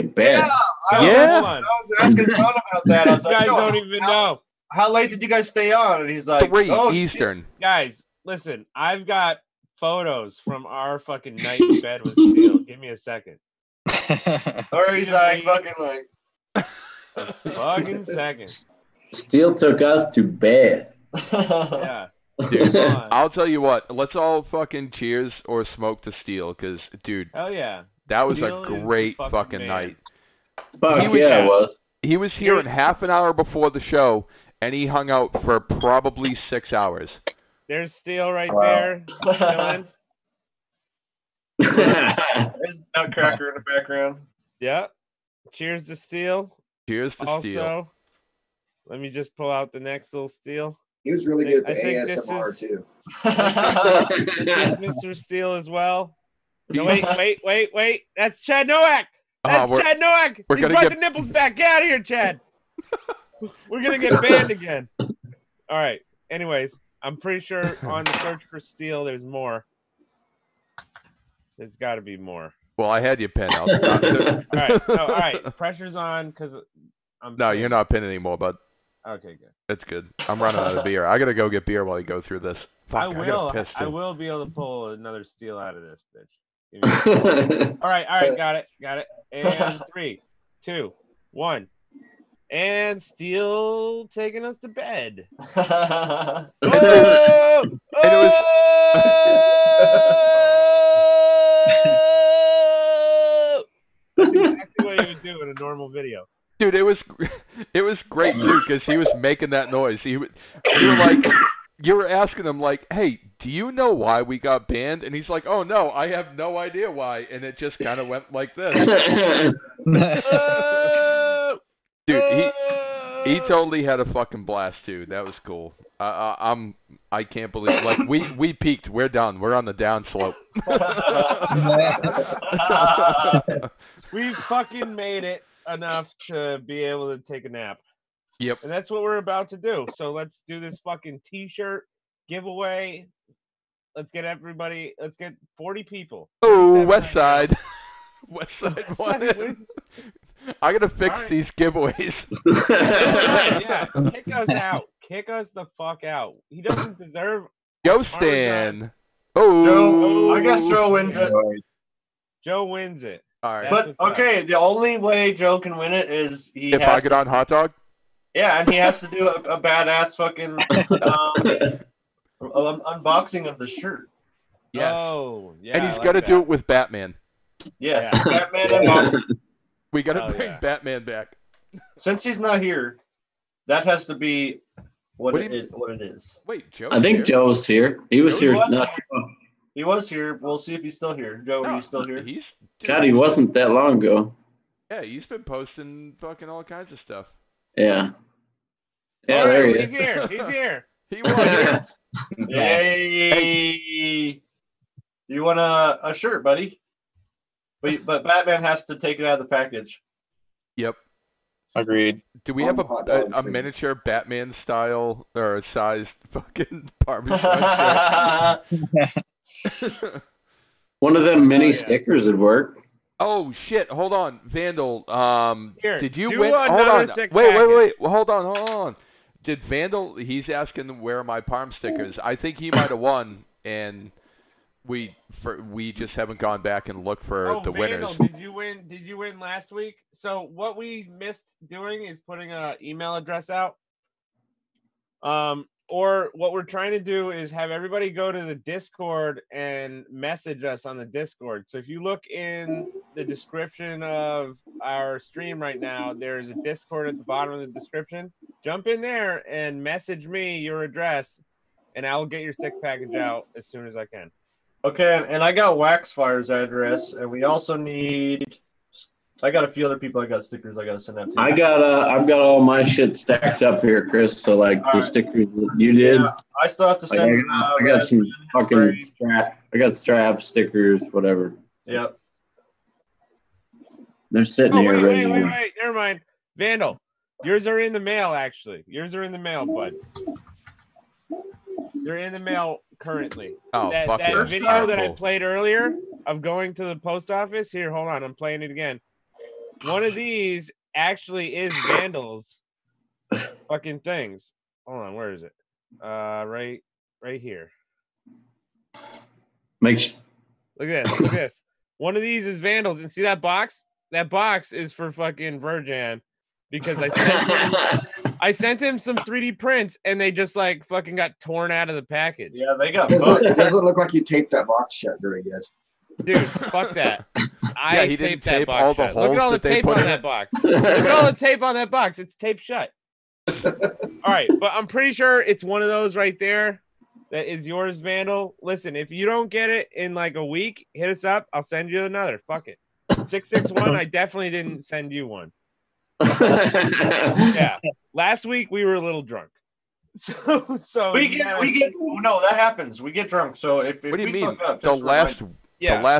bed. I was asking John about that. I was You like, guys "Yo, don't even know. How late did you guys stay on?" And he's like, 3 "Oh, it's Eastern." Guys, listen. I've got photos from our fucking night in bed with Steel. Give me a second. Or he's like, fucking like, a fucking second. Steel took us to bed. Yeah. Dude, I'll tell you what. Let's all fucking cheers or smoke to Steel, because, dude. Oh yeah. That was Steel a is the great fucking man. night. Fuck yeah, it was. He was here in half an hour before the show, and he hung out for probably 6 hours. There's Steel right there. Chilling. there's Nutcracker in the background. Yeah. Cheers to Steel. Cheers to also, Steel. Let me just pull out the next little Steel. He was really good at the think ASMR too. This is Mr. Steel as well. No, wait. That's Chad Nowak. That's Chad Nowak. He's brought the nipples back. Get out of here, Chad. We're going to get banned again. All right. Anyways, I'm pretty sure on the search for Steel, there's more. There's got to be more. Well, I had you pinned. All right. All right. Pressure's on because I'm. No, you're not pinned anymore, bud. Okay, good. It's good. I'm running out of beer. I gotta go get beer while you go through this. Fuck, I will. gotta piss, I too. will be able to pull another Steel out of this bitch. All right. Got it. And 3, 2, 1. And Steel taking us to bed. And it was. That's exactly what he would do in a normal video. Dude, it was great too because he was making that noise. You were asking him like, "Hey, do you know why we got banned?" And he's like, "Oh no, I have no idea why." And it just kind of went like this. Dude, he totally had a fucking blast too. That was cool. I can't believe we peaked. We're done. We're on the down slope. We fucking made it enough to be able to take a nap. Yep. And that's what we're about to do. So let's do this fucking t-shirt giveaway. Let's get 40 people. Oh, West Side. West West Side Side wins. wins. I gotta fix these giveaways. Yeah, kick us out. Kick us the fuck out. He doesn't deserve. Go Stan. Oh, Joe. I guess Joe wins it. Joe wins it. All right. But okay, the only way Joe can win it is if I get on hot dog. Yeah, and he has to do a badass fucking unboxing of the shirt. Yeah. Oh, yeah. And he's got to do it with Batman. Yes, Yeah. Batman unboxing. We got to bring Batman back. Since he's not here, that has to be what it is. Wait, Joe? I think Joe's here. He was here not too long. He was here. We'll see if he's still here. Joe, are you still here? God, he wasn't that long ago. Yeah, he's been posting fucking all kinds of stuff. Yeah. Yeah, All right, there he he's is. here. He's here. He was. Yay! You want a shirt, buddy? But Batman has to take it out of the package. Yep. Agreed. Do we have a miniature Batman style or a sized fucking Parmesan shirt? One of them mini stickers would work. Oh shit! Hold on, Vandal. Here, did you do win? Hold another on. sick Wait. package. Well, hold on. Did Vandal? He's asking where are my Parm stickers. I think he might have won, and we just haven't gone back and looked for the Vandal, winners. did you win? Did you win last week? So what we missed doing is putting an email address out. Or what we're trying to do is have everybody go to the Discord and message us on the Discord. So if you look in the description of our stream right now, there's a Discord at the bottom of the description. Jump in there and message me your address, and I'll get your stick package out as soon as I can. Okay, and I got Waxfire's address, and we also need I got a few other people I got stickers I got to send out to. I've got all my shit stacked up here, Chris. So like the stickers that you did. Yeah, I still have to Like, send. I got some fucking strap. I got straps, stickers, whatever. Yep. They're sitting here ready. Wait. Never mind. Vandal, yours are in the mail. Actually, yours are in the mail, bud. They're in the mail currently. Oh, that yeah. video that I played earlier of going to the post office. Here, hold on. I'm playing it again. One of these actually is Vandal's fucking things. Hold on, where is it? Right here. Look at this. One of these is Vandal's, and see that box? That box is for fucking Virjan, because I sent him some 3D prints, and they just like fucking got torn out of the package. Yeah, they got. It doesn't look like you taped that box shut very good. Dude, fuck that. I he taped didn't that tape all box the shut. Look at all the holes that they tape put on in that it. box. Look at all the tape on that box. It's taped shut. All right, but I'm pretty sure it's one of those right there that is yours, Vandal. Listen, if you don't get it in like a week, hit us up. I'll send you another. Fuck it. 661, I definitely didn't send you one. Yeah. Last week we were a little drunk. So we get no, that happens. We get drunk. So if What do you we mean? fuck up, The just last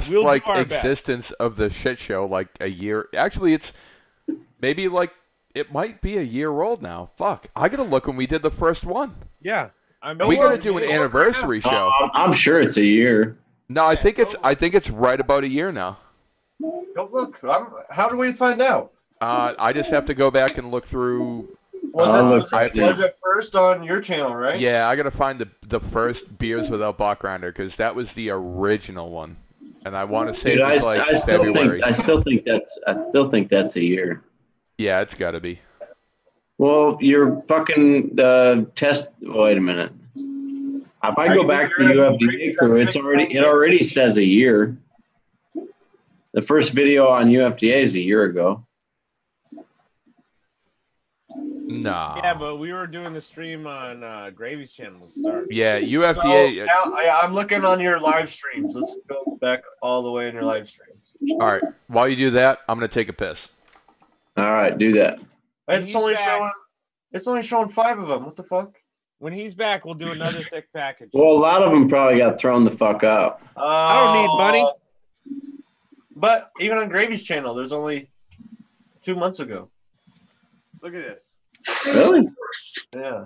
we'll like do our best. existence of the shit show, like a year. Actually, it's maybe like it might be a year old now. Fuck, I gotta look when we did the first one. Yeah, we gotta do an anniversary show. I'm sure it's a year. No, I think it's right about a year now. Go look. How do we find out? I just have to go back and look through. Was it first on your channel, right? Yeah, I gotta find the first Beers Without Bachgrinder, because that was the original one, and I want to say Dude, it was like February. I still think that's a year. Yeah, it's got to be. Well, you're fucking test. Wait a minute. If I go back to UFDA CREW, it already says a year. The first video on UFDA is a year ago. Nah. Yeah, but we were doing the stream on Gravy's channel to start. Yeah, UFDA. I'm looking on your live streams. Let's go back all the way in your live streams. All right. While you do that, I'm gonna take a piss. All right, do that. It's only showing 5 of them. What the fuck? When he's back, we'll do another thick package. Well, a lot of them probably got thrown the fuck out. I don't need money. But even on Gravy's channel, there's only 2 months ago. Look at this. Really? Yeah.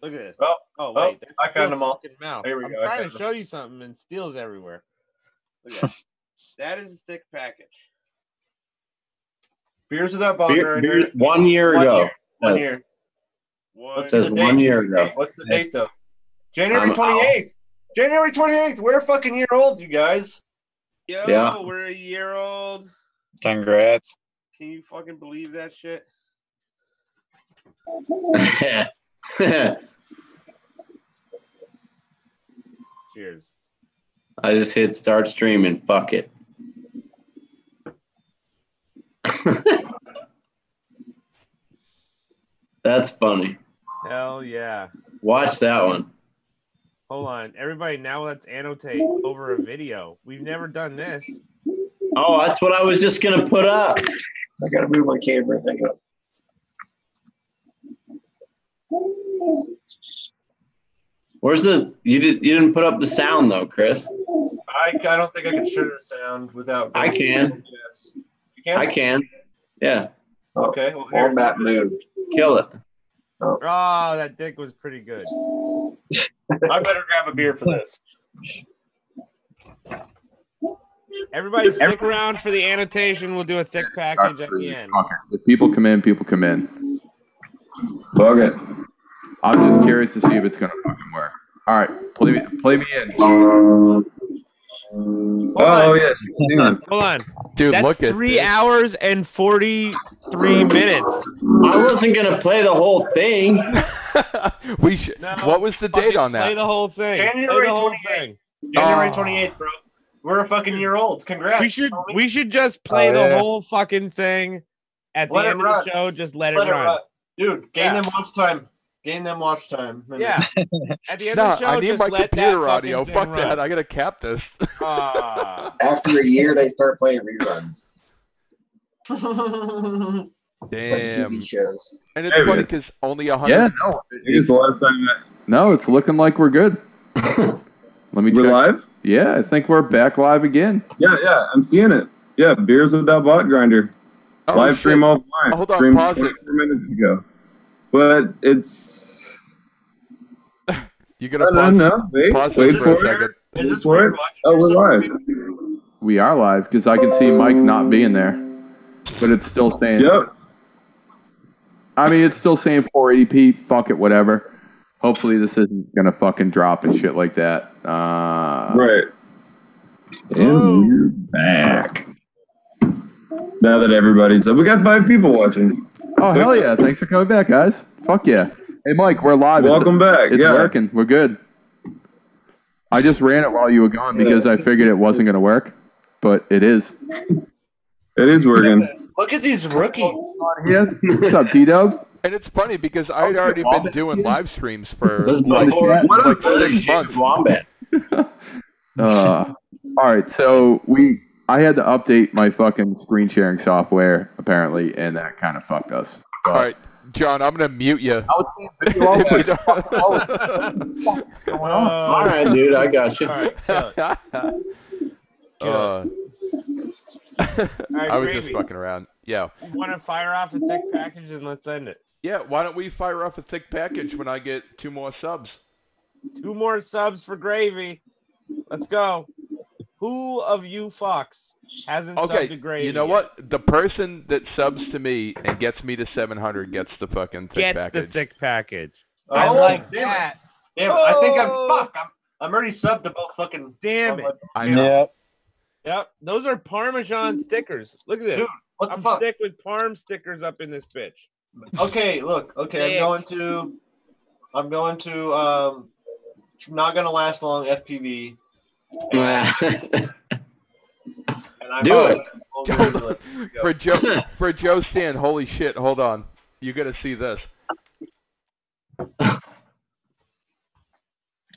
Look at this. Oh, wait. That's I found them all. Mouth. There we I'm go. trying to show you something, and steel's everywhere. Look at that. That is a thick package. Beers Without Bachgrinder. 1 year ago. 1 year. It says 1 year ago. What's the date, though? January 28th. January 28th. We're a fucking year old, you guys. Yo, Yeah. we're a year old. Congrats. Can you fucking believe that shit? Cheers. I just hit start streaming. Fuck it. That's funny. Hell yeah. Watch that one. Hold on. Everybody, now let's annotate over a video. We've never done this. Oh, that's what I was just going to put up. I got to move my camera. Hang up. Where's you didn't put up the sound though, Chris? I don't think I can share the sound without. I can. Yes. You can? I can. Yeah. Okay. Well, here. Format moved. Kill it. Oh, that dick was pretty good. I better grab a beer for this. Everybody stick around for the annotation. We'll do a thick package at the end. Okay. If people come in, people come in. Bug it. I'm just curious to see if it's gonna fucking work. All right, play me in. Oh yes. Hold on, dude. That's look at 3 hours and 43 minutes. I wasn't gonna play the whole thing. We should. What was the date on that? Play the whole thing. January 28th. January 28th, bro. We're a fucking year old. Congrats. We should just play the whole fucking thing at the end of the show. Just let it run. Dude, gain them watch time. Gain them watch time. Yeah. At the end of the show, I need just my let computer that audio. fucking Fuck thing that. run. I gotta cap this. After a year, they start playing reruns. It's like Damn. TV shows. And it's Hey, funny man. because only 100. Yeah, no. It's the last time that No, it's looking like we're good. Let me we're check. live. Yeah, I think we're back live again. Yeah, I'm seeing it. Yeah, beers without bot grinder. Oh, Live stream shit. offline. Hold on, Streamed pause 24 minutes ago. But it's. You gotta pause, No. pause Wait this for for a it. second. Is this For weird it. watching Oh, we're yourself? live. We are live because I can see Mike not being there, but it's still saying. Yep. I mean, it's still saying 480p. Fuck it, whatever. Hopefully, this isn't gonna fucking drop and shit like that. Right. And we're back. Now that everybody's up, we got 5 people watching. Oh hell yeah! Thanks for coming back, guys. Fuck yeah. Hey Mike, we're live. Welcome back. It's Yeah. working. We're good. I just ran it while you were gone because I figured it wasn't gonna work, but it is. It is working. Look at these rookies. Yeah. What's up, D-Dub? And it's funny because I'd shit, already been Wombat's doing here? live streams for Let's like, What like a 6 months. Wombat. All right, so I had to update my fucking screen sharing software apparently, and that kind of fucked us. All right, John, I'm gonna mute you. I was seeing video all If you day. don't- What's going on? All right, dude, I got you. All right, kill it. I was Gravy. just fucking around. Yeah. You want to fire off a thick package and let's end it. Yeah, why don't we fire off a thick package when I get 2 more subs? 2 more subs for Gravy. Let's go. Who of you fucks hasn't subbed Okay, to Gravy? you know what? The person that subs to me and gets me to 700 gets the fucking thick Gets package. the thick package. Oh, I like damn that. It. Damn it. I think Oh. I'm already subbed to both fucking. Damn it. I know. Yep. Those are Parmesan stickers. Look at this. Dude, what the I'm fuck? sick with Parm stickers up in this bitch. Okay, look. Okay, Dick. I'm going to not gonna last long FPV. And I'm Do it. For Joe Stan, holy shit, hold on. You gotta see this.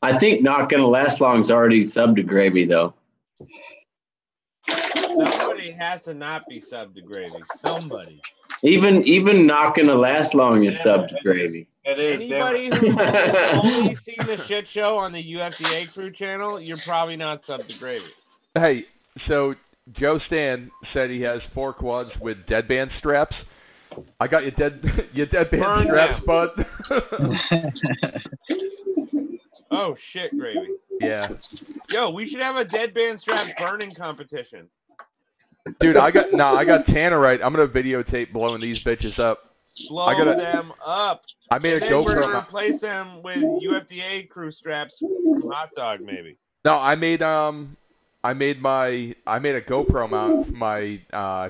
I think Not Gonna Last Long's already subbed to Gravy, though. Somebody has to not be subbed to Gravy. Somebody. Even Not Gonna Last Long is subbed to Gravy. It is. Anybody who's only seen the shit show on the UFDA Crew channel, you're probably not subbed to Gravy. Hey, so Joe Stan said he has 4 quads with deadband straps. I got your deadband Burn straps, them. bud. Oh shit, Gravy. Yeah. Yo, we should have a deadband strap burning competition. Dude, I got Tannerite. I'm gonna videotape blowing these bitches up. Blow them up. I made a And then we're GoPro. gonna replace them with UFDA Crew straps from Hot Dog, maybe. No, I made a GoPro mount for my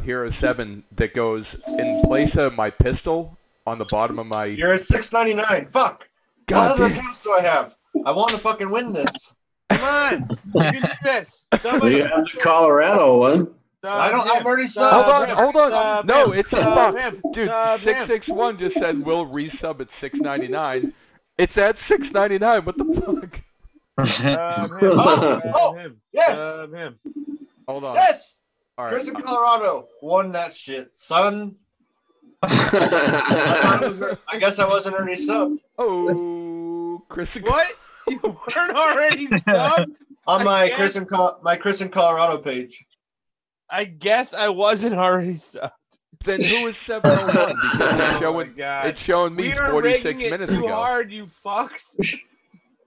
Hero 7 that goes in place of my pistol on the bottom of my. You're at $6.99. Fuck. God What other damn. accounts do I have? I want to fucking win this. Come on, you can do this. Somebody. You have the Colorado one. I don't. I'm already Sub subbed. him. Hold on. Sub No, him. it's Sub a him. dude. Sub him. 661 just said we'll resub at $6.99. It's at $6.99. What the fuck? Sub him. Oh, Sub him. yes. Sub him. Hold on. Yes. All right. Chris in Colorado won that shit, son. I guess I wasn't already subbed. Oh, Chris. What? You weren't already subbed? On I my guess- Chris in Colorado page. I guess I wasn't already subbed. Then who is 701? Because it's Oh showing, my God. it's showing me We are 46 rigging it minutes too ago. hard, you fucks.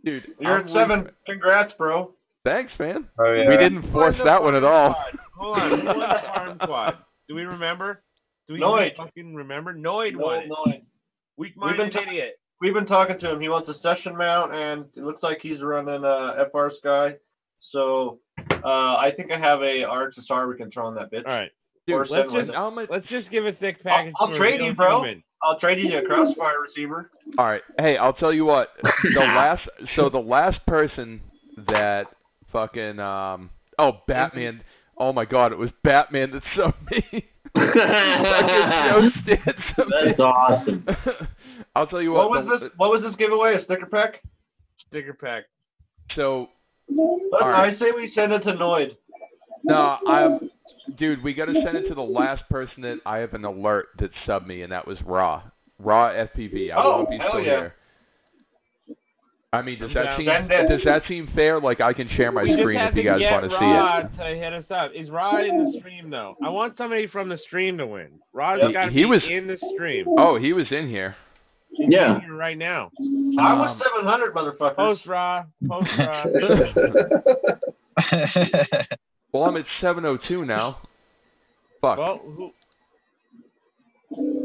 Dude, You're at 7. Congrats, bro. Thanks, man. Oh, yeah. We didn't force that one at all. Hold on, who won the farm quad? Do we remember? Do we Noid. fucking remember? Noid No, won it. no. Weak-minded idiot. We've been talking to him. He wants a session mount, and it looks like he's running FR Sky. So I think I have a RXSR we can throw on that bitch. All right. Dude, Or let's just give a thick package. I'll to a trade real you, bro. human. I'll trade you a Crossfire receiver. All right. Hey, I'll tell you what. The last person that fucking Batman. Oh my God, it was Batman that subbed me. That's awesome. I'll tell you what. What was this giveaway? A sticker pack? Sticker pack. So, I say we send it to Noid. No, dude, we got to send it to the last person that I have an alert that subbed me, and that was Raw FPV. I don't know if he's still here. I mean, does that seem fair? Like, I can share my screen if you guys want to see it. To hit us up. Is Raw in the stream though? I want somebody from the stream to win. Raw's got to be in the stream. Oh, he was in here. He's in here right now. I was 700, motherfuckers. Post Raw. Well, I'm at 702 now. Fuck. Well,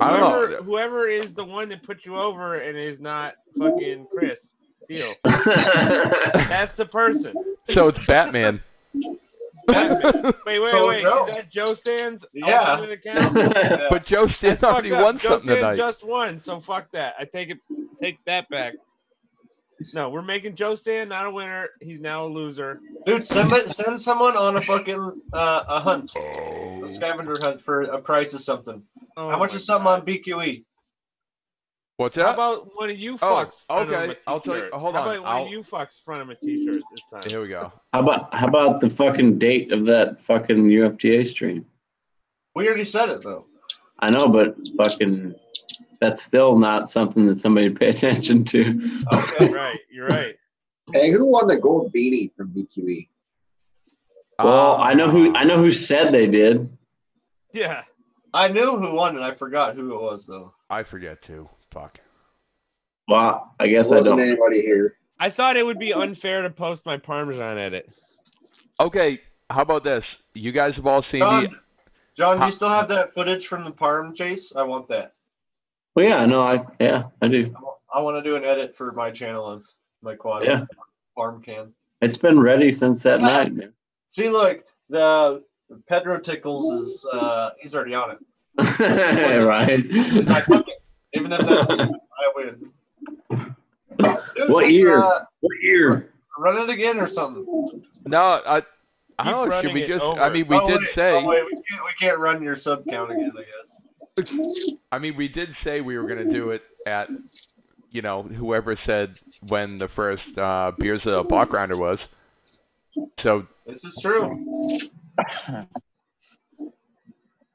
I don't know. Whoever is the one that put you over and is not fucking Chris Steele. That's the person. So it's Batman. Wait. Is that Joe Sands? Yeah. But Joe Sands already won something tonight. Joe Sands just won, so fuck that. I take that back. No, we're making Joe Sand not a winner. He's now a loser. Dude, send someone on a fucking a hunt, a scavenger hunt for a price of something. Oh, how much is something on BQE? What's that? How about one of you fucks? Okay, I'll tell you. Hold on. How about one of you fucks front of a t-shirt this time? Here we go. How about the fucking date of that fucking UFDA stream? We already said it though. I know, but fucking. That's still not something that somebody pay attention to. Okay, you're right. Hey, who won the gold beanie from BQE? Well, I know who said they did. Yeah. I knew who won it. I forgot who it was though. I forget too. Fuck. Well, I guess I don't. Anybody here? I thought it would be unfair to post my Parmesan edit. Okay, how about this? You guys have all seen me. John, do you still have that footage from the Parm chase? I want that. Well, yeah, no, I do. I want to do an edit for my channel of my quad farm can. It's been ready since that night, man. See, look, the Pedro Tickles is he's already on it. Right. Even if that's I win. Dude, What year? Run it again or something. No, I don't know. Should we just? I mean, we did say. We can't run your sub count again, I guess. I mean, we did say we were going to do it at, whoever said when the first Beers of the Block Grinder was. So this is true.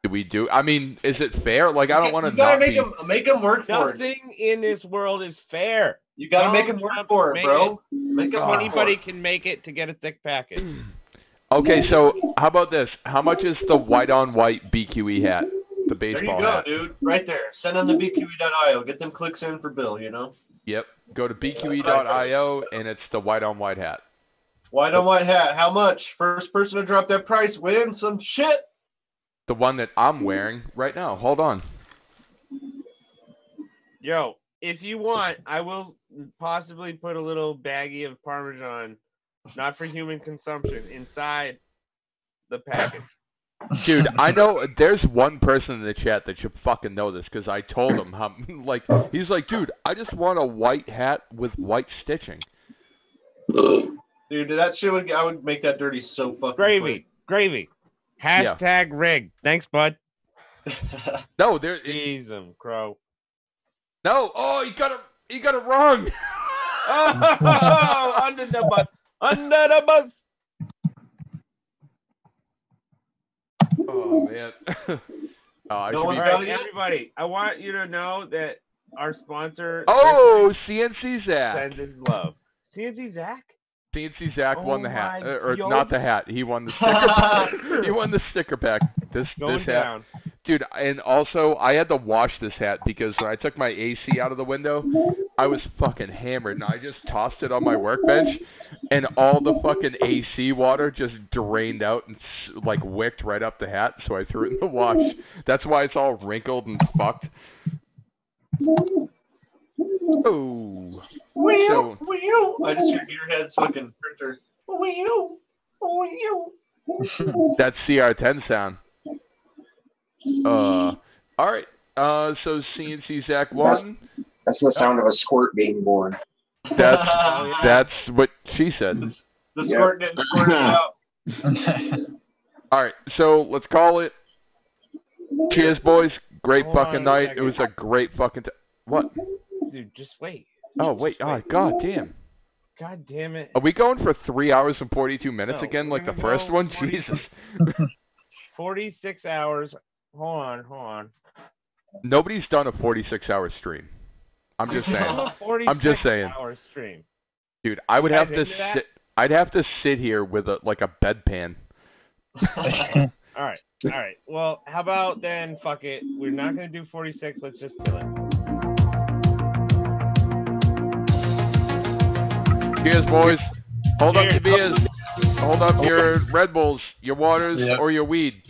Do we do? I mean, is it fair? Like, I don't want to. You gotta make them work for it. Nothing in this world is fair. You gotta make them work for it, bro. Anybody can make it to get a thick package. Okay, so how about this? How much is the white on white BQE hat? The baseball hat. There you go, dude. Right there. Send them to bqe.io. Get them clicks in for Bill, Yep. Go to bqe.io, and it's the white on white hat. White on white hat. How much? First person to drop that price wins some shit. The one that I'm wearing right now. Hold on. Yo, if you want, I will possibly put a little baggie of Parmesan, not for human consumption, inside the package. Dude, I know there's one person in the chat that should fucking know this because I told him how, he's like, dude, I just want a white hat with white stitching. Dude, that shit I would make that dirty so fucking Gravy. Hashtag rigged. Thanks, bud. No, there. Ease him, Crow. No, he got it wrong. Oh, under the bus. Oh man. Everybody, I want you to know that our sponsor. CNC Zach sends his love. CNC Zach. CNC Zach won the hat, or not the hat. He won the sticker. He won the sticker pack. This hat, down. Dude. And also, I had to wash this hat because when I took my AC out of the window, I was fucking hammered, and I just tossed it on my workbench, and all the fucking AC water just drained out and wicked right up the hat. So I threw it in the wash. That's why it's all wrinkled and fucked. Oh. I just hear Gearhead's fucking printer. That's CR10 sound. All right. So CNC Zach won. That's the sound of a squirt being born. That's what she said. The squirt getting squirted out. All right. So let's call it. Cheers, boys. Great fucking night. It was a great fucking. What? Dude, just wait. Oh, wait. Oh, god damn. God damn it. Are we going for 3 hours and 42 minutes No, again we're like the gonna first go one? 40 Jesus. 46 hours. Hold on. Nobody's done a 46-hour stream. I'm just saying. I'm just saying. 46-hour stream. Dude, I would You have guys to into that? sit. I'd have to sit here with a bedpan. All right. Well, how about then? Fuck it. We're not gonna do 46. Let's just kill it. Cheers, boys. Hold up Cheers. your beers. Hold up your Red Bulls, your waters, or your weed.